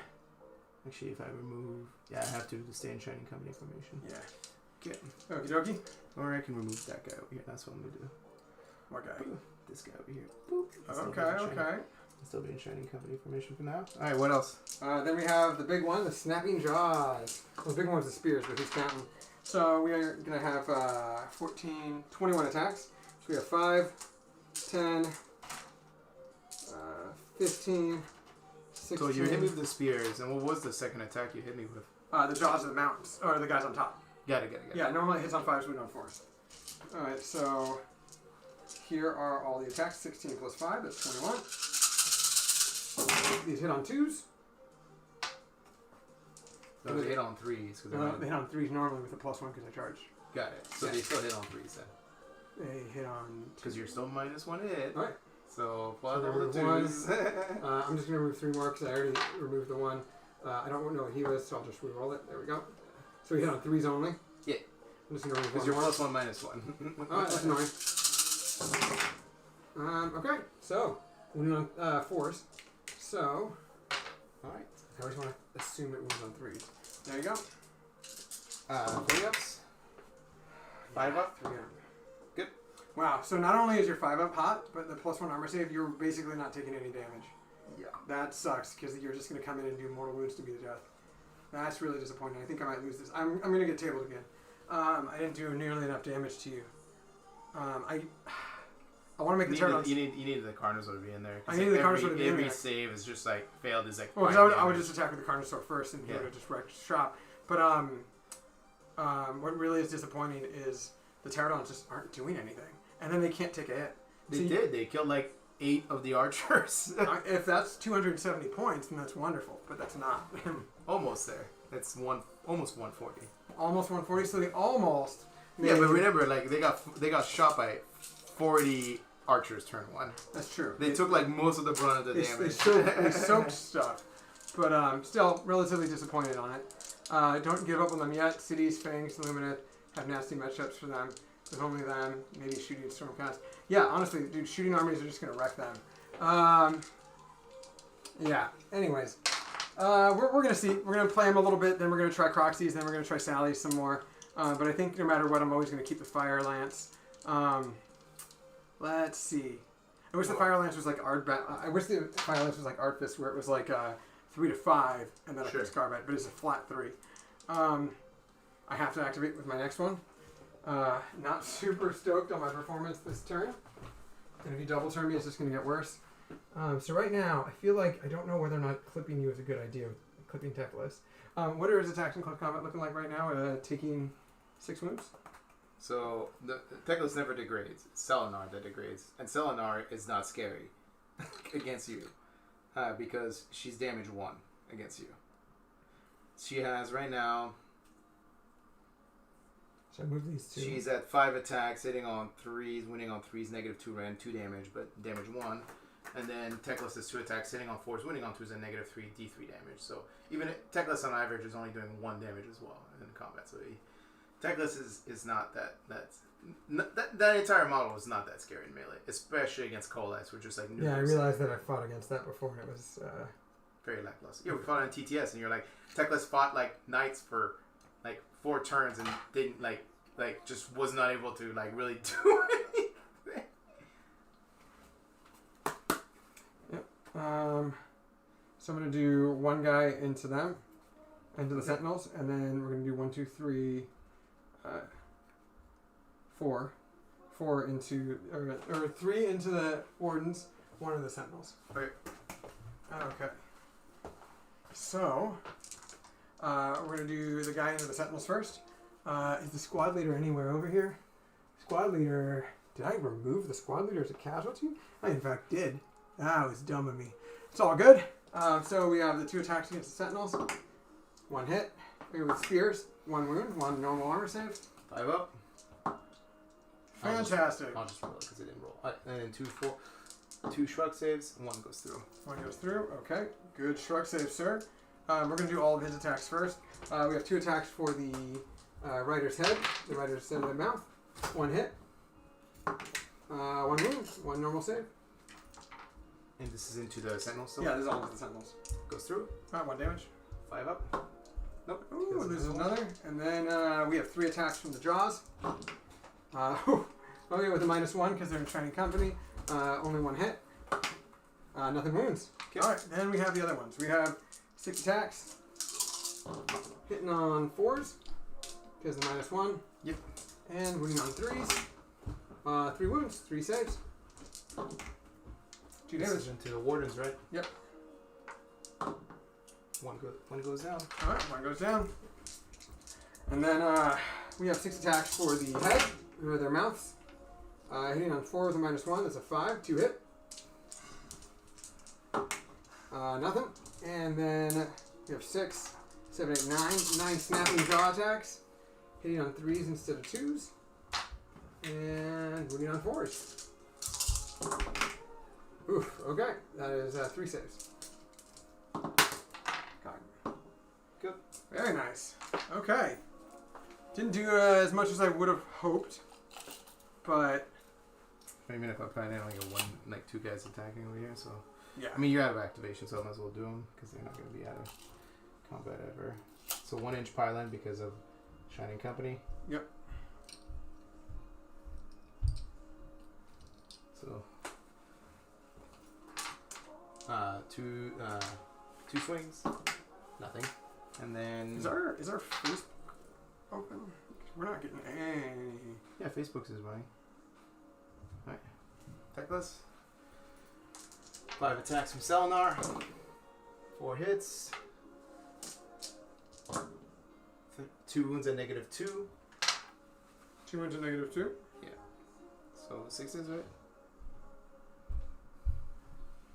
Actually, if I remove, I have to stay in Shining Company formation.
Yeah.
Okay.
Okie dokie.
Or I can remove that guy over here. That's what I'm gonna do.
What guy?
This guy over here. Boop.
Okay.
Still be in Shining Company formation for now. All right. What else?
Then we have the big one, the snapping jaws. Well, the big one's the spears, but he's counting. So we are going to have 21 attacks. So we have 5, 10, 15, 16.
So you hit me with the spears, and what was the second attack you hit me with?
The jaws of the mountains, or the guys on top.
Got it.
Yeah, normally it hits on 5s, we on 4s. Alright, so here are all the attacks. 16 plus 5, that's 21. These hit on 2s.
No, they hit on 3s.
They hit on 3s normally with a +1 because I charged.
Got it. So
Yeah.
they still hit on 3s then.
They hit on...
Because you're still -1 hit.
Alright.
So plus
So
the
remove
2s.
I'm just going to remove 3 more because I already removed the one. I don't know what he was, so I'll just re-roll it. There we go. So we hit on 3s only.
Yeah.
I'm just going to remove
Because
one
you're
more.
+1 -1.
Alright, that's annoying. Okay, so we went on 4s. So, alright. I always want to assume it was on 3s. There you go.
3-ups. 5-up.
3 up.
Good.
Wow, so not only is your 5-up hot, but the +1 armor save, you're basically not taking any damage.
Yeah.
That sucks, because you're just going to come in and do mortal wounds to be the death. That's really disappointing. I think I might lose this. I'm going to get tabled again. I didn't do nearly enough damage to you. I want to make the turn.
You need the Carnosaur to be in there.
I need the Carnosaur to be in there.
Every save is just like failed. Is like.
Well, because I would just attack with the Carnosaur first, and he would have just wrecked shop. But what really is disappointing is the Pterodons just aren't doing anything, and then they can't take a hit.
They did. They killed like 8 of the archers.
If that's 270 points, then that's wonderful. But that's not.
Almost there. That's almost 140.
Almost 140. So they almost.
Yeah, but remember, like they got shot by 40 archers turn 1.
That's true.
They took like most of the brunt of the damage.
They soaked stuff, but still relatively disappointed on it. Don't give up on them yet. Cities, Fangs, Lumineth have nasty matchups for them. With only them, maybe shooting Stormcast. Yeah, honestly, dude, shooting armies are just going to wreck them. Yeah, anyways. We're going to see. We're going to play them a little bit, then we're going to try Croxies, then we're going to try Sally's some more. But I think no matter what, I'm always going to keep the Fire Lance. Let's see. I wish the Fire Lance was like I wish the Fire Lance was like Art Fist, where it was like 3 to 5, and then a fixed carbide, but it's a flat 3. I have to activate with my next one. Not super stoked on my performance this turn. And if you double turn me, it's just going to get worse. So right now, I feel like I don't know whether or not clipping you is a good idea. Clipping Teclis. What are his attacks in close combat looking like right now? Taking 6 wounds?
So the Teclis never degrades. It's Selenar that degrades, and Selenar is not scary against you because she's damage 1 against you. She has right now.
Should I move these 2?
She's at 5 attacks, hitting on 3s, winning on 3s, -2 and 2 damage, but damage 1. And then Teclis is 2 attacks, hitting on 4s, winning on 2s, and -3 D3 damage. So even Teclis on average is only doing 1 damage as well in combat. So Teclis is not that entire model is not that scary in melee, especially against Coalesce, which is like
yeah, I realized that I fought against that before, and it was
very lackluster. You fought on TTS, and you're like Teclis fought like knights for like 4 turns and didn't like just was not able to like really do anything.
Yep. So I'm gonna do 1 guy into them, into the Sentinels, and then we're gonna do 1, 2, 3. 4 into or 3 into the Wardens, 1 of the Sentinels.
Okay.
So we're gonna do the guy into the Sentinels first. Is the squad leader anywhere over here? Squad leader. Did I remove the squad leader as a casualty? I in fact did. That was dumb of me. It's all good. So we have the 2 attacks against the Sentinels. 1 hit. With spears. 1 wound. 1 normal armor save.
5 up.
Fantastic.
I'll just roll it because it didn't roll. And then 2 shrug saves. 1 goes through.
1 goes through. Okay. Good shrug save, sir. We're going to do all of his attacks first. We have 2 attacks for the Rider's head. The Rider's head of the mouth. 1 hit. 1 wound. 1 normal save.
And this is into the Sentinels still?
Yeah, this is all of the Sentinels.
Goes through.
1 damage.
5 up. Nope.
Ooh, there's another. And then we have 3 attacks from the Jaws. Okay, with a -1 because they're in Shining Company. Only 1 hit. Nothing wounds.
Okay.
Alright, then we have the other ones. We have 6 attacks. Hitting on 4s because of -1.
Yep.
And wounding on 3s. 3 wounds. 3 saves. 2
This
damage.
is into the Wardens, right?
Yep.
1 goes down.
Alright, 1 goes down. And then we have 6 attacks for the head, or their mouths. Hitting on 4 with a -1, that's a 5. 2 hit. Nothing. And then we have 6, 7, 8, 9. 9 snapping jaw attacks. Hitting on 3s instead of 2s. And wounding on 4s. Oof, okay. That is 3 saves.
Good.
Very nice. Okay. Didn't do as much as I would have hoped, but
I mean, if I plan in like 2 guys attacking over here, so
yeah.
I mean, you're out of activation, so I might as well do them because they're not going to be out of combat ever. So 1-inch pylon because of Shining Company.
Yep.
So 2 swings, nothing, and then
Is our Facebook open? We're not getting any.
yeah, Facebook's is running. All right, Teclis. 5 attacks from Selenar. 4 hits. 2 wounds at -2.
2 wounds at -2.
So 6s, right?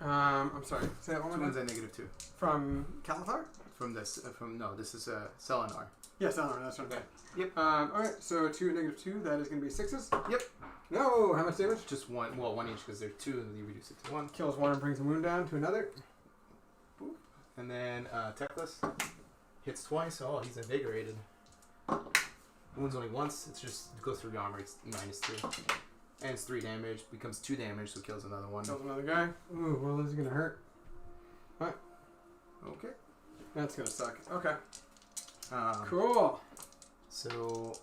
I'm sorry. Say that one
2
more
wounds
time.
at -2.
From Calathar?
From this, this is Selenar.
Yes, Eleanor, that's right.
Okay. Yep.
Alright, so 2 at -2, that is going to be 6s.
Yep.
No, how much damage?
Just 1, well, 1 each because they're 2, and you reduce it to 1.
Kills 1 and brings a wound down to another.
And then Teclis.
hits twice. Oh, he's invigorated. Wounds only once. It's just goes through the armor. It's -2. And it's 3 damage. Becomes 2 damage, so kills another one.
Kills another guy. Ooh, well, this is gonna hurt. What?
Okay.
That's gonna suck. Okay.
Um,
Cool.
So,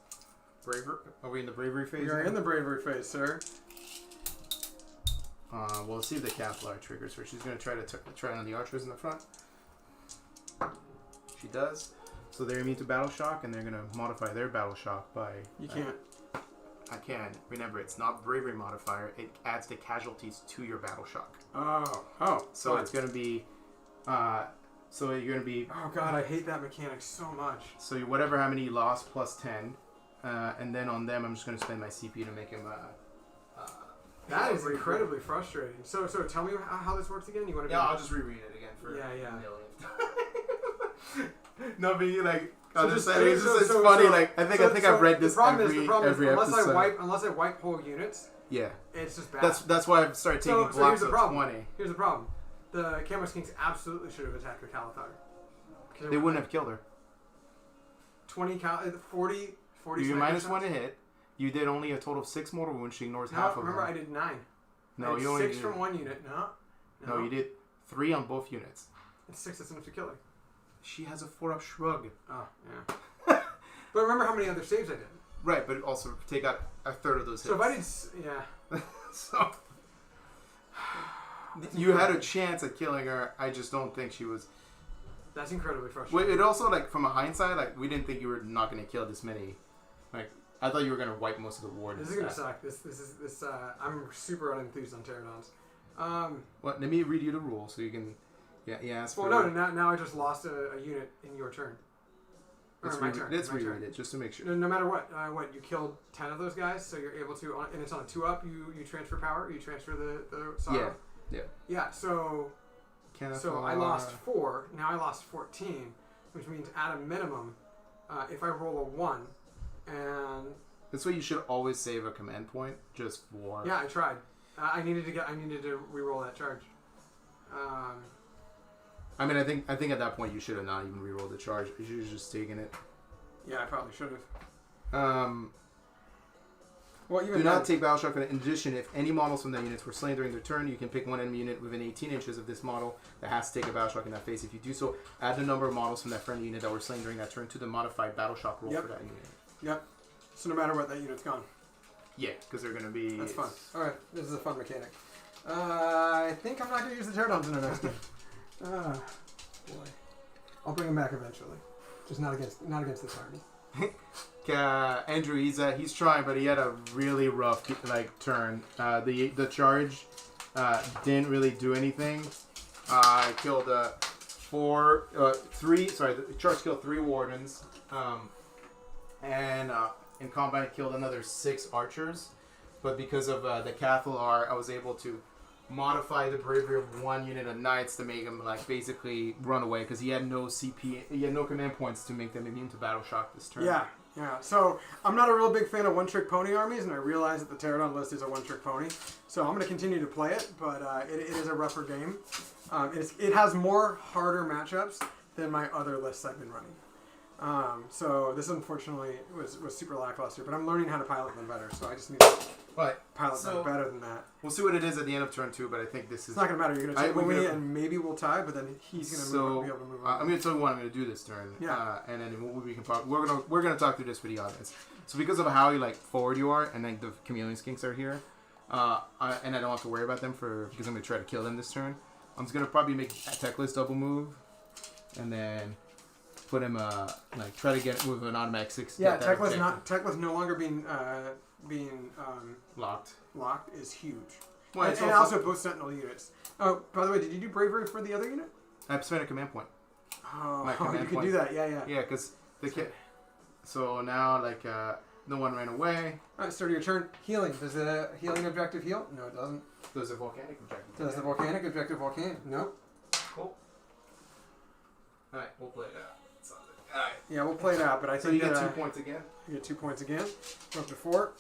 bravery. Are we in the bravery phase?
We are
now?
in the bravery phase, sir.
Well, let's see if the Cathlar triggers her. She's gonna try to try on the archers in the front. She does. So they're immune to battle shock, and they're gonna modify their battle shock by.
You can't.
I can. Remember, it's not bravery modifier. It adds the casualties to your battle shock.
Oh.
So
fine.
it's gonna be. So you're gonna be.
Oh god, I hate that mechanic so much.
So whatever how many you lost plus 10, and then on them I'm just gonna spend my CP to make him.
That is incredibly frustrating. So tell me how this works again. You want to?
Yeah, I'll just reread it again for
Yeah.
a millionth time. No, but you like.
So
It's
so-
funny.
so-
Like I think
so
I've read this
the problem
every
is, unless
episode.
I wipe whole units,
Yeah,
it's just bad.
that's why I've started taking
so here's
blocks
the
of
problem.
20.
Here's the problem. The Camo Skinks absolutely should have attacked with Calathar.
They wouldn't have killed her.
40
You minus
sniper
1 to
shots.
hit. You did only a total of 6 mortal wounds. She ignores
No,
half of
remember
them.
I did 9.
No,
I did
you only
6
did.
from one unit. No,
No, you did 3 on both units.
It's 6 that's enough to kill her.
She has a 4-up shrug.
Oh, yeah. But remember how many other saves I did.
Right, but also take out a third of those hits.
So if I did, yeah.
So you had a chance at killing her. I just don't think she was.
That's incredibly frustrating.
It also, like, from a hindsight, like, we didn't think you were not going to kill this many. Like, I thought you were going to wipe most of the wardens.
This is gonna suck. This. I'm super unenthused on Pterodons.
What? Let me read you the rules so you can. Yeah.
Well, no. Now I just lost a unit in your turn.
Let's
my turn.
Let's
my
reread
turn.
it just to make sure.
No matter what, you killed 10 of those guys, so you're able to, and it's on a 2-up. You transfer power. You transfer the sorrow. Yeah. So I lost 4. Now I lost 14, which means at a minimum, if I roll a 1, and
That's why you should always save a command point just for.
yeah, I tried. I needed to re-roll that charge.
I mean, I think at that point you should have not even re-rolled the charge. You should have just taken it.
Yeah, I probably should have. Well, even
Do not take battle shock. In addition, if any models from that units were slain during their turn, you can pick one enemy unit within 18 inches of this model that has to take a battle shock in that phase. If you do so, add the number of models from that friendly unit that were slain during that turn to the modified battle shock roll for that unit.
Yep. So no matter what, that unit's gone.
Yeah, because they're going to be...
That's fun. All right, this is a fun mechanic. I think I'm not going to use the Pterodons in our next game. Boy. I'll bring him back eventually. Just not against this army.
Andrew, he's trying, but he had a really rough turn. The charge didn't really do anything. I killed the charge killed 3 wardens, and in combat it killed another 6 archers. But because of the Cathlar, I was able to modify the bravery of 1 unit of knights to make him basically run away because he had no CP, he had no command points to make them immune to battle shock this turn.
Yeah. So I'm not a real big fan of one-trick pony armies, and I realize that the Pterodon list is a one-trick pony. So I'm going to continue to play it, but it is a rougher game. It has more harder matchups than my other lists I've been running. So this unfortunately was super lackluster, but I'm learning how to pilot them better. So I just need to pilot them better than that.
We'll see what it is at the end of turn 2, but I think this is...
It's not going to matter. You're going to take me, and maybe we'll tie, but then he's going to be able to move on.
I'm going to tell you what I'm going to do this turn.
Yeah.
And then we can talk. We're going to talk through this for the audience. So because of how forward you are, and the chameleon skinks are here, and I don't have to worry about them because I'm going to try to kill them this turn. I'm just going to probably make a Techless double move, and then put him try to get with an automatic 6.
Yeah, Techless no longer being
locked
is huge.
Well,
and also both Sentinel units. Oh, by the way, did you do bravery for the other unit?
I've spent a command point.
Oh,
My command
you could
point.
do that. Yeah.
Yeah, because the kid. So now no one ran away.
All right, start of your turn. Healing. Does the healing objective heal? No, it doesn't.
Does the volcanic objective?
Does the volcanic objective volcanic? No.
Cool. All right, we'll play it out. All right.
Yeah, we'll play it out, but I
So
think
you get 2 points again.
You get 2 points again. We're up to 4.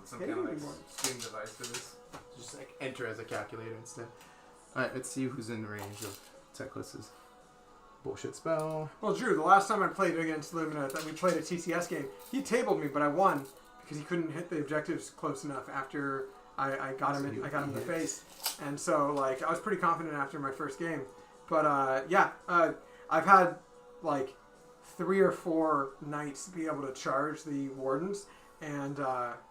some
Hey,
kind of like
more.
stream device for this. Just like enter as a calculator instead. Alright, let's see who's in range of Teclis's bullshit spell.
Well, Drew, the last time I played against Lumina, that we played a TCS game, he tabled me, but I won because he couldn't hit the objectives close enough after I got him in, I got him in the face. And so, like, I was pretty confident after my first game. But, I've had, like, 3 or 4 knights be able to charge the wardens and,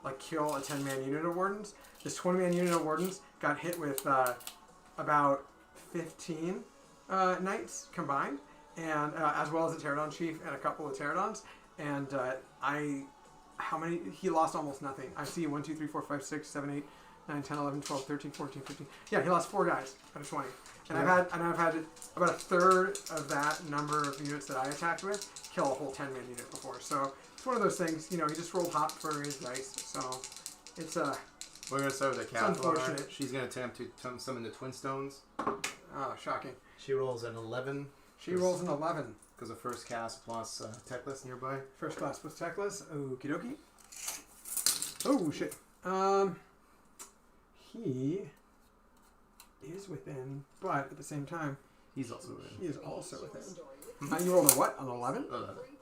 like, kill a 10-man unit of wardens. This 20-man unit of wardens got hit with about 15 knights combined, and as well as a Pterodon chief and a couple of Pterodons. And how many? He lost almost nothing. I see 1, 2, 3, 4, 5, 6, 7, 8, 9, 10, 11, 12, 13, 14, 15. Yeah, he lost 4 guys out of 20. And I've had about a third of that number of units that I attacked with kill a whole 10-man unit before. So it's one of those things. You know, he just rolled hot for his dice. So it's
We're gonna start with the
unfortunate.
Cathar. She's gonna attempt to summon the Twin Stones.
oh, shocking.
She rolls an 11
She rolls an 11.
because of first cast plus Teclis nearby.
First class plus Teclis. Okie dokie. Oh, shit. He is within, but at the same time,
He's also in.
he is also within. You rolled a what? An 11?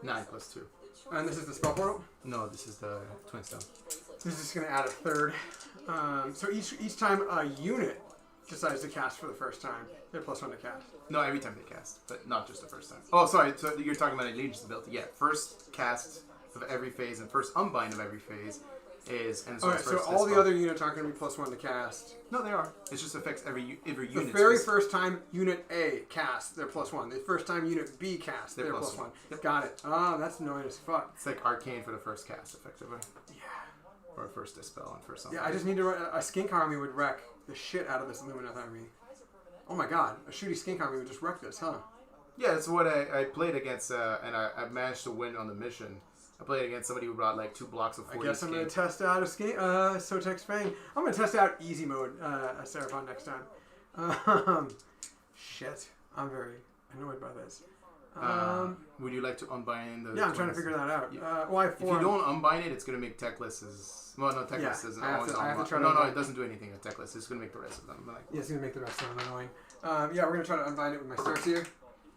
9 plus 2.
And this is the spell portal?
No, this is the Twin Stone.
This is just going to add a third. So each time a unit decides to cast for the first time, they're +1 to cast.
No, every time they cast, but not just the first time. Oh, sorry. So you're talking about allegiance ability. Yeah, first cast of every phase and first unbind of every phase is. And
Okay, so all the other units aren't going to be +1 to cast.
No, they are. It just affects every unit.
The very first time Unit A casts, they're +1. The first time Unit B casts, they're +1.
Yep.
Got it. Oh, that's annoying as fuck.
It's like arcane for the first cast, effectively,
Yeah.
or first dispel and first.
Yeah, I just need to run. A skink army would wreck the shit out of this Lumineth army. Oh my god, a shooty skink army would just wreck this, huh?
Yeah, that's what I played against, and I managed to win on the mission. I played against somebody who brought like 2 blocks of 40
I guess I'm going to
skink.
test out a skink, Sotex Fang. I'm going to test out easy mode, Seraphon next time. Shit, I'm very annoyed by this.
Would you like to unbind the?
Yeah, I'm trying to figure that out. Well, I have
If
4.
you don't unbind it, it's gonna make Teclis's. Well, no, Teclis
Yeah,
isn't
I have
always
to- I have to
unbind.
try to
No,
unbind
it doesn't do anything at Teclis. It's gonna make the rest of them. Like,
Yeah, it's going to make the rest of them annoying. Yeah, we're going to try to unbind it with my starts here.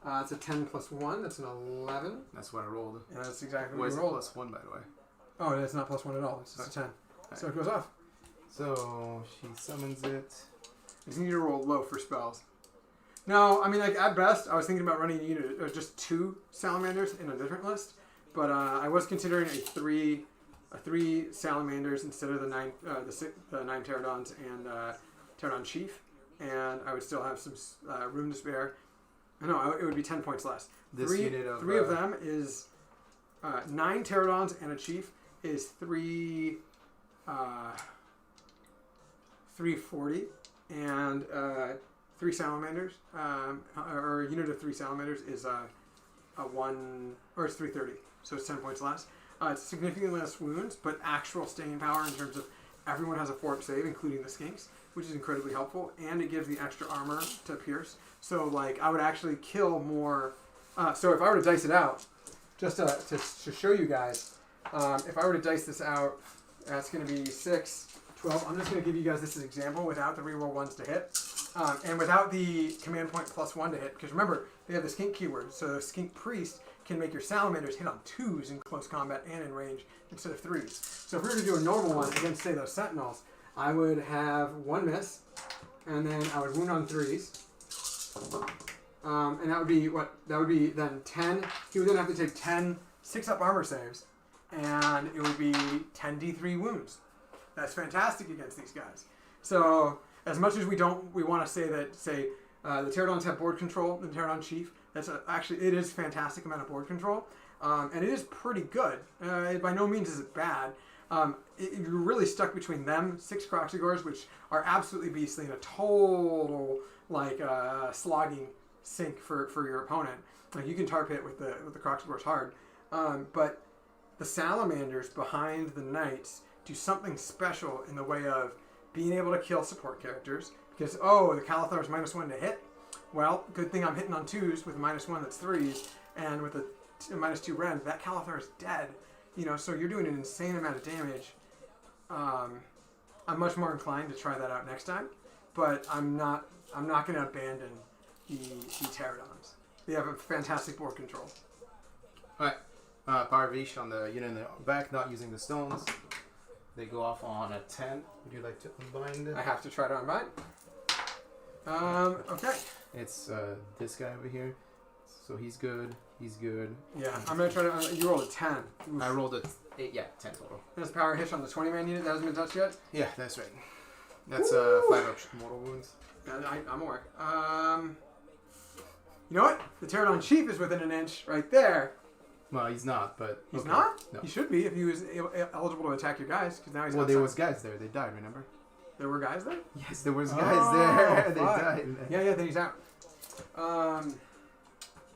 It's a 10 plus 1. That's an 11.
that's what I rolled.
Yeah, that's exactly
Why
what
is
we
it
rolled.
+1, by the way?
Oh, it's not +1 at all. It's just a 10. So it goes off.
So she summons it.
You just need to roll low for spells. No, I mean, like, at best, I was thinking about running a unit, just 2 salamanders in a different list, but I was considering a three salamanders instead of the 9 pterodons and pterodon chief, and I would still have some room to spare. No, it would be 10 points less.
This unit of
3 of them is 9 pterodons and a chief is 340, and 3 salamanders, or a unit of 3 salamanders is a 1, or it's 330, so it's 10 points less. It's significantly less wounds, but actual staying power in terms of everyone has a 4-up save, including the skinks, which is incredibly helpful, and it gives the extra armor to pierce. So, like, I would actually kill more. So if I were to dice it out, just to show you guys, if I were to dice this out, that's going to be 6, 12. I'm just going to give you guys this as an example without the reroll ones to hit. And without the command point +1 to hit, because remember, they have the skink keyword, so the skink priest can make your salamanders hit on 2s in close combat and in range instead of 3s. So if we were to do a normal one against, say, those sentinels, I would have 1 miss, and then I would wound on 3s. And that would be what? That would be then 10. He would then have to take 10 6-up armor saves, and it would be 10 D3 wounds. That's fantastic against these guys. So as much as we want to say that, the Pterodons have board control, the Pterodon chief. Actually, it is fantastic amount of board control, and it is pretty good. By no means is it bad. You're really stuck between them, 6 Croxigors, which are absolutely beastly and a total slogging sink for your opponent. Like, you can tar pit with the Croxigors hard, but the salamanders behind the knights do something special in the way of being able to kill support characters, because the Calathar's -1 to hit. Well, good thing I'm hitting on 2s with -1 that's 3s, and with a -2 rend, that Calathar is dead. So you're doing an insane amount of damage I'm much more inclined to try that out next time. But I'm not going to abandon the pterodons. They have a fantastic board control.
Alright. Power Vish on the unit in the back, not using the stones. They go off on a 10. Would you like to unbind?
I have to try to unbind. Okay.
It's this guy over here. So he's good. He's good.
Yeah, I'm going to try to... you rolled a 10. Oof.
I rolled a 8. Yeah, 10 total.
There's power hish on the 20-man unit that hasn't been touched yet.
Yeah, that's right. That's 5 up mortal wounds.
I'm aware. You know what? The Pterodon Chief is within an inch right there.
Well, he's not, but...
He's
okay.
not?
No.
He should be if he was eligible to attack your guys, because now he's
Well,
outside.
there was guys there. They died, remember?
There were guys there?
Yes, there was guys there. They
fuck.
died.
Yeah, then he's out.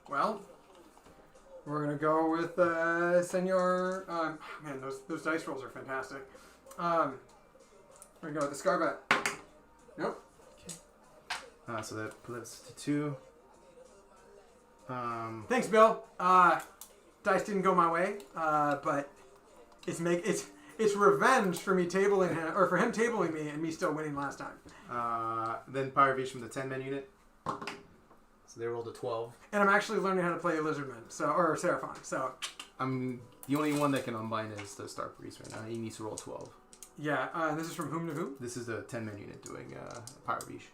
Well, we're going to go with Senor... man, those dice rolls are fantastic. We're going to go with the Scarbat. Nope.
So that flips to 2.
Thanks, Bill. Dice didn't go my way, but it's revenge for me tabling him, or for him tabling me and me still winning last time.
Then Power Vish from the 10-man unit. So they rolled a 12.
And I'm actually learning how to play a Lizardman, or Seraphon. So
I'm the only one that can unbind is the Star Priest right now. He needs to roll 12.
yeah, this is from whom to whom?
This is the 10-man unit doing Power Vish.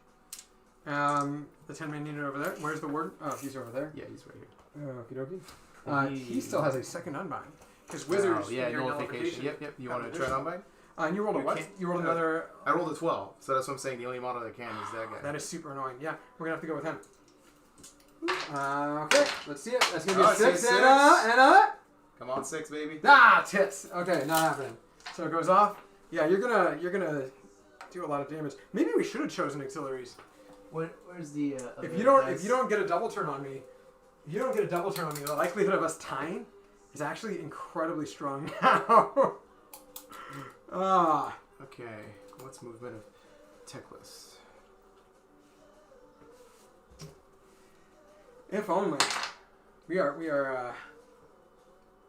The 10-man unit over there. Where's the word? Oh, he's over there.
Yeah, he's right here.
Okie dokie. He still has a second unbind. Because wizards.
Oh, yeah,
when you're in
nullification. Yep. You want to try to unbind?
And you rolled a
You
what?
can't-
You rolled another.
I rolled a 12, so that's what I'm saying. The only model that can is that guy.
That is super annoying. Yeah, we're gonna have to go with him. Okay, let's see it. That's gonna be
Oh,
a 6
6.
and a.
Come on, 6, baby.
Tits. Okay, not happening. So it goes off. Yeah, you're gonna do a lot of damage. Maybe we should have chosen auxiliaries.
Where's the?
If you don't get a double turn on me, the likelihood of us tying is actually incredibly strong now.
Okay, what's movement of Teclis?
If only. We are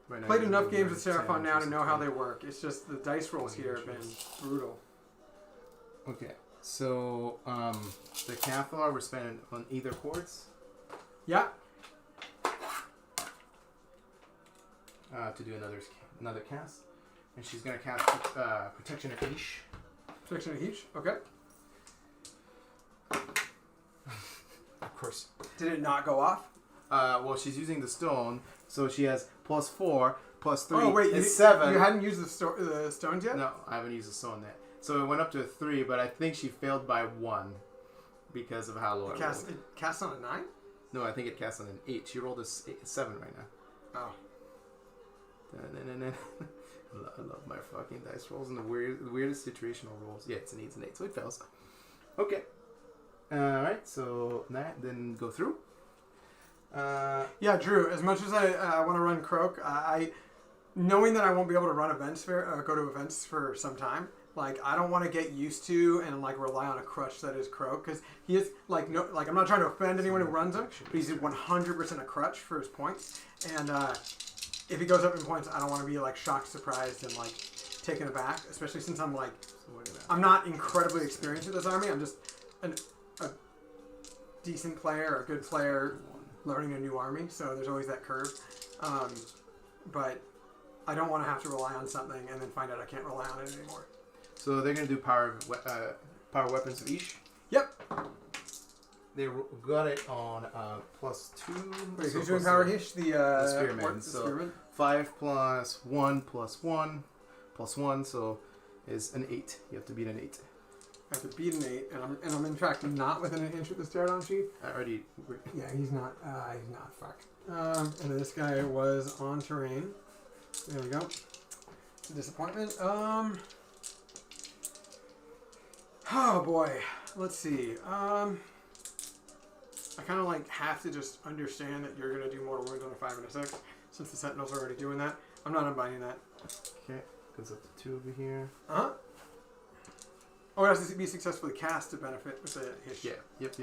Right now
played
he's
enough
moving
games with
around
Seraphon
10
now to
inches
know how
to
they work. It's just the dice rolls here have been brutal.
Okay, so the Cathar we're spending on either quartz
Yeah.
to do another cast, and she's gonna cast Protection of Ish.
Protection of Heach. Okay.
Of course.
Did it not go off?
Well, she's using the stone, so she has +4, +3.
Oh wait,
it's 7.
You hadn't used the stones yet?
No, I haven't used the stone yet. So it went up to a 3, but I think she failed by 1 because of how low I rolled.
It cast on a 9?
No, I think it cast on an 8. She rolled a 7 right now.
Oh.
I love my fucking dice rolls and the weirdest situational rolls. Yeah, it's an 8, so it fails. Okay. Alright, so that then go through.
Yeah, Drew, as much as I want to run Croak, knowing that I won't be able to run events go to events for some time, like I don't want to get used to and like rely on a crutch that is Croak, because he is like I'm not trying to offend anyone who runs him, but he's 100% a crutch for his points, and if he goes up in points, I don't want to be like shocked, surprised, and like taken aback, especially since I'm not incredibly experienced with this army. I'm just a decent player, a good player, learning a new army, so there's always that curve. But I don't want to have to rely on something and then find out I can't rely on it anymore.
So they're going to do power weapons of Ish.
Yep.
They got it on +2.
Wait,
so
who's doing
+3.
Power Hish? The
Spearman.
The
So
Spearman?
5 + 1 + 1 + 1, so is an 8. You have to beat an 8.
I have to beat an 8, and I'm in fact not within an inch with the Pterodon Chief.
I already.
Yeah, he's not. He's not. Fuck. And this guy was on terrain. There we go. It's a disappointment. Oh boy. Let's see. I kind of like have to just understand that you're gonna do mortal wounds on a 5 and a 6, since the Sentinels are already doing that. I'm not unbinding that.
Okay, goes up to 2 over here.
Oh, it has to be successfully cast to benefit with the Hish.
Yeah. Yep.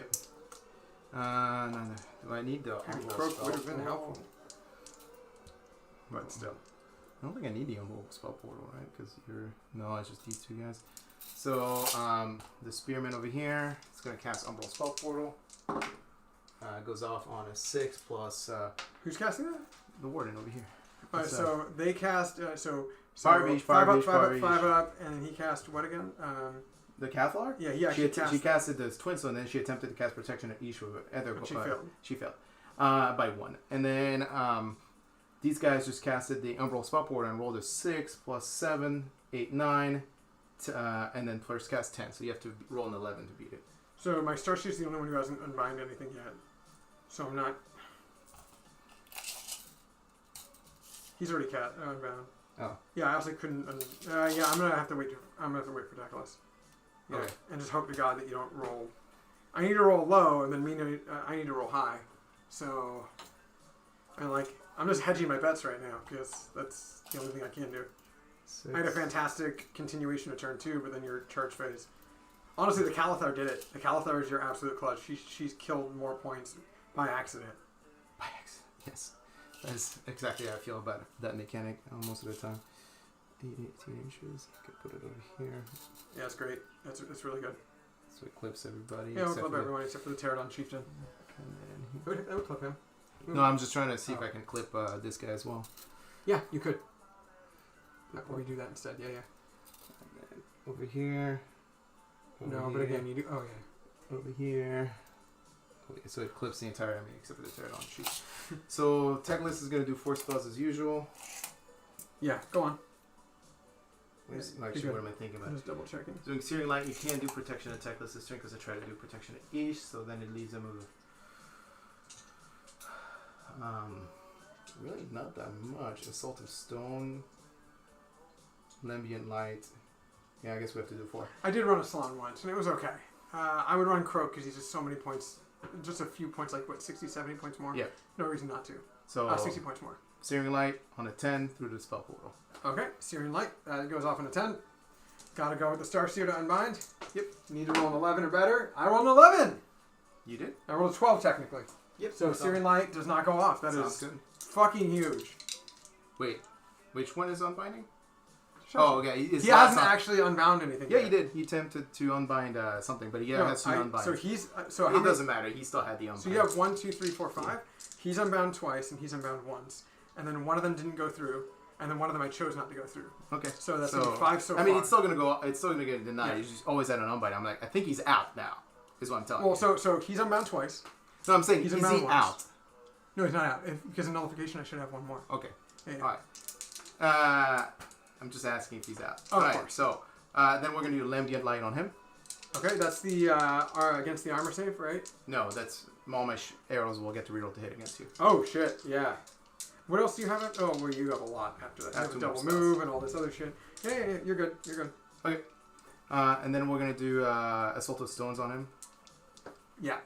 No. Do I need the
Croak would have been helpful.
But still.
I don't think I need the Umbral Spell Portal, right? Because you're... No, it's just these two guys. So, the Spearman over here, it's going to cast Umbral Spell Portal. Goes off on a 6 plus...
Who's casting that?
the Warden over here.
Alright, so they cast...
Fire Beach,
five up, and then he cast what again?
The Cathlar?
Yeah, he actually
she casted the Twin Stone, and then she attempted to cast Protection at each of other.
But she failed.
She failed. By 1. And then these guys just casted the Umbral Spell Portal and rolled a 6 plus 7, 8, 9, and then first cast 10. So you have to roll an 11 to beat it.
So my Starshift's the only one who hasn't unbind anything yet. So I'm not... He's already unbound.
Oh.
Yeah, I also couldn't... yeah, I'm gonna have to wait. I'm gonna have to wait for Deckless. Yeah,
Okay.
and just hope to God that you don't roll... I need to roll low, and then I need to roll high. So... And like... I'm just hedging my bets right now, because that's the only thing I can do.
6.
I had a fantastic continuation of turn 2, but then your charge phase. Honestly, the Calathar did it. The Calathar is your absolute clutch. She's killed more points by accident.
By accident, yes. That's exactly how I feel about that mechanic most of the time. 18 inches. I could put it over here.
Yeah, it's great. It's really good.
So it clips everybody.
Yeah, we'll
except
clip
for
everyone except for the Pterodon Chieftain.
And then
That would clip him.
no, I'm just trying to see if I can clip this guy as well.
Yeah, you could. Or you do that instead. Yeah, yeah.
And then over here.
No, but again, you do... Oh, yeah.
Over here. So it clips the entire enemy except for the Pterodon sheet. So Techless is going to do 4 spells as usual.
Yeah, go on.
Actually, what am I thinking
I'm
about?
just double checking.
Doing Searing Light, you can do Protection at Techless' turn because I try to do Protection at each, so then it leaves them with really not that much. Assault of Stone, Lambient Light. Yeah, I guess we have to do 4.
I did run a Salon once, and it was okay. I would run Croak because he's just so many points. Just a few points, like what, 60, 70 points more?
Yeah.
No reason not to.
So
60 points more.
Searing Light on a 10 through the Spell Portal.
Okay, Searing Light. That goes off on a 10. Gotta go with the Starseer to unbind. Yep. Need to roll an 11 or better. I rolled an 11!
You did?
I rolled a 12 technically.
Yep.
So Searing Light does not go off. That
Sounds
is
good.
fucking huge.
Wait, which one is unbinding? Oh, okay.
He hasn't actually unbound anything
Yeah,
yet.
he did. He attempted to unbind something, but he has to unbind.
So he's... So
it doesn't matter. He still had the unbind.
So you have 1, 2, 3, 4, 5. Yeah. He's unbound twice, and he's unbound once. And then one of them didn't go through, and then one of them I chose not to go through.
Okay.
So that's 5 so far.
I mean, it's still gonna go. It's still gonna get denied.
Yeah.
He's just always had an unbind. I'm like, I think he's out now. Is what I'm telling
Well,
you.
so he's unbound twice.
No, I'm saying
he's
is
unbound
he
once.
out?
No, he's not out. Because of nullification, I should have one more.
Okay.
Yeah.
All right. I'm just asking if he's out.
Oh,
All
of
right.
course.
So then we're gonna do Lambient Light on him.
Okay, that's the against the armor save, right?
No, that's all my arrows will get to reroll to hit against you.
Oh shit! Yeah. What else do you have? Oh, well, you have a lot after that. You have a double move and all this other shit. Yeah, you're good. You're good.
Okay. And then we're gonna do Assault of Stones on him.
Yeah.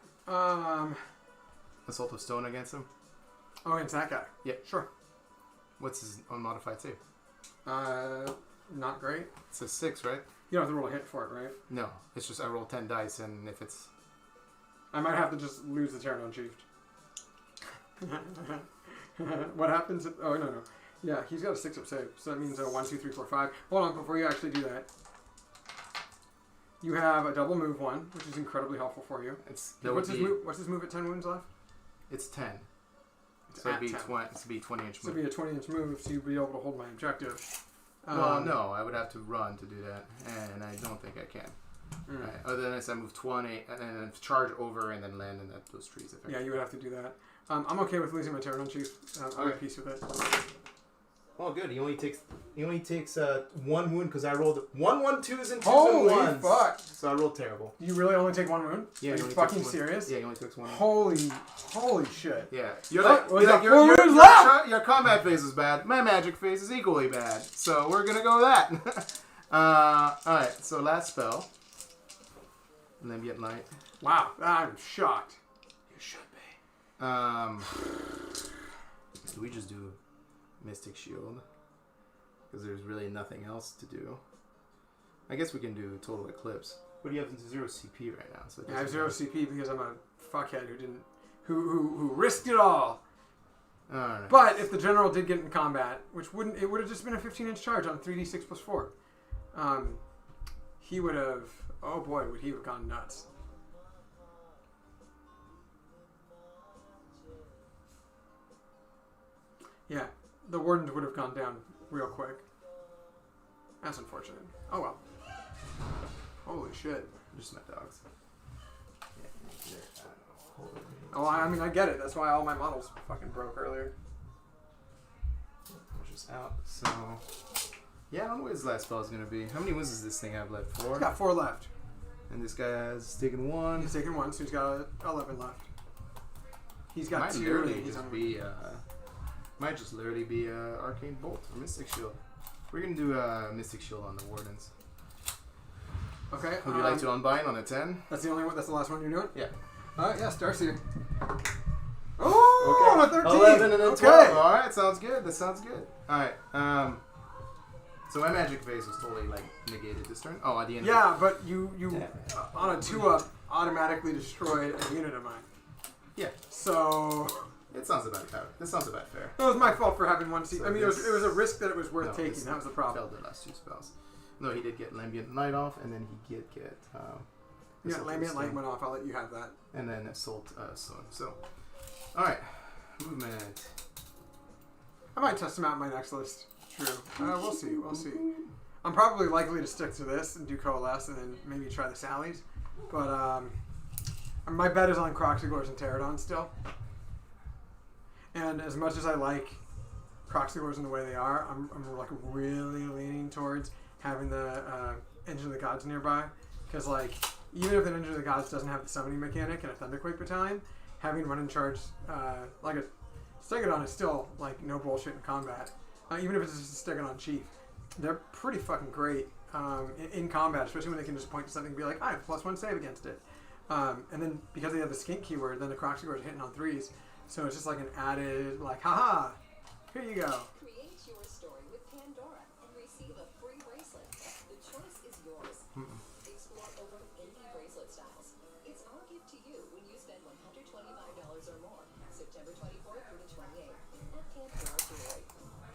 Assault of Stone against him.
Oh, it's that guy.
Yeah.
Sure.
What's his unmodified save?
Not great.
It's a 6, right?
You don't have to roll a hit for it, right?
No, it's just I roll 10 dice, and if it's...
I might have to just lose the Pterodon Chief. What happens if... Oh, no. Yeah, he's got a 6-up save, so that means 1, 2, 3, 4, 5. Hold on, before you actually do that. You have a double move 1, which is incredibly helpful for you. What's his move at 10 wounds left?
It's 10.
It's
So it'd
at
be
10.
20 inch
So
move.
it'd be a 20-inch move, so you'd be able to hold my objective.
Well, no, I would have to run to do that, and I don't think I can. Right. Other than I move 20, and then charge over, and then land in those trees.
Yeah, you would have to do that. I'm okay with losing my Pterodon Chief. I'm at peace with it.
Oh, good. He only takes 1 wound because I rolled 1, 1, 2s and 2s
Holy
and 1s.
fuck!
So I rolled terrible.
You really only take 1 wound?
Yeah,
Are
he
you
only
fucking
takes one.
serious?
Yeah, he only takes 1.
Holy shit.
Yeah, you're
Oh,
like,
well,
you're
he's
like
got 4 wounds left!
your combat phase is bad. My magic phase is equally bad. So we're gonna go with that. Alright, so last spell. Lambient Light.
Wow, I'm shocked.
You should be. Do we just do Mystic Shield? Because there's really nothing else to do. I guess we can do Total Eclipse. But you have 0 CP right now. So
I have 0 CP because I'm a fuckhead who risked it all.
Oh, no.
But if the general did get in combat, which it would have just been a 15-inch charge on 3d6 plus 4. He would have, oh boy, would he have gone nuts. Yeah, the wardens would have gone down real quick. That's unfortunate. Oh well. Holy shit.
Just my dogs. Yeah,
Oh, I mean, I get it. That's why all my models fucking broke earlier.
Just out. So, yeah, I don't know what his last spell is going to be. How many wins does this thing have left? 4?
He's got 4 left.
And this guy has taken 1.
He's taken 1, so he's got 11 left. He's got
Might
2.
literally
And he's
just
on
be, might just literally be Arcane Bolt or Mystic Shield. We're going to do Mystic Shield on the Wardens.
Okay.
Would you like to unbind on a 10?
That's the only one. That's the last one you're doing.
Yeah.
Yeah, Starseer. Oh,
Okay.
on a 13.
11 and a 12.
Okay.
All right, sounds good. That sounds good. All right. So my magic phase was totally like negated this turn. Oh, at the end.
Yeah, but you on a 2-up automatically destroyed a unit of mine.
Yeah.
So
It sounds about fair. This sounds about fair.
it was my fault for having one seat.
So
I mean, it was a risk that it was worth taking.
this
That was the problem.
Failed the last 2 spells. No, he did get Lambient Light off, and then he did get.
Yeah,
Assault
Lambient Light
Stone.
went off. I'll let you have that.
And then Assault Stone. So, all right, movement.
I might test them out in my next list. True. We'll see. We'll see. I'm probably likely to stick to this and do Coalesce and then maybe try the Sallies. But my bet is on Croxigors and Pterodons still. And as much as I like Croxigors in the way they are, I'm like really leaning towards having the Engine of the Gods nearby. Because like, even if the Engine of the Gods doesn't have the summoning mechanic and a Thunderquake battalion, having one in charge like a Stegodon is still like no bullshit in combat. Even if it's just a Stegodon chief, they're pretty fucking great in combat, especially when they can just point to something and be like, I have +1 save against it. And then because they have the skink keyword, then the Croxigor is hitting on 3s. So it's just like an added, like, haha, here you go.
Create your story with Pandora and receive a free bracelet. The choice is yours. Explore over 80 bracelet styles. It's our gift to you when you spend $125 or more, September 24th through the 28th at Pandora Jewelry.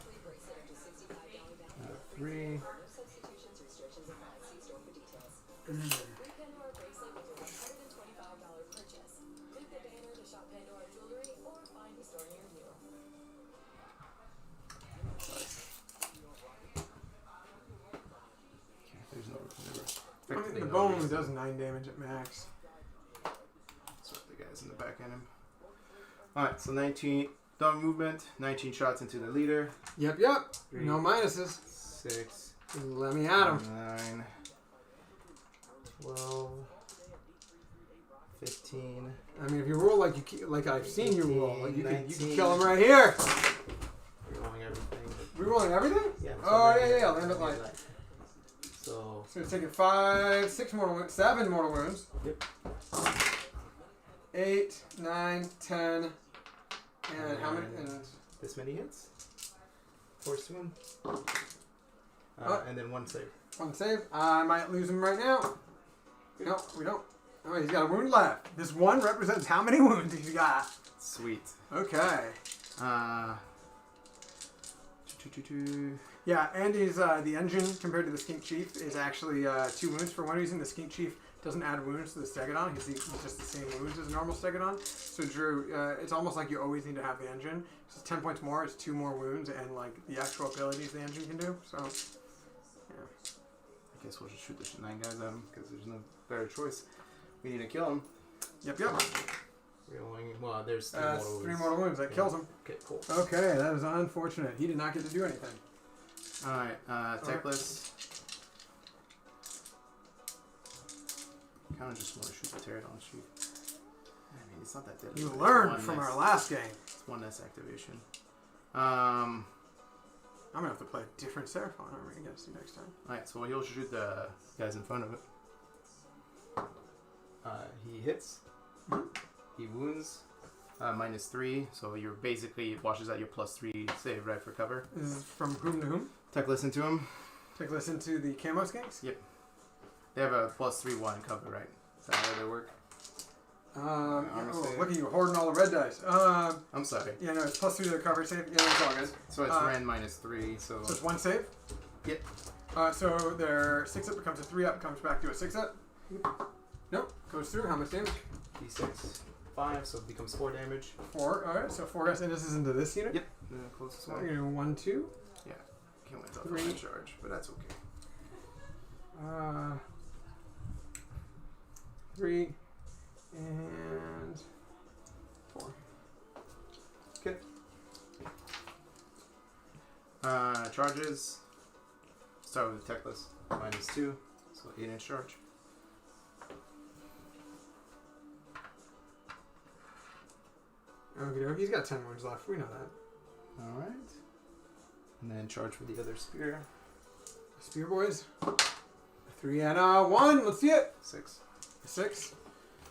Free bracelet up to $65 value.
Three.
No substitutions, restrictions apply. See store for details. Free Pandora bracelet with a $125 purchase. Click the banner to shop Pandora Jewelry or find a store near you.
There's no
I mean, the bone only does 9 damage at max.
So the guys in the back end him. Alright, so 19 done movement, 19 shots into the leader.
Yep.
3,
No minuses.
6,
Let me at him.
9, 12, 15.
I mean, if you roll like I've seen you roll, like you can
19.
kill him right here.
Rolling everything.
Rerolling everything?
Yeah.
Oh yeah. Lambent Light.
So
So it's taking 5, 6 mortal wounds, 7 mortal wounds.
Yep.
8, 9, 10, and how many? And
this many hits. Force one. And then 1 save.
1 save. I might lose him right now. No, we don't. Oh, he's got a wound left. This 1 represents how many wounds he's got.
Sweet.
Okay. Yeah, and he's the engine compared to the Skink Chief is actually 2 wounds. For one reason, the Skink Chief doesn't add wounds to the Stegodon. He's just the same wounds as a normal Stegodon. So Drew, it's almost like you always need to have the engine. It's 10 points more. It's 2 more wounds and like the actual abilities the engine can do. So yeah.
I guess we'll just shoot the 9 guys at him because there's no better choice. We need to kill him.
Yep.
Well, there's 3 mortal wounds.
3 mortal wounds. That kills him.
Okay, cool.
Okay, that is unfortunate. He did not get to do anything.
Alright, techless. Kind of just want to shoot the Pterodon sheep. I mean, it's not that deadly.
You
but it's
learned
one
from
less-
our last game.
It's 1 less activation.
I'm gonna have to play a different Seraphon armor against you next time.
Alright, so he'll shoot the guys in front of it. He hits. He wounds. -3, so you're basically it washes out your +3 save, right, for cover.
This is from whom to whom?
Techless into him.
Take this into the camo skanks.
They have a +3/1 cover, right? Is that how they work?
Look at you hoarding all the red dice.
I'm sorry.
Yeah, no, it's plus 3 to the cover save. Yeah, that's all good.
So it's Ren minus 3. So
it's 1 save?
Yep.
So their 6 up becomes a 3 up, comes back to a 6 up. Nope, goes through. How much damage?
D6, 5, so it becomes 4 damage.
4. Alright, so 4 S, and this is into this unit?
Yep. The closest
So
one.
you're going to 1, 2.
Yeah. Can't wait till
3.
I charge, but that's okay.
3 and 4.
Okay. Charges. Start with the techless. Minus 2, so 8-inch charge.
Okay, he's got 10 wounds left. We know that.
Alright. And then charge for the other spear.
Spear boys. 3 and 1. Let's see it.
6.
6.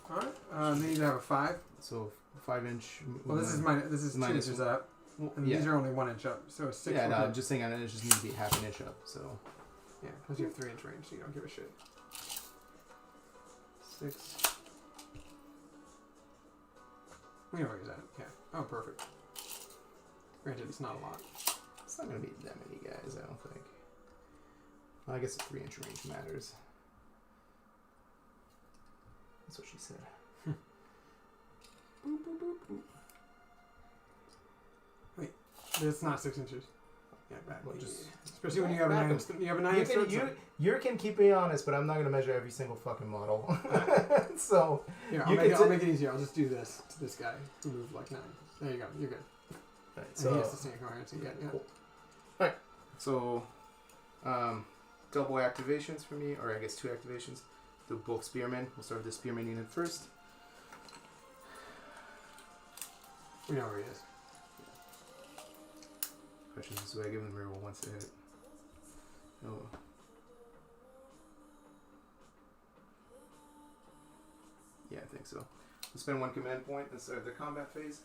Alright. They need to have a 5.
So 5-inch.
Well, this is 2
minus
inches up. And
yeah.
these are only 1 inch up. So a 6.
Yeah, no, I'm just saying it just needs to be half an inch up. So
Yeah, plus you have 3 inch range, so you don't give a shit. 6. We know where he's at. Yeah. Oh, perfect. Granted, it's not a lot.
it's not gonna be that many guys, I don't think. Well, I guess the 3-inch range matters. That's what she said. Boop, boop, boop, boop.
It's not 6 inches. Yeah, back.
Well, just
especially when you have a 9 inch. You have a 9 inch.
You can keep me honest, but I'm not gonna measure every single fucking model. So
Here,
you
I'll make it easier. I'll just do this to this guy who moved like 9. There you go. You're good.
right,
And he has the same coherence. Yeah, yeah.
Cool. Alright. So double activations for me, or I guess 2 activations. Do both spearmen. We'll start with the spearman unit first.
We know where he is.
Question is, do I give him reroll once to hit? No. Yeah, I think so. We'll spend 1 command point and start the combat phase.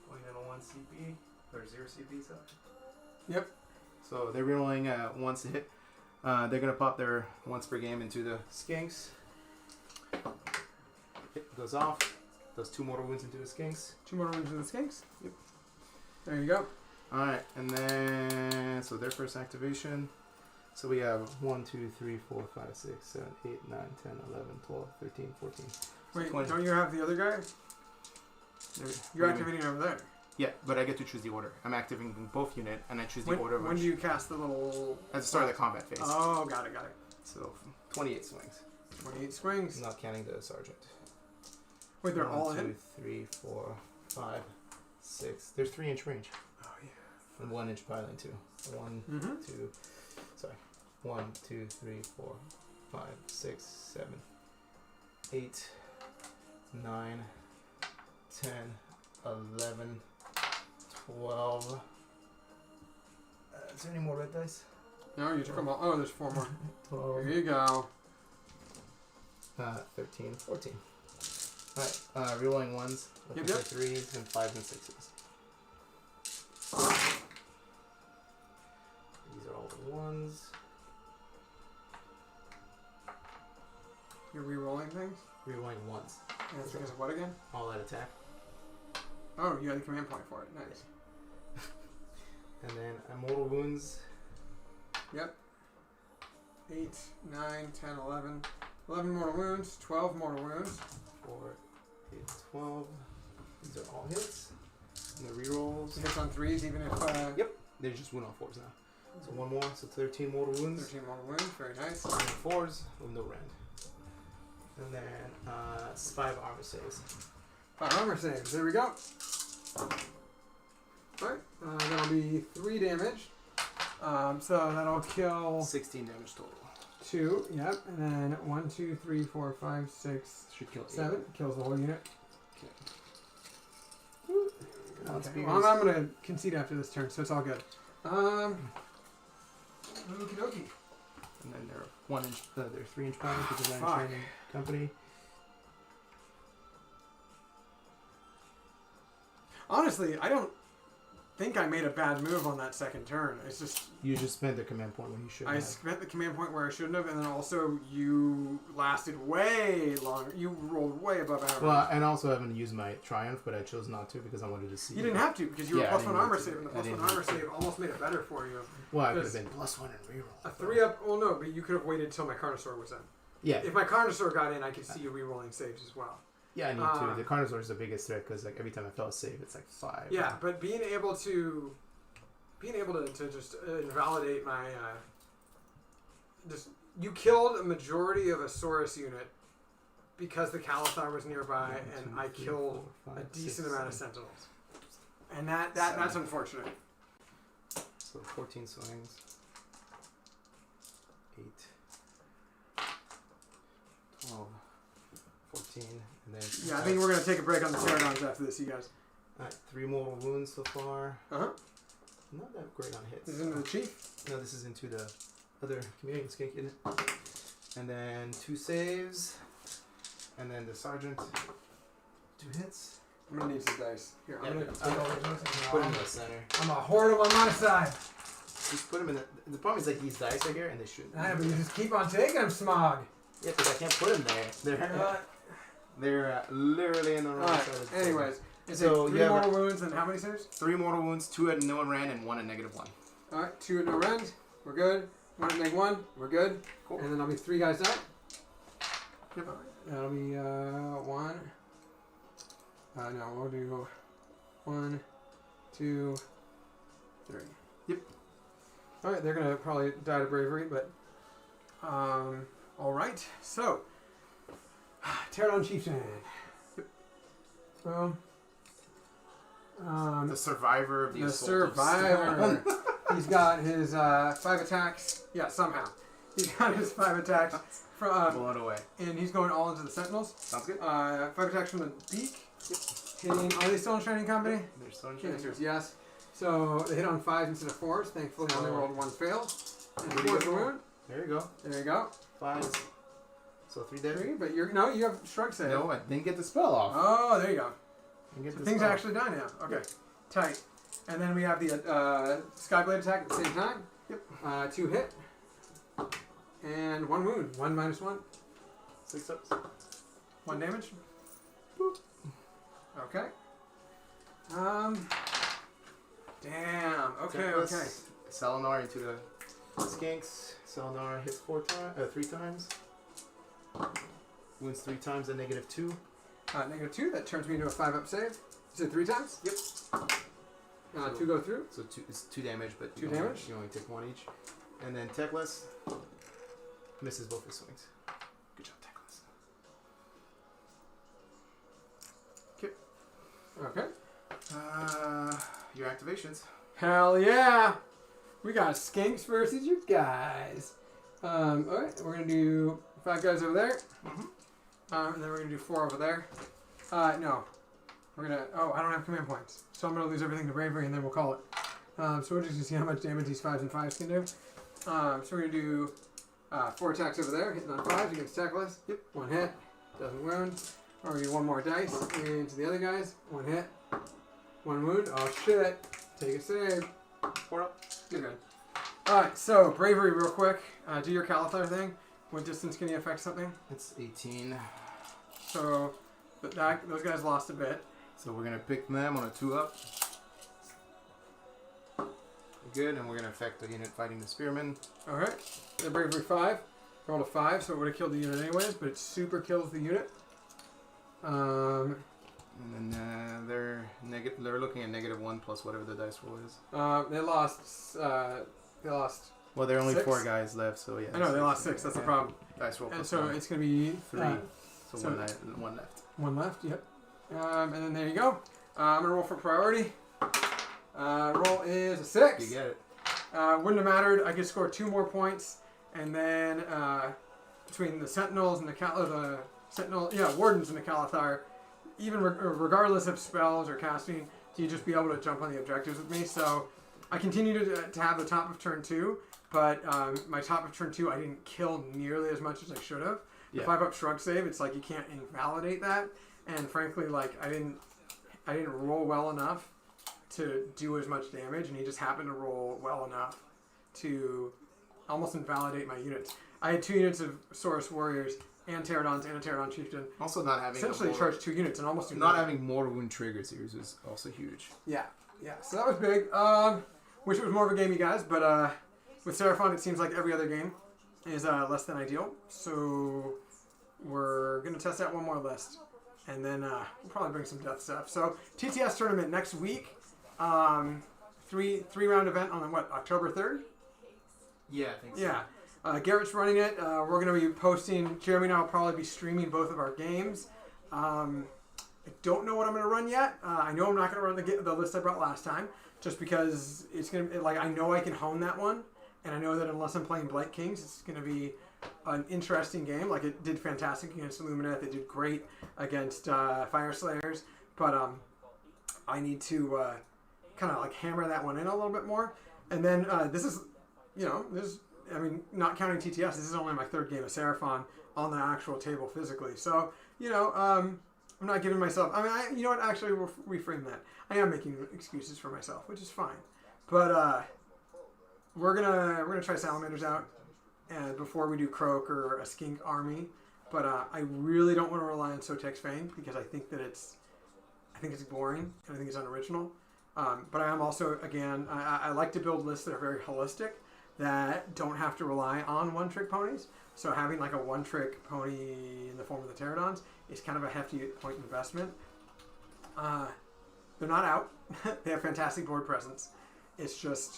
Going in a 1 CP, or 0 CP, sorry.
Yep.
So they're rerolling once to hit. They're going to pop their once per game into the skinks. Hit goes off. Does 2 mortal wounds into the skinks.
2 more wounds in the skinks. Yep. There you go.
Alright, and then, so their first activation. So we have 1, 2, 3, 4, 5, 6, 7, 8, 9, 10, 11, 12, 13, 14.
Wait,
20.
don't you have the other guy? You're
What do you mean?
activating over there.
Yeah, but I get to choose the order. I'm activating both unit, and I choose the order.
When do you cast the little...
At the start of the combat phase.
Oh, got it.
So 28 swings.
28 swings.
Not counting the sergeant.
Wait, they're
1,
all
2,
in?
3, 4, 5, 6. There's 3-inch range.
Oh, yeah.
And 1-inch piling too. 1,
Mm-hmm.
2, sorry. 1, 2, 3, 4, 5, 6, 7, 8, 9, 10, 11, 12. Is there any more red dice?
No, you took them all. Oh, there's 4 more.
12.
Here you go.
13, 14. Alright, rerolling 1s, looking
Yep.
for 3s, and 5s and 6s. These are all the 1s.
You're re-rolling things?
Rerolling 1s.
Yeah, it's because of what again?
All out attack.
Oh, you had the command point for it. Nice.
And then immortal wounds.
Yep. 8, 9, 10, 11. 11 mortal wounds. 12 mortal wounds.
4, 8, 12. These are all hits. And the rerolls.
Hits on 3s, even if...
Yep. They just went on 4s now. So 1 more, so 13 mortal wounds.
13 mortal wounds. Very nice.
And 4s with no rend. And then 5 armor saves.
5 armor saves. There we go. Alright. That'll be 3 damage. So that'll kill
16 damage total.
2. Yep. And then 1, 2, 3, 4, 5, 6,
Should kill 8.
7. Kills the whole unit.
Okay.
Okay. Well, I'm going to concede after this turn, so it's all good. Okie dokie.
And then they're 1-inch, they're 3-inch piling for design
Fuck.
training company.
Honestly, I don't think I made a bad move on that second turn. It's just
You just spent the command point when you shouldn't
I
have.
spent the command point where I shouldn't have, and then also you lasted way longer. You rolled way above average.
Well, and also having to use my triumph, but I chose not to because I wanted to see.
You didn't have to because you were
Yeah, I
plus
didn't
one armor
need to.
save, and the
I
plus one
didn't
armor
need to.
save almost made it better for you.
Well, I could
Because
have been +1 and reroll.
A 3-up. Well, no, but you could have waited till my Carnosaur was in.
Yeah,
If my Carnosaur got in, I could see you rerolling saves as well.
yeah, I need to. The Carnosaur is the biggest threat because like every time I fail a save, it's like 5.
Yeah, but being able to just invalidate my just you killed a majority of a Saurus unit because the Calathar was nearby,
One,
and
two,
I
three,
killed
four,
a
five,
decent
6,
amount of
7.
Sentinels, and that's unfortunate.
So 14 swings. 8. 12. 14. And then.
Yeah, I think we're gonna take a break on the Pterodons after this, you guys.
Alright, 3 mortal wounds so far. Not that great on hits.
This is into the chief.
No, this is into the other community skink, isn't it? And then 2 saves. And then the sergeant. 2 hits.
I'm gonna need some dice. Here,
Yeah,
I'm gonna
I'll-
take all these ones.
Put him in the center.
I'm a horde on my side.
Just put him in the problem is like these dice are here and they shouldn't.
I know, but you just keep on taking them, Smog.
Yeah, because I can't put them there. They're literally in the wrong
Alright,
side of the table.
anyways. It's
So,
3
you have
mortal wounds and how many saves?
3 mortal wounds, 2 at no rend, and 1 at -1.
Alright, 2 at no rend. We're good. 1 at -1. We're good.
Cool.
And then I'll be 3 guys up. Yep. That'll be 1. No, we'll do 1, 2, 3.
Yep.
Alright, they're gonna probably die to bravery, but alright. So Pterodon Chieftain. Yep. So
The survivor of the
the
assault.
survivor. He's got his 5 attacks. Yeah, somehow. He's got his 5 attacks from,
Blown away.
and he's going all into the Sentinels.
Sounds good.
5 attacks from the beak. Hitting. Are they still in training company?
They're still in
The
training.
answer is yes. So they hit on 5s instead of 4s. Thankfully, I only rolled 1 fail. And
There you
4's
go.
wound.
There you go.
There you go.
5. So 3 dead.
3, but you have shrug save.
No, I didn't get the spell off.
Oh, there you go.
Didn't get
So
the
things
spell.
actually die now. Okay. Tight. And then we have the Skyblade attack at the same time. Yep. 2 hit. And 1 wound. 1 minus 1.
6 ups.
1 damage. Boop. Okay. Damn. Okay. Okay.
Selenar into the skinks. Selenar hits 3 times. Wounds 3 times at -2.
-2. That turns me into a 5-up save. You said 3 times.
Yep.
2 go through.
So it's 2 damage, but
2 damage?
You only take 1 each. And then Techless misses both his swings. Good job, Techless.
Okay.
Your activations.
Hell yeah! We got skinks versus you guys. Alright, we're gonna do 5 guys over there. And then we're gonna do 4 over there. No. We're gonna. Oh, I don't have command points. So I'm gonna lose everything to bravery and then we'll call it. So we're just gonna see how much damage these 5s and 5s can do. So we're gonna do 4 attacks over there, hitting on 5s against Techless. Yep. 1 hit. Doesn't wound. We're gonna do 1 more dice into the other guys. 1 hit. 1 wound. Oh shit. Take a save.
4 up.
You're good. Alright, so bravery real quick. Do your Calathar thing. What distance can you affect something?
It's 18.
So those guys lost a bit.
So we're going to pick them on a 2 up. Good, and we're going to affect the unit fighting the spearmen.
Alright. The bravery 5. Rolled a 5, so it would have killed the unit anyways, but it super kills the unit.
And then they're looking at -1 plus whatever the dice roll is.
They lost.
Well, there are only
6?
4 guys left, so yeah.
I know they lost 6. That's the problem.
Dice roll
And
plus
so
1.
it's gonna be
3. So,
so-
1 left.
1 left. Yep. And then there you go. I'm gonna roll for priority. Roll is a 6.
You get it.
Wouldn't have mattered. I could score 2 more points, and then between the Sentinels and the Wardens and the Calathar, even regardless of spells or casting, you just be able to jump on the objectives with me. So I continue to have the top of turn 2, but my top of turn 2 I didn't kill nearly as much as I should have. The
Yeah.
5-up shrug save, it's like you can't invalidate that, and frankly, like I didn't roll well enough to do as much damage, and he just happened to roll well enough to almost invalidate my units. I had 2 units of Saurus Warriors and Pterodons and a Pterodon Chieftain.
Also, not having
Essentially charged 2 units and almost
not having mortal wound triggers here is also huge.
Yeah. So that was big. Wish it was more of a game, you guys, but with Seraphon, it seems like every other game is less than ideal. So we're gonna test out one more list, and then we'll probably bring some death stuff. So TTS tournament next week. 3-round event on October 3rd.
Yeah, I think so.
Yeah. Garrett's running it. We're going to be posting. Jeremy and I will probably be streaming both of our games. I don't know what I'm going to run yet. I know I'm not going to run the list I brought last time, just because it's going to I know I can hone that one, and I know that unless I'm playing Blight Kings, it's going to be an interesting game. Like, it did fantastic against Illumineth. It did great against Fire Slayers, but I need to kind of hammer that one in a little bit more. And then this is, not counting TTS, this is only my 3rd game of Seraphon on the actual table physically. So, I'm not giving myself, you know what, actually, we'll reframe that. I am making excuses for myself, which is fine. But we're gonna try Salamanders out before we do Croak or a Skink army. But I really don't want to rely on Sotek's Fang, because I think it's boring, and I think it's unoriginal. But I am also, again, I like to build lists that are very holistic, that don't have to rely on one-trick ponies. So having a one-trick pony in the form of the Pterodons is kind of a hefty point investment. They're not out. They have fantastic board presence. It's just,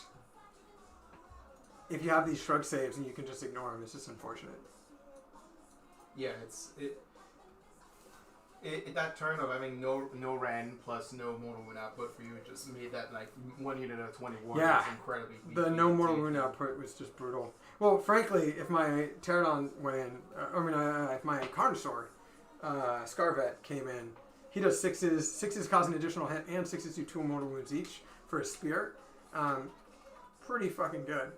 if you have these shrug saves and you can just ignore them, it's just unfortunate.
Yeah, that turn of having no Ren plus no mortal wound output for you just made that 1 unit of 21 was incredibly weak. The
no mortal wound output was just brutal. Well, frankly, if my Pterodon went in, if my Carnosaur Scarvet came in, he does 6s cause an additional hit, and 6s do 2 mortal wounds each for his spear. Pretty fucking good.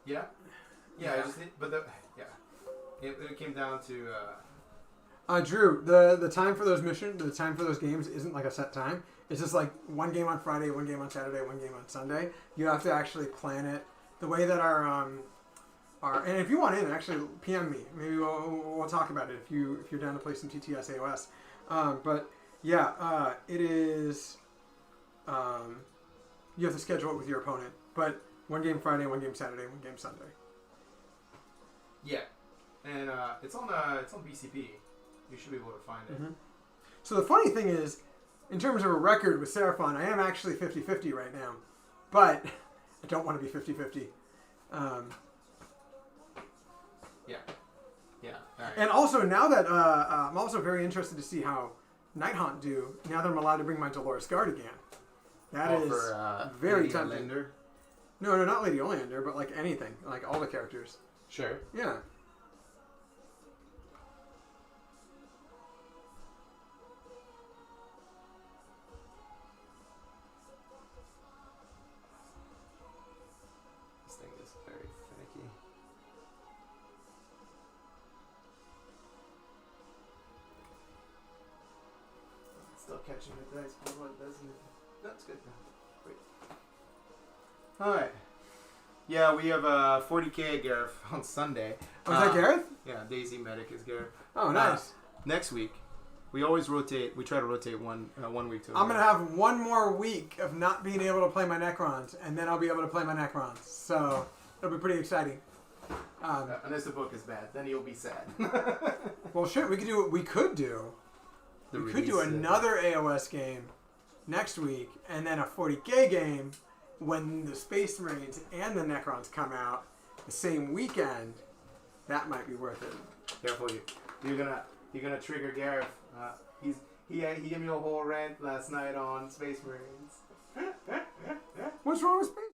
Yeah. It came down to.
Drew, the time for those missions, the time for those games isn't a set time. It's just 1 game on Friday, 1 game on Saturday, 1 game on Sunday. You have to actually plan it the way that our and if you want in, actually PM me. Maybe we'll talk about it if you're down to play some TTS AOS. But yeah, it is. You have to schedule it with your opponent, but 1 game Friday, 1 game Saturday, 1 game Sunday.
Yeah, and it's on BCP. You should be able to find it.
Mm-hmm. So the funny thing is, in terms of a record with Seraphon, I am actually 50-50 right now. But I don't want to be 50-50.
Yeah. All right.
And also, now that I'm also very interested to see how Nighthaunt do, now that I'm allowed to bring my Dolores Guard again. That is very
Lady
tempting.
Olander?
No, not Lady Oleander, but anything. All the characters.
Sure.
Yeah.
This thing is very finicky. Still catching the dice, but what doesn't it? That's good. Great. Alright. Yeah, we have 40k Gareth on Sunday.
Oh, is that Gareth?
Yeah, Daisy Medic is Gareth.
Oh, nice.
Next week, we always rotate. We try to rotate one week to another.
I'm going to have 1 more week of not being able to play my Necrons, and then I'll be able to play my Necrons. So, it'll be pretty exciting.
Unless the book is bad, then you'll be sad.
Well, shit, we could do another AOS game next week, and then a 40k game when the Space Marines and the Necrons come out the same weekend. That might be worth it.
Careful, you're gonna trigger Gareth. He gave me a whole rant last night on Space Marines.
What's wrong with Space